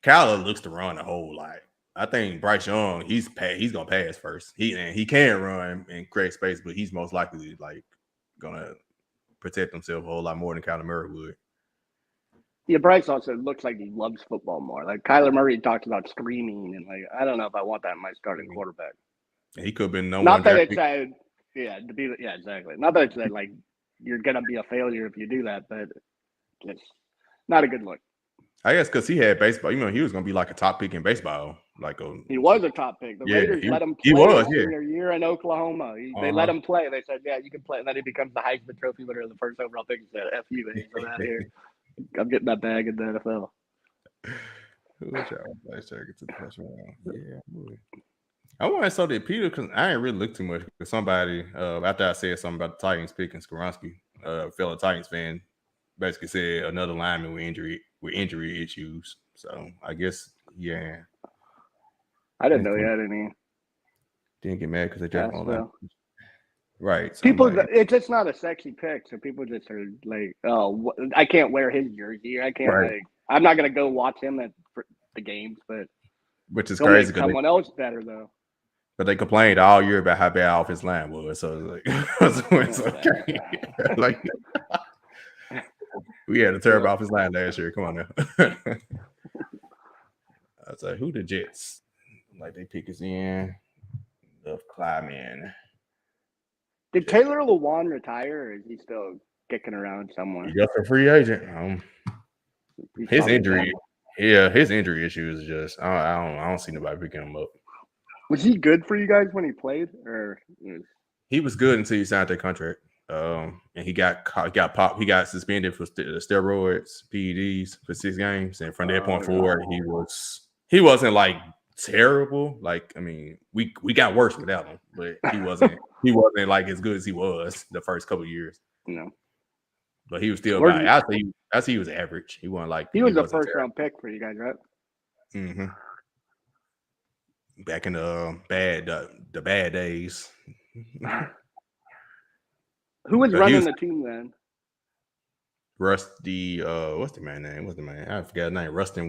A: Kyler looks to run a whole lot. I think Bryce Young, he's gonna pass first. He can run and create space, but he's most likely like gonna protect himself a whole lot more than Kyler Murray would.
E: Yeah, Bryce also looks like he loves football more. Like Kyler Murray talks about screaming, and like I don't know if I want that in my starting quarterback.
A: He could have been
E: not that it's exactly. Not that it's like you're gonna be a failure if you do that, but it's not a good look.
A: I guess because he had baseball, he was gonna be like a top pick in baseball.
E: He was a top pick. The Raiders let him play senior year in Oklahoma. They let him play. They said, "Yeah, you can play." And then he becomes the Heisman Trophy winner, the first overall pick. He said, "F you, man, for that here. I'm getting that bag in the NFL."
A: I want to say that Peter, because I ain't really looked too much. Because somebody, after I said something about the Titans picking Skoronski, fellow Titans fan, basically said another lineman with injury issues. So I guess, yeah.
E: I didn't know he had any.
A: Didn't get mad because they dropped all that. Right. So
E: it's just not a sexy pick. So people just are like, "Oh, I can't wear his jersey. I can't I'm not gonna go watch him at the games." But
A: which is crazy.
E: Someone else better though.
A: But they complained all year about how bad off his line was. So it's okay. Like we had a terrible off his line last year. Come on now. I was like, who the Jets? Like they pick us in. Love climbing.
E: Did Taylor Lewan retire, or is he still kicking around somewhere?
A: He's just a free agent. His injury issues is just I don't see nobody picking him up.
E: Was he good for you guys when he played, or
A: he was good until he signed that contract? And he got suspended for steroids, PEDs for 6 games, and from that point forward, he wasn't like terrible. Like, I mean, we got worse without him, but he wasn't like as good as he was the first couple of years.
E: No,
A: but he was still about. I say he was average. He wasn't like
E: he was a first round pick for you guys, right?
A: Mm-hmm. Back in the bad days.
E: Who was running the team then?
A: Rusty, what's the man name? What's the man? I forgot his name. Rustin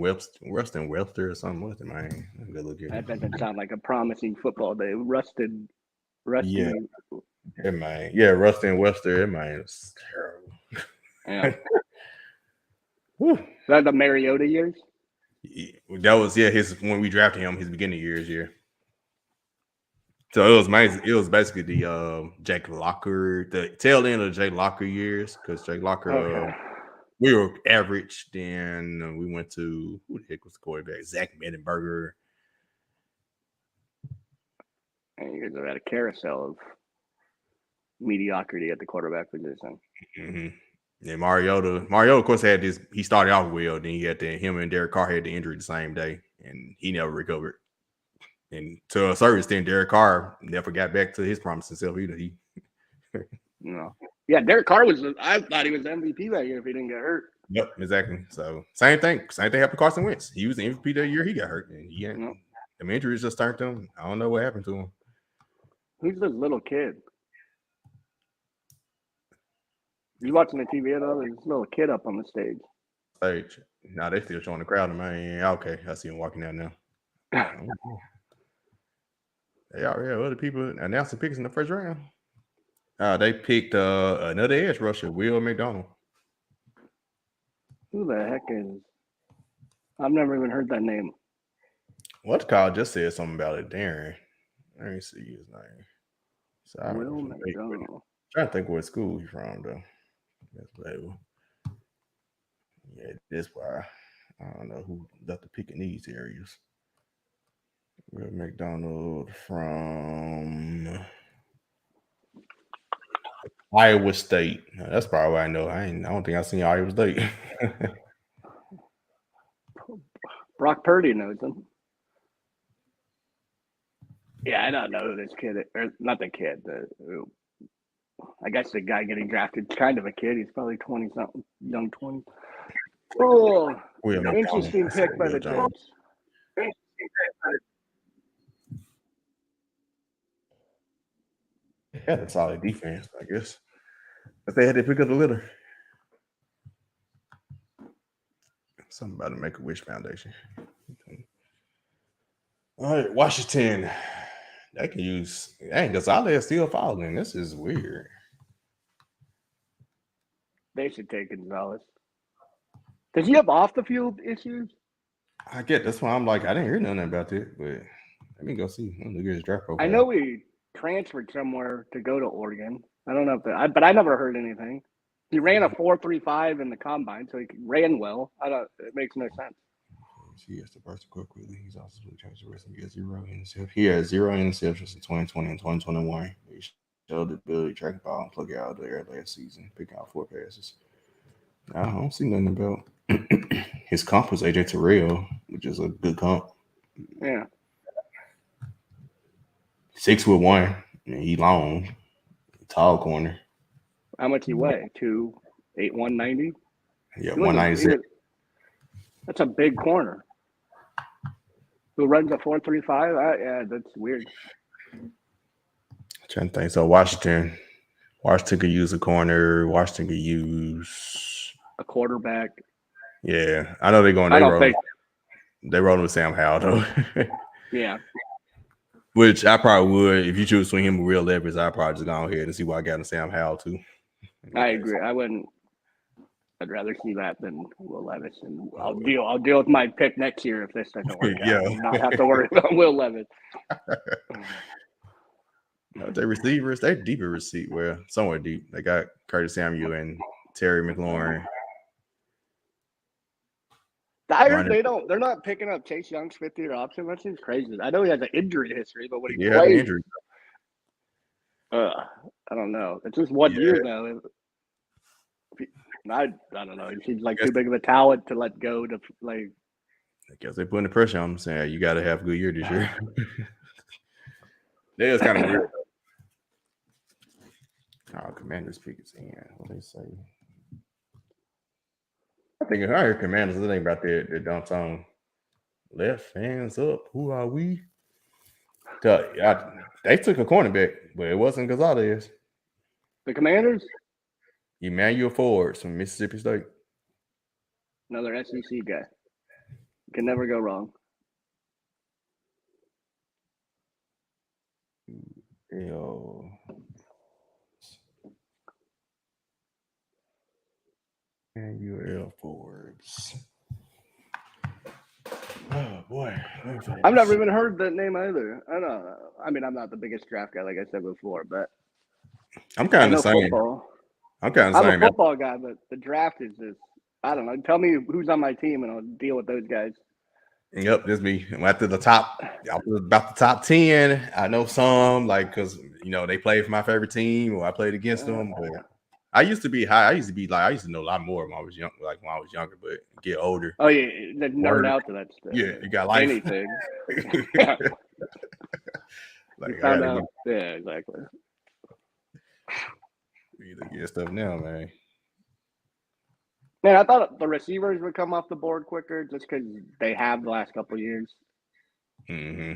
A: Welter or something. What's the man? Good look at
E: that doesn't sound like a promising football day. Rusty.
A: Yeah, man. Yeah, Rustin Welter. That man was terrible.
E: Yeah. That the Mariota years?
A: That was his when we drafted him, his beginning years, yeah. So it was amazing. It was basically the Jake Locker, the tail end of the Jake Locker years, because Jake Locker, we were average. Then we went to who the heck was the quarterback? Zach Mettenberger.
E: And you guys are at a carousel of mediocrity at the quarterback position.
A: Mm-hmm. And Mariota, of course, had this. He started off well, then he had him and Derek Carr had the injury the same day, and he never recovered. And to a certain extent, Derek Carr never got back to his promising self either.
E: No. Yeah, Derek Carr I thought he was MVP that year if he didn't get hurt.
A: Yep, exactly. So same thing happened to Carson Wentz. He was the MVP that year he got hurt, and the injuries just turned him. I don't know what happened to him.
E: Who's this little kid? You watching the TV at all? There's this little kid up on the stage.
A: Nah, they still showing the crowd, man. Okay, I see him walking out now. Other people announcing picks in the first round. They picked another edge rusher, Will McDonald.
E: Who the heck is? I've never even heard that name.
A: What Kyle just said something about it, Daren. Let me see his name. So
E: Will McDonald.
A: I'm trying to think what school he's from, though. Yeah, that's why I don't know who left the pick in these areas. Will McDonald from Iowa State. That's probably why I know. I don't think I've seen Iowa State.
E: Brock Purdy knows him. Yeah, I don't know who this kid is. Or not the kid. I guess the guy getting drafted is kind of a kid. He's probably 20-something, young 20. Oh, interesting pick by the Jets.
A: Yeah, that's solid defense, I guess. But they had to pick up the litter. Something about the Make-A-Wish Foundation. All right, Washington. They can use. Dang, Gonzalez still following. This is weird.
E: They should take Gonzalez. Does he have off the field issues?
A: I get that's why I'm like, I didn't hear nothing about it, but let me go see. Look at his draft profile.
E: I know he transferred somewhere to go to Oregon. I don't know if but I never heard anything. He ran a 4.35 in the combine, so he ran well. It makes no sense.
A: He has to burst quickly. He's also changed the rest. He has 0 interceptions. He has 0 interceptions in 2020 and 2021. He showed the ability to track the ball and plug it out there last season, picking out 4 passes. I don't see nothing about his comp was AJ Terrell, which is a good comp.
E: Yeah.
A: 6'1". He long, tall corner.
E: How much he weigh? 2'8", 190?
A: Yeah, 196.
E: That's a big corner. Who runs a 4.35? Yeah, that's weird.
A: I'm trying to think. So Washington could use a corner. Washington could use
E: a quarterback.
A: Yeah, I know they're going. They roll with Sam Howell though.
E: Yeah.
A: Which I probably would if you choose between him and Will Levis. I'd probably just go ahead and see what I got in Sam Howell too.
E: I agree. I wouldn't. I'd rather see that than Will Levis, and I'll deal with my pick next year if this doesn't work out. I'll not have to worry about Will Levis.
A: The receivers, they're deeper receipt. Well, somewhere deep. They got Curtis Samuel and Terry McLaurin.
E: I heard they're not picking up Chase Young's 5th-year option. That seems crazy. I know he has an injury history, but when he plays,
A: injury.
E: I don't know. It's just 1 year though. I don't know. He seems like too big of a talent to let go to like.
A: I guess they're putting the pressure on him, saying you got to have a good year this year. That was kind of weird. Commanders pick is in. What they say? I heard Commanders. I think about that dump song. Left hands up. Who are we? They took a cornerback, but it wasn't Gonzalez.
E: The Commanders?
A: Emmanuel Forbes from Mississippi State.
E: Another SEC guy. Can never go wrong.
A: Yo. Emmanuel Forbes. Oh boy.
E: I've never even heard that name either. I don't know. I mean, I'm not the biggest draft guy, like I said before, but
A: I'm kind of the same.
E: Football.
A: I'm kind of
E: I'm
A: saying
E: a football guy, but the draft is just, I don't know. Tell me who's on my team and I'll deal with those guys.
A: Yep, that's me. After the top, about the top 10, I know some, like, because, they played for my favorite team or I played against them. But I used to be high. I used to know a lot more when I was young, like when I was younger, but get older.
E: Oh, yeah, the nerd out to that stuff.
A: Yeah, you got life.
E: Anything.
A: Like,
E: found out. Yeah, exactly.
A: You get stuff now, man.
E: Man, I thought the receivers would come off the board quicker just because they have the last couple of years.
A: Mm-hmm.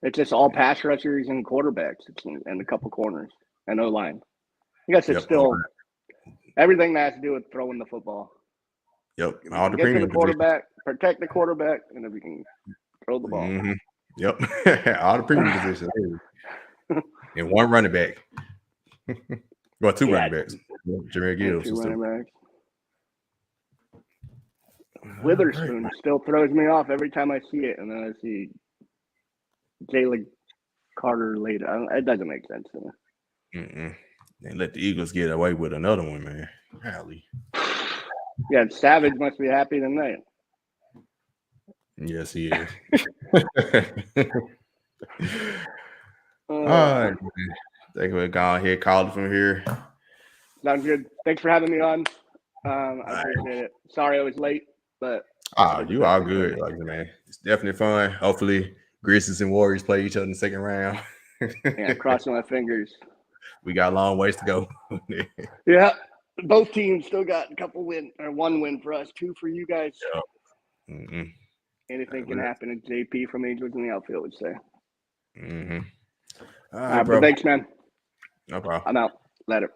E: It's just all pass rushers and quarterbacks and a couple corners and O-line. I guess it's still everything that has to do with throwing the football.
A: Yep. All the
E: get to the
A: premium
E: quarterback, protect the quarterback, and if you can throw the ball.
A: Mm-hmm. Yep. All the premium positions. And one running back. Well, two running backs. Jameer Gibbs.
E: Two running backs. Witherspoon still throws me off every time I see it, and then I see Jalen Carter later. It doesn't make sense to me.
A: Mm-mm. And let the Eagles get away with another one, man. Golly.
E: Yeah, Savage must be happy tonight.
A: Yes, he is. All right. I think we're going ahead, call it from here.
E: Sounds good. Thanks for having me on. I appreciate it. Sorry I was late, but
A: you are good, like man. It's definitely fun. Hopefully, Grizzlies and Warriors play each other in the second round.
E: Yeah, crossing my fingers.
A: We got a long ways to go.
E: Yeah, both teams still got a couple one win for us, 2 for you guys.
A: Yeah. Mm-hmm.
E: Anything can happen. As JP from Angels in the Outfield would say.
A: Mm-hmm.
E: All right, bro. Thanks, man.
A: No problem.
E: I'm out. Later.